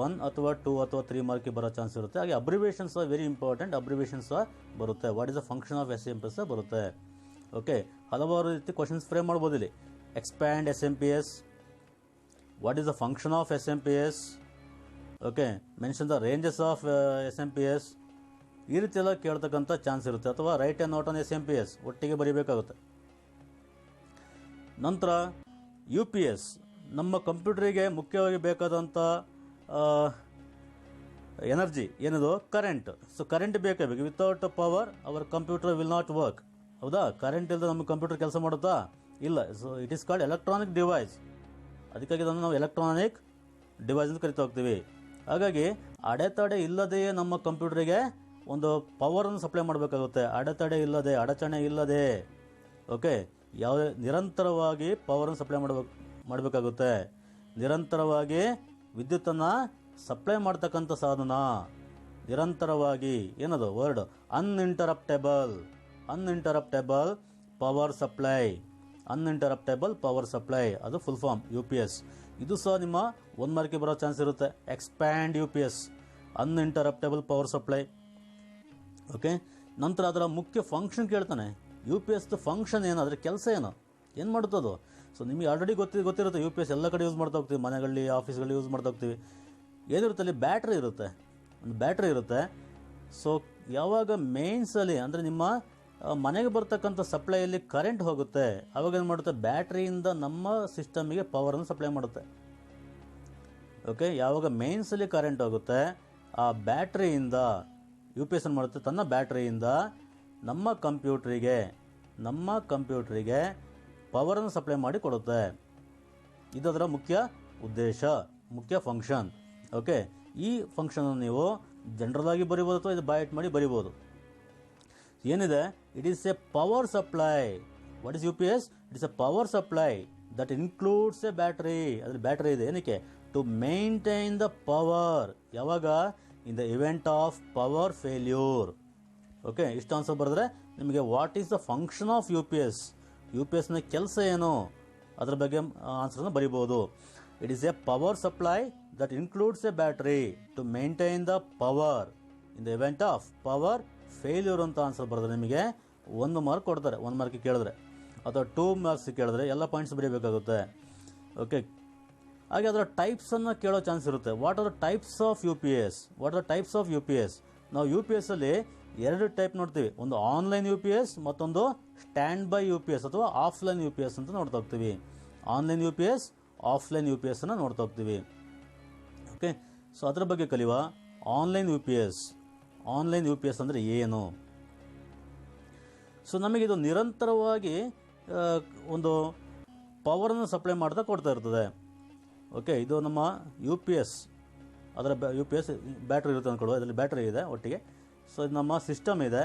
1 ಅಥವಾ 2 ಅಥವಾ 3 ಮಾರ್ಕಿಗೆ ಬರೋ ಚಾನ್ಸ್ ಇರುತ್ತೆ. ಹಾಗೆ ಅಬ್ರಿವೇಷನ್ಸ್ ವೆರಿ ಇಂಪಾರ್ಟೆಂಟ್, ಅಬ್ರಿವೇಷನ್ಸ್ ಬರುತ್ತೆ. What is the function of SMPS ಬರುತ್ತೆ. ಓಕೆ, ಹಲವಾರು ರೀತಿ ಕ್ವಶನ್ಸ್ ಫ್ರೇಮ್ ಮಾಡ್ಬೋದು ಇಲ್ಲಿ. Expand SMPS, what is the function of SMPS. Okay, mention the ranges of SMPS. ಈ ರೀತಿ ಎಲ್ಲ ಕೇಳ್ತಕ್ಕಂಥ ಚಾನ್ಸ್ ಇರುತ್ತೆ. ಅಥವಾ right and note on SMPS ಒಟ್ಟಿಗೆ ಬರೀಬೇಕಾಗುತ್ತೆ. ನಂತರ UPS, ನಮ್ಮ ಕಂಪ್ಯೂಟರಿಗೆ ಮುಖ್ಯವಾಗಿ ಬೇಕಾದಂಥ ಎನರ್ಜಿ ಏನದು, ಕರೆಂಟ್. ಸೊ ಕರೆಂಟ್ ಬೇಕು. Without power our computer will not work. ಹೌದಾ, ಕರೆಂಟ್ ಇಲ್ಲದೆ ನಮ್ಮ ಕಂಪ್ಯೂಟರ್ ಕೆಲಸ ಮಾಡುತ್ತಾ, ಇಲ್ಲ. So it is called electronic device. ಅದಕ್ಕಾಗಿ ಇದನ್ನು ನಾವು ಎಲೆಕ್ಟ್ರಾನಿಕ್ ಡಿವೈಸ್ ಅಂತ ಕರಿತಾ ಹೋಗ್ತೀವಿ. ಹಾಗಾಗಿ ಅಡೆತಡೆ ಇಲ್ಲದೆಯೇ ನಮ್ಮ ಕಂಪ್ಯೂಟರಿಗೆ ಒಂದು ಪವರನ್ನು ಸಪ್ಲೈ ಮಾಡಬೇಕಾಗುತ್ತೆ. ಅಡಚಣೆ ಇಲ್ಲದೆ ಓಕೆ, ಯಾವುದೇ ನಿರಂತರವಾಗಿ ಪವರನ್ನು ಸಪ್ಲೈ ಮಾಡಬೇಕಾಗುತ್ತೆ. ನಿರಂತರವಾಗಿ ವಿದ್ಯುತ್ತನ್ನು ಸಪ್ಲೈ ಮಾಡ್ತಕ್ಕಂಥ ಸಾಧನ. ನಿರಂತರವಾಗಿ ಏನದು word, uninterruptible power supply. Uninterruptible power supply, ಅದು ಫುಲ್ ಫಾರ್ಮ್ UPS. ಇದು ಸಹ ನಿಮ್ಮ 1 ಮಾರ್ಕಿಗೆ ಬರೋ ಚಾನ್ಸ್ ಇರುತ್ತೆ. Expand UPS, uninterruptible power supply. Okay, ನಂತರ ಅದರ ಮುಖ್ಯ ಫಂಕ್ಷನ್ ಕೇಳ್ತಾನೆ. UPS ಫಂಕ್ಷನ್ ಏನು, ಅದರ ಕೆಲಸ ಏನು ಮಾಡುತ್ತದು. ಸೊ ನಿಮಗೆ ಆಲ್ರೆಡಿ ಗೊತ್ತಿರುತ್ತೆ. UPS ಎಲ್ಲ ಕಡೆ ಯೂಸ್ ಮಾಡ್ತಾ ಹೋಗ್ತೀವಿ, ಮನೆಗಳಲ್ಲಿ, ಆಫೀಸ್ಗಳಲ್ಲಿ ಯೂಸ್ ಮಾಡ್ತಾ ಹೋಗ್ತೀವಿ. ಏನಿರುತ್ತೆ ಅಲ್ಲಿ ಬ್ಯಾಟ್ರಿ ಇರುತ್ತೆ, ಒಂದು ಬ್ಯಾಟ್ರಿ ಇರುತ್ತೆ. ಸೊ ಯಾವಾಗ ಮೇನ್ಸಲ್ಲಿ ಅಂದರೆ ನಿಮ್ಮ ಮನೆಗೆ ಬರ್ತಕ್ಕಂಥ ಸಪ್ಲೈಯಲ್ಲಿ ಕರೆಂಟ್ ಹೋಗುತ್ತೆ, ಆವಾಗ ಏನು ಮಾಡುತ್ತೆ, ಬ್ಯಾಟ್ರಿಯಿಂದ ನಮ್ಮ ಸಿಸ್ಟಮಿಗೆ ಪವರನ್ನು ಸಪ್ಲೈ ಮಾಡುತ್ತೆ. ಓಕೆ, ಯಾವಾಗ ಮೇನ್ಸಲ್ಲಿ ಕರೆಂಟ್ ಹೋಗುತ್ತೆ ಆ ಬ್ಯಾಟ್ರಿಯಿಂದ ಯು ಪಿ ಎಸ್ ಏನು ಮಾಡುತ್ತೆ, ತನ್ನ ಬ್ಯಾಟ್ರಿಯಿಂದ ನಮ್ಮ ಕಂಪ್ಯೂಟ್ರಿಗೆ ಪವರನ್ನು ಸಪ್ಲೈ ಮಾಡಿ ಕೊಡುತ್ತೆ. ಇದರ ಮುಖ್ಯ ಉದ್ದೇಶ, ಮುಖ್ಯ ಫಂಕ್ಷನ್. ಓಕೆ, ಈ ಫಂಕ್ಷನನ್ನು ನೀವು ಜನರಲ್ ಆಗಿ ಬರಿಬೋದು ಅಥವಾ ಇದು ಬೈಟ್ ಮಾಡಿ ಬರಿಬೋದು. ಏನಿದೆ, it is a power supply. What is U P S? It is a power supply that includes a battery. ಅದ್ರ ಬ್ಯಾಟ್ರಿ ಇದೆ ಏನಕ್ಕೆ? To maintain the power. ಯಾವಾಗ? In the event of power failure. Okay, ಇಷ್ಟು answer ಬರೆದ್ರೆ ನಿಮಗೆ what is the function of U P S, U P ಎಸ್ನ ಕೆಲಸ ಏನು ಅದರ ಬಗ್ಗೆ ಆನ್ಸರ್ನ ಬರಿಬೋದು. It is a power supply that includes a battery to maintain the power in the event of power failure ಅಂತ ಆನ್ಸರ್ ಬರೆದ್ರೆ ನಿಮಗೆ 1 ಮಾರ್ಕ್ ಕೊಡ್ತಾರೆ, 1 ಮಾರ್ಕ್ ಕೇಳಿದ್ರೆ, ಅಥವಾ 2 ಮಾರ್ಕ್ಸ್ ಕೇಳಿದ್ರೆ ಎಲ್ಲ ಪಾಯಿಂಟ್ಸ್ ಬರೀಬೇಕಾಗುತ್ತೆ. ಓಕೆ, ಹಾಗೆ ಅದರ ಟೈಪ್ಸನ್ನು ಕೇಳೋ ಚಾನ್ಸ್ ಇರುತ್ತೆ. What are the types of U P S? What are the types of U P S? ನಾವು ಯು ಪಿ ಎಸ್ ಅಲ್ಲಿ 2 ಟೈಪ್ ನೋಡ್ತೀವಿ, ಒಂದು ಆನ್ಲೈನ್ ಯು ಪಿ ಎಸ್, ಮತ್ತೊಂದು stand by U P S ಅಥವಾ ಆಫ್ಲೈನ್ ಯು ಪಿ ಎಸ್ ಅಂತ ನೋಡ್ತಾ ಹೋಗ್ತೀವಿ. Online U P S, offline U P S ಅನ್ನು ನೋಡ್ತಾ ಹೋಗ್ತೀವಿ. ಓಕೆ, ಸೊ ಅದರ ಬಗ್ಗೆ ಕಲಿಯುವ. Online U P S. Online U P S ಅಂದರೆ ಏನು? ಸೊ ನಮಗಿದು ನಿರಂತರವಾಗಿ ಒಂದು ಪವರನ್ನು ಸಪ್ಲೈ ಮಾಡ್ತಾ ಕೊಡ್ತಾ ಇರ್ತದೆ. ಓಕೆ, ಇದು ನಮ್ಮ ಯು ಪಿ ಎಸ್. ಅದರ ಯು ಪಿ ಎಸ್ ಬ್ಯಾಟ್ರಿ ಇರುತ್ತೆ ಅಂದ್ಕೊಳ್ಳುವ, ಇದರಲ್ಲಿ ಬ್ಯಾಟ್ರಿ ಇದೆ ಒಟ್ಟಿಗೆ. ಸೊ ಇದು ನಮ್ಮ ಸಿಸ್ಟಮ್ ಇದೆ.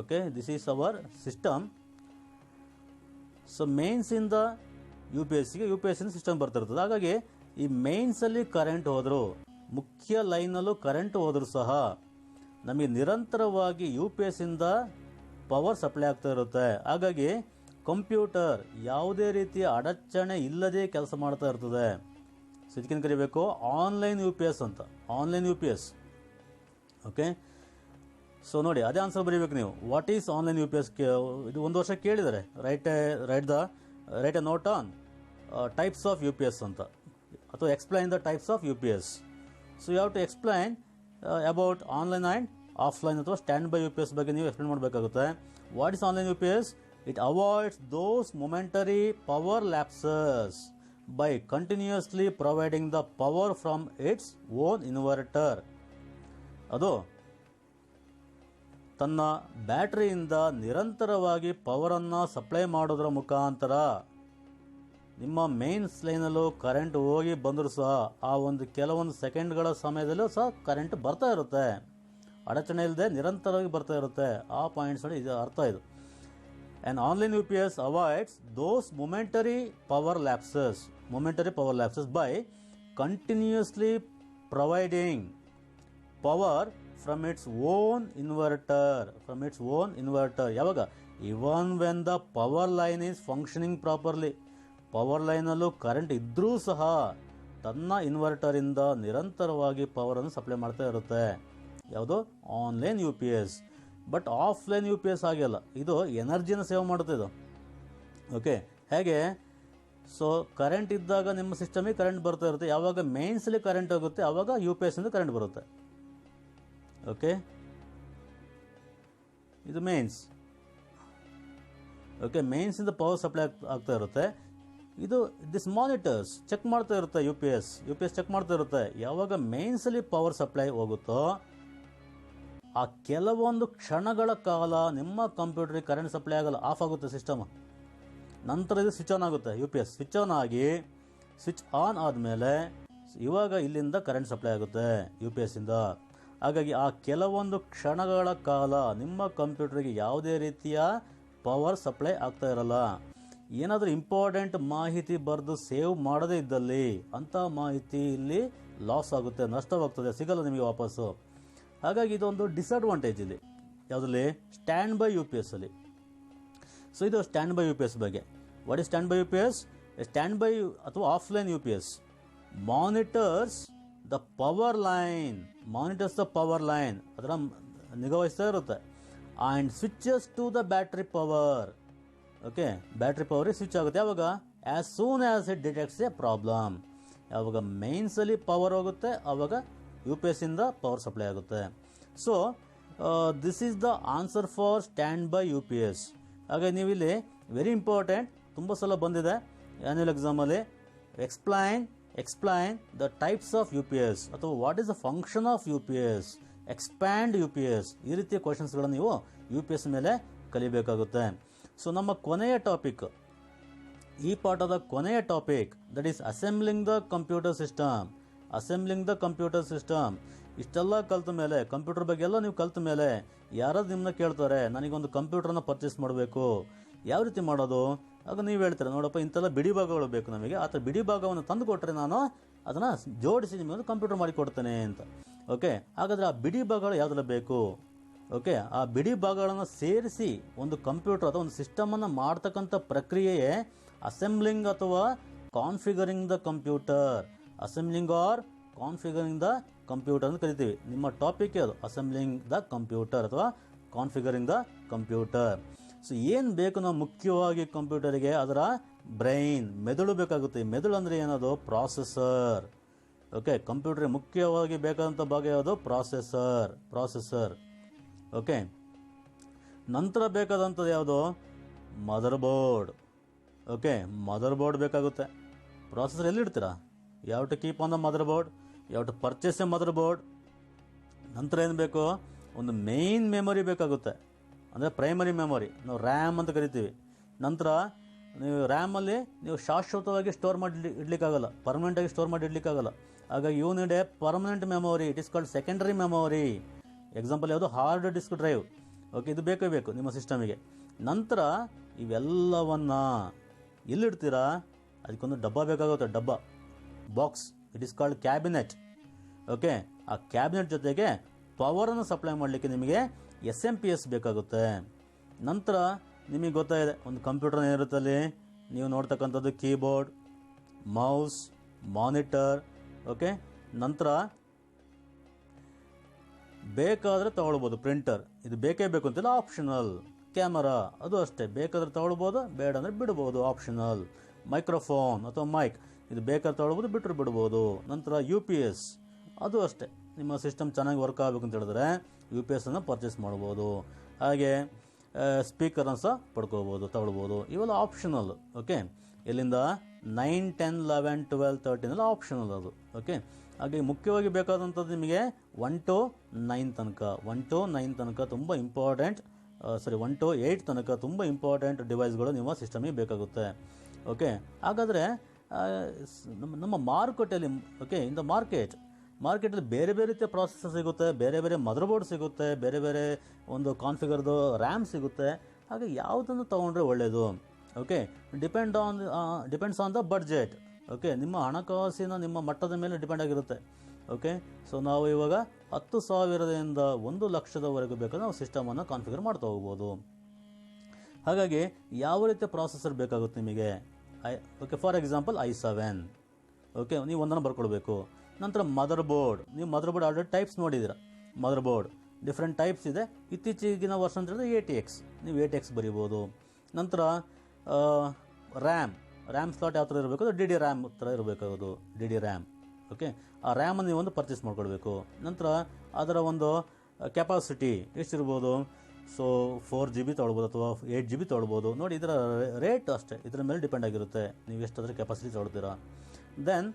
Okay, this is our system. So ಮೇನ್ಸಿಂದ ಯು ಪಿ ಎಸ್ಸಿಗೆ, ಯು ಪಿ ಎಸ್ಸಿನ ಸಿಸ್ಟಮ್ ಬರ್ತಿರ್ತದೆ. ಹಾಗಾಗಿ ಈ ಮೇನ್ಸಲ್ಲಿ ಕರೆಂಟ್ ಹೋದರೂ, ಮುಖ್ಯ ಲೈನಲ್ಲೂ ಕರೆಂಟ್ ಹೋದರೂ ಸಹ ನಮಗೆ ನಿರಂತರವಾಗಿ ಯು ಪಿ ಎಸ್ಸಿಂದ ಪವರ್ ಸಪ್ಲೈ ಆಗ್ತಾ ಇರುತ್ತೆ. ಹಾಗಾಗಿ ಕಂಪ್ಯೂಟರ್ ಯಾವುದೇ ರೀತಿಯ ಅಡಚಣೆ ಇಲ್ಲದೆ ಕೆಲಸ ಮಾಡ್ತಾ ಇರ್ತದೆ. ಸೊ ಇದಕ್ಕೇನು ಕರಿಬೇಕು? ಆನ್ಲೈನ್ ಯು ಪಿ ಎಸ್ ಅಂತ. Online U P S. Okay, so ನೋಡಿ ಅದೇ ಆನ್ಸರ್ ಬರೀಬೇಕು ನೀವು. What is online U P S? ಇದು 1 ವರ್ಷ ಕೇಳಿದ್ದಾರೆ. Write a note on types of U P S ಅಂತ, ಅಥವಾ explain the types of U P S. So you have to explain about online and offline ಅಥವಾ stand by U P S ಬಗ್ಗೆ ನೀವು explain ಮಾಡಬೇಕಾಗುತ್ತೆ. What is online U P S? It avoids those momentary power lapses by continuously providing the power from its own inverter. ಅದು ತನ್ನ ಬ್ಯಾಟರಿಯಿಂದ ನಿರಂತರವಾಗಿ ಪವರನ್ನು supply ಮಾಡೋದ್ರ ಮುಖಾಂತರ ನಿಮ್ಮ ಮೇನ್ಸ್ ಲೈನಲ್ಲೂ ಕರೆಂಟ್ ಹೋಗಿ ಬಂದರೂ ಸಹ ಆ ಒಂದು ಕೆಲವೊಂದು ಸೆಕೆಂಡ್ಗಳ ಸಮಯದಲ್ಲೂ ಸಹ ಕರೆಂಟ್ ಬರ್ತಾ ಇರುತ್ತೆ. ಅಡಚಣೆ ಇಲ್ಲದೆ ನಿರಂತರವಾಗಿ ಬರ್ತಾ ಇರುತ್ತೆ. ಆ ಪಾಯಿಂಟ್ಸ್ ಇದು ಅರ್ಥ ಇದು. An online UPS avoids those momentary power lapses by continuously providing power from its own inverter. ಯಾವಾಗ? Even when the power line is functioning properly. Power ಲೈನಲ್ಲೂ ಕರೆಂಟ್ ಇದ್ದರೂ ಸಹ ತನ್ನ ಇನ್ವರ್ಟರಿಂದ ನಿರಂತರವಾಗಿ ಪವರನ್ನು ಸಪ್ಲೈ ಮಾಡ್ತಾ ಇರುತ್ತೆ. ಯಾವುದು? Online U P S. But offline U P S ಆಗಿಲ್ಲ, ಇದು ಎನರ್ಜಿನ ಸೇವ್ ಮಾಡುತ್ತೆ ಇದು. ಓಕೆ, ಹೇಗೆ? ಸೊ ಕರೆಂಟ್ ಇದ್ದಾಗ ನಿಮ್ಮ ಸಿಸ್ಟಮಿಗೆ ಕರೆಂಟ್ ಬರ್ತಾ ಇರುತ್ತೆ. ಯಾವಾಗ ಮೇನ್ಸಲ್ಲಿ ಕರೆಂಟ್ ಹೋಗುತ್ತೆ ಆವಾಗ ಯು ಪಿ ಎಸ್ಸಿಂದ ಕರೆಂಟ್ ಬರುತ್ತೆ. ಓಕೆ, ಇದು ಮೇನ್ಸ್. ಓಕೆ, ಮೇನ್ಸಿಂದ ಪವರ್ ಸಪ್ಲೈ ಆಗ್ತಾ ಇರುತ್ತೆ. ಇದು ದಿಸ್ ಮಾನಿಟರ್ಸ್ ಚೆಕ್ ಮಾಡ್ತಾ ಇರುತ್ತೆ. ಯು ಪಿ ಎಸ್ ಚೆಕ್ ಮಾಡ್ತಾ ಇರುತ್ತೆ. ಯಾವಾಗ ಮೇನ್ಸಲ್ಲಿ ಪವರ್ ಸಪ್ಲೈ ಹೋಗುತ್ತೋ ಆ ಕೆಲವೊಂದು ಕ್ಷಣಗಳ ಕಾಲ ನಿಮ್ಮ ಕಂಪ್ಯೂಟರ್ಗೆ ಕರೆಂಟ್ ಸಪ್ಲೈ ಆಗಲ್ಲ, ಆಫ್ ಆಗುತ್ತೆ ಸಿಸ್ಟಮ್. ನಂತರ ಇದು ಸ್ವಿಚ್ ಆನ್ ಆಗುತ್ತೆ. U P S switch on ಆಗಿ, ಸ್ವಿಚ್ ಆನ್ ಆದಮೇಲೆ ಇವಾಗ ಇಲ್ಲಿಂದ ಕರೆಂಟ್ ಸಪ್ಲೈ ಆಗುತ್ತೆ ಯು ಪಿ ಎಸ್ಸಿಂದ. ಹಾಗಾಗಿ ಆ ಕೆಲವೊಂದು ಕ್ಷಣಗಳ ಕಾಲ ನಿಮ್ಮ ಕಂಪ್ಯೂಟರ್ಗೆ ಯಾವುದೇ ರೀತಿಯ ಪವರ್ ಸಪ್ಲೈ ಆಗ್ತಾ ಇರಲ್ಲ. ಏನಾದರೂ ಇಂಪಾರ್ಟೆಂಟ್ ಮಾಹಿತಿ ಬರೆದು ಸೇವ್ ಮಾಡದೇ ಇದ್ದಲ್ಲಿ ಅಂಥ ಮಾಹಿತಿ ಇಲ್ಲಿ ಲಾಸ್ ಆಗುತ್ತೆ, ನಷ್ಟವಾಗ್ತದೆ, ಸಿಗಲ್ಲ ನಿಮಗೆ ವಾಪಸ್ಸು. ಹಾಗಾಗಿ ಇದೊಂದು ಡಿಸಡ್ವಾಂಟೇಜ್ ಇಲ್ಲಿ ಯಾವುದಲ್ಲಿ? Stand by U P S ಅಲ್ಲಿ. ಸೊ ಇದು stand by U P S ಬಗ್ಗೆ. What is stand by U P S? Standby ಅಥವಾ offline U P S monitors the power line, ಅದರ ನಿಗಾವಹಿಸ್ತಾ ಇರುತ್ತೆ. And switches to the battery power. Okay, battery power switch ಆಗುತ್ತೆ ಯಾವಾಗ? As soon as it detects a problem. ಯಾವಾಗ ಮೇನ್ಸಲ್ಲಿ power ಹೋಗುತ್ತೆ ಆವಾಗ ಯು ಪಿ ಎಸ್ ಇಂದ ಪವರ್ ಸಪ್ಲೈ ಆಗುತ್ತೆ. So this is the answer for stand by U P S. ಹಾಗೆ ನೀವು ಇಲ್ಲಿ ವೆರಿ ಇಂಪಾರ್ಟೆಂಟ್, ತುಂಬ ಸಲ ಬಂದಿದೆ ಆ್ಯನ್ಯುವಲ್ ಎಕ್ಸಾಮಲ್ಲಿ, explain the types of U P S ಅಥವಾ what is the function of U P S, expand U P S, ಈ ರೀತಿಯ ಕ್ವಶನ್ಸ್ಗಳನ್ನು ನೀವು ಯು ಪಿ ಎಸ್ ಮೇಲೆ ಕಲಿಬೇಕಾಗುತ್ತೆ. ಸೊ ನಮ್ಮ ಕೊನೆಯ ಟಾಪಿಕ್, ಈ ಪಾಠದ ಕೊನೆಯ topic, that is assembling the computer system. ಇಷ್ಟೆಲ್ಲ ಕಲ್ತ ಮೇಲೆ, ಕಂಪ್ಯೂಟರ್ ಬಗ್ಗೆ ಎಲ್ಲ ನೀವು ಕಲ್ತ ಮೇಲೆ ಯಾರಾದ್ರು ನಿಮ್ಮನ್ನ ಕೇಳ್ತಾರೆ ನನಗೊಂದು ಕಂಪ್ಯೂಟರ್ನ ಪರ್ಚೇಸ್ ಮಾಡಬೇಕು, ಯಾವ ರೀತಿ ಮಾಡೋದು? ಆಗ ನೀವು ಹೇಳ್ತಾರೆ ನೋಡಪ್ಪ ಇಂಥೆಲ್ಲ ಬಿಡಿ ಭಾಗಗಳು ಬೇಕು ನಮಗೆ, ಆ ಥರ ಬಿಡಿ ಭಾಗವನ್ನು ತಂದು ಕೊಟ್ಟರೆ ನಾನು ಅದನ್ನು ಜೋಡಿಸಿ ನಿಮಗೆ ಕಂಪ್ಯೂಟರ್ ಮಾಡಿ ಕೊಡ್ತೇನೆ ಅಂತ. ಓಕೆ, ಹಾಗಾದರೆ ಆ ಬಿಡಿ ಭಾಗಗಳು ಯಾವುದೆಲ್ಲ ಬೇಕು? ಓಕೆ, ಆ ಬಿಡಿ ಭಾಗಗಳನ್ನು ಸೇರಿಸಿ ಒಂದು ಕಂಪ್ಯೂಟರ್ ಅಥವಾ ಒಂದು ಸಿಸ್ಟಮನ್ನು ಮಾಡ್ತಕ್ಕಂಥ ಪ್ರಕ್ರಿಯೆಯೇ ಅಸೆಂಬ್ಲಿಂಗ್ ಅಥವಾ configuring the computer. Assembling or configuring the computer ಅಂತ ಕರಿತೀವಿ. ನಿಮ್ಮ ಟಾಪಿಕ್ ಅದು ಅಸೆಂಬ್ಲಿಂಗ್ ದ ಕಂಪ್ಯೂಟರ್ ಅಥವಾ ಕಾನ್ಫಿಗರಿಂಗ್ ದ ಕಂಪ್ಯೂಟರ್. ಸೊ ಏನು ಬೇಕು ನಾವು ಮುಖ್ಯವಾಗಿ ಕಂಪ್ಯೂಟರಿಗೆ? ಅದರ ಬ್ರೈನ್, ಮೆದುಳು ಬೇಕಾಗುತ್ತೆ. ಮೆದುಳು ಅಂದರೆ ಏನದು? ಪ್ರಾಸೆಸರ್. ಓಕೆ, ಕಂಪ್ಯೂಟರ್ಗೆ ಮುಖ್ಯವಾಗಿ ಬೇಕಾದಂಥ ಭಾಗ ಯಾವುದು? ಪ್ರಾಸೆಸರ್. ಓಕೆ, ನಂತರ ಬೇಕಾದಂಥದ್ದು ಯಾವುದು? Mother board. Okay, mother board ಬೇಕಾಗುತ್ತೆ. ಪ್ರಾಸೆಸರ್ ಎಲ್ಲಿಡ್ತೀರಾ? ಯಾವ to keep on the mother board, ಯಾವ to purchase a mother board. ನಂತರ ಏನು ಬೇಕು? ಒಂದು ಮೇನ್ ಮೆಮೊರಿ ಬೇಕಾಗುತ್ತೆ, ಅಂದರೆ ಪ್ರೈಮರಿ ಮೆಮೊರಿ, ನಾವು ರ್ಯಾಮ್ ಅಂತ ಕರಿತೀವಿ. ನಂತರ ನೀವು ರ್ಯಾಮಲ್ಲಿ ನೀವು ಶಾಶ್ವತವಾಗಿ ಸ್ಟೋರ್ ಮಾಡಿ ಇಡ್ಲಿಕ್ಕಾಗಲ್ಲ, ಪರ್ಮನೆಂಟಾಗಿ ಸ್ಟೋರ್ ಮಾಡಿ ಇಡ್ಲಿಕ್ಕಾಗಲ್ಲ. ಹಾಗಾಗಿ you need a permanent memory, it is called secondary memory. Example ಯಾವುದು? Hard disk drive. ಓಕೆ, ಇದು ಬೇಕೇ ಬೇಕು ನಿಮ್ಮ ಸಿಸ್ಟಮಿಗೆ. ನಂತರ ಇವೆಲ್ಲವನ್ನು ಎಲ್ಲಿಡ್ತೀರಾ? ಅದಕ್ಕೊಂದು ಡಬ್ಬ ಬೇಕಾಗುತ್ತೆ, ಡಬ್ಬ, box, it is called cabinet. Okay, ಆ ಕ್ಯಾಬಿನೆಟ್ ಜೊತೆಗೆ ಪವರನ್ನು ಸಪ್ಲೈ ಮಾಡಲಿಕ್ಕೆ ನಿಮಗೆ SMPS ಬೇಕಾಗುತ್ತೆ. ನಂತರ ನಿಮಗೆ ಗೊತ್ತಾಗಿದೆ ಒಂದು ಕಂಪ್ಯೂಟರ್ ಏನಿರುತ್ತೆ ಅಲ್ಲಿ ನೀವು ನೋಡ್ತಕ್ಕಂಥದ್ದು ಕೀಬೋರ್ಡ್, ಮೌಸ್, ಮಾನಿಟರ್. ಓಕೆ, ನಂತರ ಬೇಕಾದರೆ ತಗೊಳ್ಬೋದು ಪ್ರಿಂಟರ್, ಇದು ಬೇಕೇ ಬೇಕು ಅಂತಿಲ್ಲ, ಆಪ್ಷನಲ್. ಕ್ಯಾಮರಾ ಅದು ಅಷ್ಟೇ, ಬೇಕಾದರೆ ತಗೊಳ್ಬೋದು, ಬೇಡ ಅಂದರೆ ಬಿಡ್ಬೋದು, ಆಪ್ಷನಲ್. ಮೈಕ್ರೋಫೋನ್ ಅಥವಾ ಮೈಕ್, ಇದು ಬೇಕಾದ್ರೆ ತಗೊಳ್ಬೋದು, ಬಿಟ್ಟರು ಬಿಡ್ಬೋದು. ನಂತರ UPS ಅದು ಅಷ್ಟೇ, ನಿಮ್ಮ ಸಿಸ್ಟಮ್ ಚೆನ್ನಾಗಿ ವರ್ಕ್ ಆಗಬೇಕು ಅಂತ ಹೇಳಿದ್ರೆ UPS ಅನ್ನು ಪರ್ಚೇಸ್ ಮಾಡ್ಬೋದು. ಹಾಗೆ ಸ್ಪೀಕರನ್ನು ಸಹ ಪಡ್ಕೋಬೋದು, ತಗೊಳ್ಬೋದು. ಇವೆಲ್ಲ ಆಪ್ಷನಲ್. ಓಕೆ, ಇಲ್ಲಿಂದ 9, 10, 11, 12, 13 ಎಲ್ಲ ಆಪ್ಷನಲ್ ಅದು. ಓಕೆ, ಹಾಗೆ ಮುಖ್ಯವಾಗಿ ಬೇಕಾದಂಥದ್ದು ನಿಮಗೆ 1 to 9 ತನಕ ತುಂಬ ಇಂಪಾರ್ಟೆಂಟ್, 1 to 8 ತನಕ ತುಂಬ ಇಂಪಾರ್ಟೆಂಟ್ ಡಿವೈಸ್ಗಳು ನಿಮ್ಮ ಸಿಸ್ಟಮಿಗೆ ಬೇಕಾಗುತ್ತೆ. ಓಕೆ, ಹಾಗಾದರೆ ನಮ್ಮ ಮಾರುಕಟ್ಟೆಯಲ್ಲಿ, ಓಕೆ, ಇನ್ ದ ಮಾರ್ಕೆಟಲ್ಲಿ ಬೇರೆ ಬೇರೆ ರೀತಿಯ ಪ್ರಾಸೆಸರ್ ಸಿಗುತ್ತೆ, ಬೇರೆ ಬೇರೆ ಮದರ್ ಬೋರ್ಡ್ ಸಿಗುತ್ತೆ, ಬೇರೆ ಬೇರೆ ಒಂದು ಕಾನ್ಫಿಗರ್ದು ರ್ಯಾಮ್ ಸಿಗುತ್ತೆ. ಹಾಗೆ ಯಾವುದನ್ನು ತೊಗೊಂಡ್ರೆ ಒಳ್ಳೆಯದು? Okay, depends on the budget. Okay, ನಿಮ್ಮ ಹಣಕಾಸಿನ ನಿಮ್ಮ ಮಟ್ಟದ ಮೇಲೆ ಡಿಪೆಂಡ್ ಆಗಿರುತ್ತೆ. ಓಕೆ, ಸೊ ನಾವು ಇವಾಗ 10,000ದಿಂದ 1,00,000ವರೆಗೂ ಬೇಕಾದ್ರೆ ನಾವು ಸಿಸ್ಟಮನ್ನು ಕಾನ್ಫಿಗರ್ ಮಾಡ್ತಾ ಹೋಗ್ಬೋದು. ಹಾಗಾಗಿ ಯಾವ ರೀತಿಯ ಪ್ರಾಸೆಸರ್ ಬೇಕಾಗುತ್ತೆ ನಿಮಗೆ? Okay, for example i7. Okay, ನೀವು ಒಂದನ್ನು ಬರ್ಕೊಳ್ಬೇಕು. ನಂತರ ಮದರ್ ಬೋರ್ಡ್, ನೀವು ಮದರ್ ಬೋರ್ಡ್ ಆಲ್ರೆಡಿ ಟೈಪ್ಸ್ ನೋಡಿದ್ದೀರ. ಮದರ್ ಬೋರ್ಡ್ ಡಿಫ್ರೆಂಟ್ ಟೈಪ್ಸ್ ಇದೆ. ಇತ್ತೀಚಿನ ವರ್ಷ ಅಂತ ಹೇಳಿದ್ರೆ ATX, ನೀವು ATX ಬರೀಬೋದು. ನಂತರ ರ್ಯಾಮ್ ಸ್ಲಾಟ್ ಯಾವ ಥರ ಇರಬೇಕು? ಅದು DD ರ್ಯಾಮ್ ಥರ ಇರಬೇಕಾಗೋದು, DD ರ್ಯಾಮ್. ಓಕೆ, ಆ ರ್ಯಾಮನ್ನು ನೀವು ಒಂದು ಪರ್ಚೇಸ್ ಮಾಡ್ಕೊಳ್ಬೇಕು. ನಂತರ ಅದರ ಒಂದು ಕೆಪಾಸಿಟಿ ಎಷ್ಟಿರ್ಬೋದು? ಸೊ 4 GB ತೊಗೊಳ್ಬೋದು ಅಥವಾ 8 GB ತೊಗೊಳ್ಬೋದು. ನೋಡಿ, ಇದರ ರೇಟ್ ಅಷ್ಟೇ, ಇದರ ಮೇಲೆ ಡಿಪೆಂಡ್ ಆಗಿರುತ್ತೆ ನೀವು ಎಷ್ಟಾದರೆ ಕೆಪಾಸಿಟಿ ತೊಗೊಳ್ತೀರಾ. ದೆನ್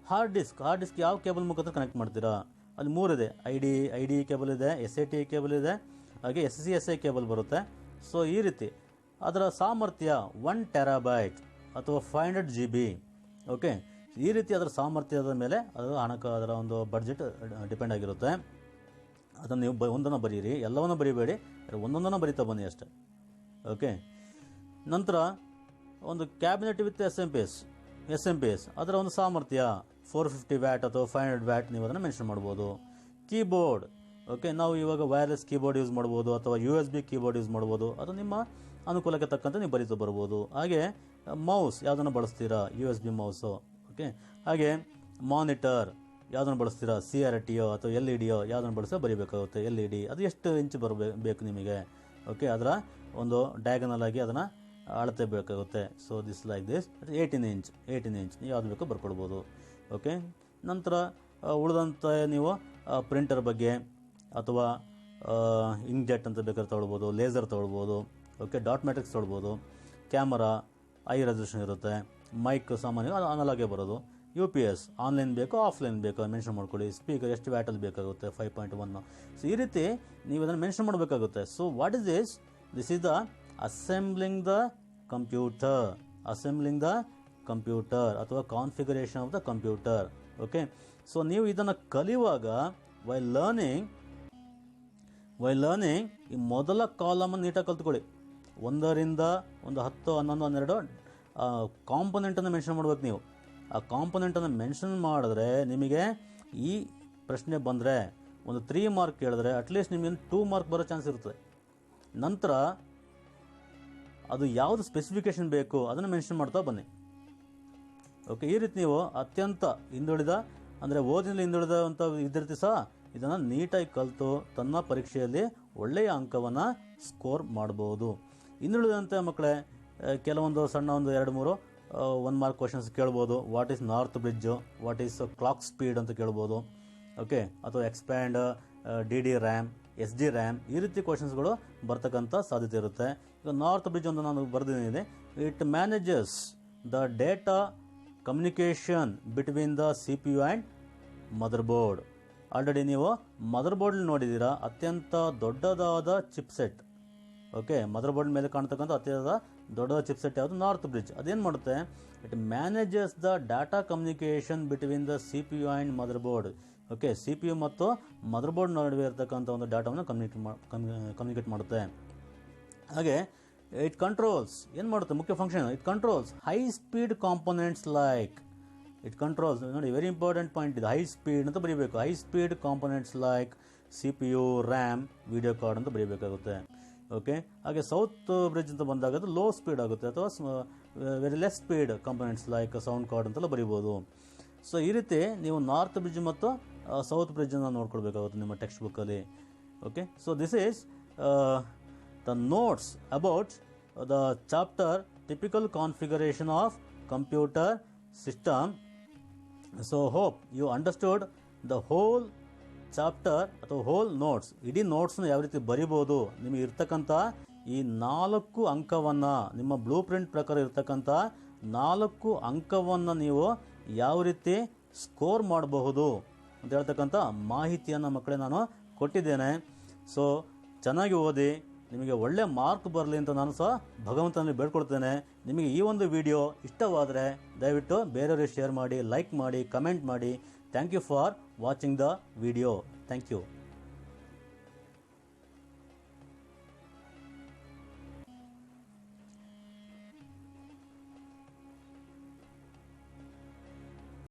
ಹಾರ್ಡ್ ಡಿಸ್ಕ್ ಯಾವ ಕೇಬಲ್ ಮುಖಾಂತರ ಕನೆಕ್ಟ್ ಮಾಡ್ತೀರಾ? ಅಲ್ಲಿ 3 ಇದೆ. ಐ ಡಿ ಕೇಬಲ್ ಇದೆ, SATA ಕೇಬಲ್ ಇದೆ, ಹಾಗೆ SCSI ಕೇಬಲ್ ಬರುತ್ತೆ. ಸೊ ಈ ರೀತಿ ಅದರ ಸಾಮರ್ಥ್ಯ 1 TB ಅಥವಾ 500 GB. ಓಕೆ, ಈ ರೀತಿ ಅದರ ಸಾಮರ್ಥ್ಯದ ಮೇಲೆ ಅದರ ಒಂದು ಬಡ್ಜೆಟ್ ಡಿಪೆಂಡ್ ಆಗಿರುತ್ತೆ. ಅದನ್ನು ನೀವು ಒಂದನ್ನು ಬರೀರಿ, ಎಲ್ಲವನ್ನೂ ಬರೀಬೇಡಿ, ಒಂದೊಂದನ್ನು ಬರೀತಾ ಬನ್ನಿ ಅಷ್ಟೇ. ಓಕೆ, ನಂತರ ಒಂದು ಕ್ಯಾಬಿನೆಟ್ ವಿತ್ SMPS ಅದರ ಒಂದು ಸಾಮರ್ಥ್ಯ 450 ವ್ಯಾಟ್ ಅಥವಾ 500 ವ್ಯಾಟ್, ನೀವು ಅದನ್ನು ಮೆನ್ಷನ್ ಮಾಡ್ಬೋದು. ಕೀಬೋರ್ಡ್, ಓಕೆ, ನಾವು ಇವಾಗ ವೈರ್ಲೆಸ್ ಕೀಬೋರ್ಡ್ ಯೂಸ್ ಮಾಡ್ಬೋದು ಅಥವಾ USB ಕೀಬೋರ್ಡ್ ಯೂಸ್ ಮಾಡ್ಬೋದು, ಅದು ನಿಮ್ಮ ಅನುಕೂಲಕ್ಕೆ ತಕ್ಕಂತೆ ನೀವು ಬರೀತಾ ಬರ್ಬೋದು. ಹಾಗೆ ಮೌಸ್ ಯಾವುದನ್ನು ಬಳಸ್ತೀರಾ? USB mouse. ಓಕೆ, ಹಾಗೆ ಮಾನಿಟರ್ ಯಾವುದನ್ನು ಬಳಸ್ತೀರಾ? CRTಯೋ ಅಥವಾ LEDಯೋ ಯಾವುದನ್ನು ಬಳಸೋ ಬರೀಬೇಕಾಗುತ್ತೆ. LED ಅದು ಎಷ್ಟು ಇಂಚ್ ಬೇಕು ನಿಮಗೆ? ಓಕೆ, ಅದರ ಒಂದು ಡಯಾಗನಲ್ ಆಗಿ ಅದನ್ನು ಅಳತೆ ಬೇಕಾಗುತ್ತೆ. So this like this 18 inch ನೀವು ಯಾವುದು ಬೇಕೋ ಬರ್ಕೊಳ್ಬೋದು. ಓಕೆ, ನಂತರ ಉಳಿದಂಥ ನೀವು ಪ್ರಿಂಟರ್ ಬಗ್ಗೆ ಅಥವಾ ಇಂಕ್ಜೆಟ್ ಅಂತ ಬೇಕಾದ್ರೆ ತೊಗೊಳ್ಬೋದು, ಲೇಸರ್ ತೊಗೊಳ್ಬೋದು. ಓಕೆ, ಡಾಟ್ ಮ್ಯಾಟ್ರಿಕ್ಸ್ ತೊಗೊಳ್ಬೋದು. ಕ್ಯಾಮರಾ ಐ ರೆಸಲ್ಯೂಷನ್ ಇರುತ್ತೆ. ಮೈಕ್ ಸಾಮಾನ್ಯವಾಗಿ ಅನಲಾಗೆ ಬರೋದು. UPS ಆನ್ಲೈನ್ ಬೇಕೋ ಆಫ್ಲೈನ್ ಬೇಕೋ ಮೆನ್ಷನ್ ಮಾಡ್ಕೊಳ್ಳಿ. ಸ್ಪೀಕರ್ ಎಷ್ಟು ವ್ಯಾಟಲ್ಲಿ ಬೇಕಾಗುತ್ತೆ, 5.1. ಸೊ ಈ ರೀತಿ ನೀವು ಅದನ್ನು ಮೆನ್ಷನ್ ಮಾಡಬೇಕಾಗುತ್ತೆ. So what is this? This is the assembling the computer ಅಥವಾ configuration of the computer. Okay, so ನೀವು ಇದನ್ನು ಕಲಿಯುವಾಗ ವೈಲ್ ಲರ್ನಿಂಗ್ ಈ ಮೊದಲ ಕಾಲಮನ್ನು ನೀಟಾಗಿ ಕಲ್ತ್ಕೊಳ್ಳಿ. 1ರಿಂದ 10, 11, 12 ಕಾಂಪೊನೆಂಟನ್ನು ಮೆನ್ಷನ್ ಮಾಡ್ಬೇಕು. ನೀವು ಆ ಕಾಂಪೊನೆಂಟನ್ನು ಮೆನ್ಷನ್ ಮಾಡಿದ್ರೆ ನಿಮಗೆ ಈ ಪ್ರಶ್ನೆ ಬಂದರೆ ಒಂದು 3 ಮಾರ್ಕ್ ಕೇಳಿದ್ರೆ ಅಟ್ಲೀಸ್ಟ್ ನಿಮಗೆ 2 ಮಾರ್ಕ್ ಬರೋ ಚಾನ್ಸ್ ಇರ್ತದೆ. ನಂತರ ಅದು ಯಾವುದು ಸ್ಪೆಸಿಫಿಕೇಷನ್ ಬೇಕು ಅದನ್ನು ಮೆನ್ಷನ್ ಮಾಡ್ತಾ ಬನ್ನಿ. ಓಕೆ, ಈ ರೀತಿ ನೀವು ಅತ್ಯಂತ ಹಿಂದುಳಿದ ಅಂದರೆ ಓದಿನಲ್ಲಿ ಹಿಂದುಳಿದಂಥ ವಿದ್ಯಾರ್ಥಿ ಸಹ ಇದನ್ನು ನೀಟಾಗಿ ಕಲಿತು ತನ್ನ ಪರೀಕ್ಷೆಯಲ್ಲಿ ಒಳ್ಳೆಯ ಅಂಕವನ್ನು ಸ್ಕೋರ್ ಮಾಡ್ಬೋದು. ಹಿಂದುಳಿದಂಥ ಮಕ್ಕಳೇ ಕೆಲವೊಂದು ಸಣ್ಣ ಒಂದು 2-3 1 ಮಾರ್ಕ್ ಕ್ವಶನ್ಸ್ ಕೇಳ್ಬೋದು. What is north bridge, what is clock speed ಅಂತ ಕೇಳ್ಬೋದು. ಓಕೆ, ಅಥವಾ expand DD RAM, SD RAM, ಈ ರೀತಿ ಕ್ವಶನ್ಸ್ಗಳು ಬರ್ತಕ್ಕಂಥ ಸಾಧ್ಯತೆ ಇರುತ್ತೆ. ಈಗ ನಾರ್ತ್ ಬ್ರಿಡ್ಜ್ ಒಂದು ನಾನು ಬರೆದಿದ್ದೀನಿ. It manages the data communication between the CPU and mother board. Already ನೀವು ಮದರ್ ಬೋರ್ಡಲ್ಲಿ ನೋಡಿದ್ದೀರಾ, ಅತ್ಯಂತ ದೊಡ್ಡದಾದ ಚಿಪ್ಸೆಟ್. ಓಕೆ, ಮದರ್ ಬೋರ್ಡ್ ಮೇಲೆ ಕಾಣ್ತಕ್ಕಂಥ ಅತ್ಯಂತ ದೊಡ್ಡ ಚಿಪ್ಸೆಟ್ ಯಾವುದು? North bridge. ಅದೇನು ಮಾಡುತ್ತೆ? It manages the data communication between the CPU and mother board. Okay, CPU ಮತ್ತು ಮದರ್ ಬೋರ್ಡ್ ನಡುವೆ ಇರತಕ್ಕಂಥ ಒಂದು ಡಾಟಾವನ್ನು ಕಮ್ಯುನಿಕೇಟ್ ಮಾಡುತ್ತೆ. ಹಾಗೆ ಇಟ್ ಕಂಟ್ರೋಲ್ಸ್ ಏನು ಮಾಡುತ್ತೆ? ಮುಖ್ಯ function, it controls high speed components like ನೋಡಿ, ವೆರಿ ಇಂಪಾರ್ಟೆಂಟ್ ಪಾಯಿಂಟ್ ಇದು. ಹೈ ಸ್ಪೀಡ್ ಅಂತ ಬರೀಬೇಕು. High speed components like CPU, RAM, video card ಅಂತ ಬರೀಬೇಕಾಗುತ್ತೆ. ಓಕೆ, ಹಾಗೆ ಸೌತ್ ಬ್ರಿಡ್ಜ್ ಅಂತ ಬಂದಾಗ ಅದು ಲೋ ಸ್ಪೀಡ್ ಆಗುತ್ತೆ, ಅಥವಾ very less speed components like sound card ಅಂತೆಲ್ಲ ಬರೀಬೋದು. ಸೊ ಈ ರೀತಿ ನೀವು ನಾರ್ತ್ ಬ್ರಿಡ್ಜ್ ಮತ್ತು ಸೌತ್ ಬ್ರಿಡ್ಜನ್ನು ನೋಡ್ಕೊಳ್ಬೇಕಾಗುತ್ತೆ ನಿಮ್ಮ ಟೆಕ್ಸ್ಟ್ ಬುಕ್ಕಲ್ಲಿ. Okay, so this is the notes about the chapter typical configuration of computer system. So hope you understood the whole chapter ಅಥವಾ whole notes. ಇಡೀ ನೋಟ್ಸ್ನ ಯಾವ ರೀತಿ ಬರಿಬೋದು, ನಿಮಗೆ ಇರ್ತಕ್ಕಂಥ ಈ 4 ಅಂಕವನ್ನು, ನಿಮ್ಮ ಬ್ಲೂ ಪ್ರಿಂಟ್ ಪ್ರಕಾರ ಇರ್ತಕ್ಕಂಥ 4 ಅಂಕವನ್ನು ನೀವು ಯಾವ ರೀತಿ ಸ್ಕೋರ್ ಮಾಡಬಹುದು ಅಂತ ಹೇಳ್ತಕ್ಕಂಥ ಮಾಹಿತಿಯನ್ನು ಮಕ್ಕಳೇ ನಾನು ಕೊಟ್ಟಿದ್ದೇನೆ. ಸೊ ಚೆನ್ನಾಗಿ ಓದಿ, ನಿಮಗೆ ಒಳ್ಳೆ ಮಾರ್ಕ್ ಬರಲಿ ಅಂತ ನಾನು ಸಹ ಭಗವಂತನಲ್ಲಿ ಬೇಡ್ಕೊಳ್ತೇನೆ. ನಿಮಗೆ ಈ ಒಂದು ವಿಡಿಯೋ ಇಷ್ಟವಾದರೆ ದಯವಿಟ್ಟು ಬೇರೆಯವರಿಗೆ ಶೇರ್ ಮಾಡಿ, ಲೈಕ್ ಮಾಡಿ, ಕಮೆಂಟ್ ಮಾಡಿ. Thank you for watching the video. Thank you.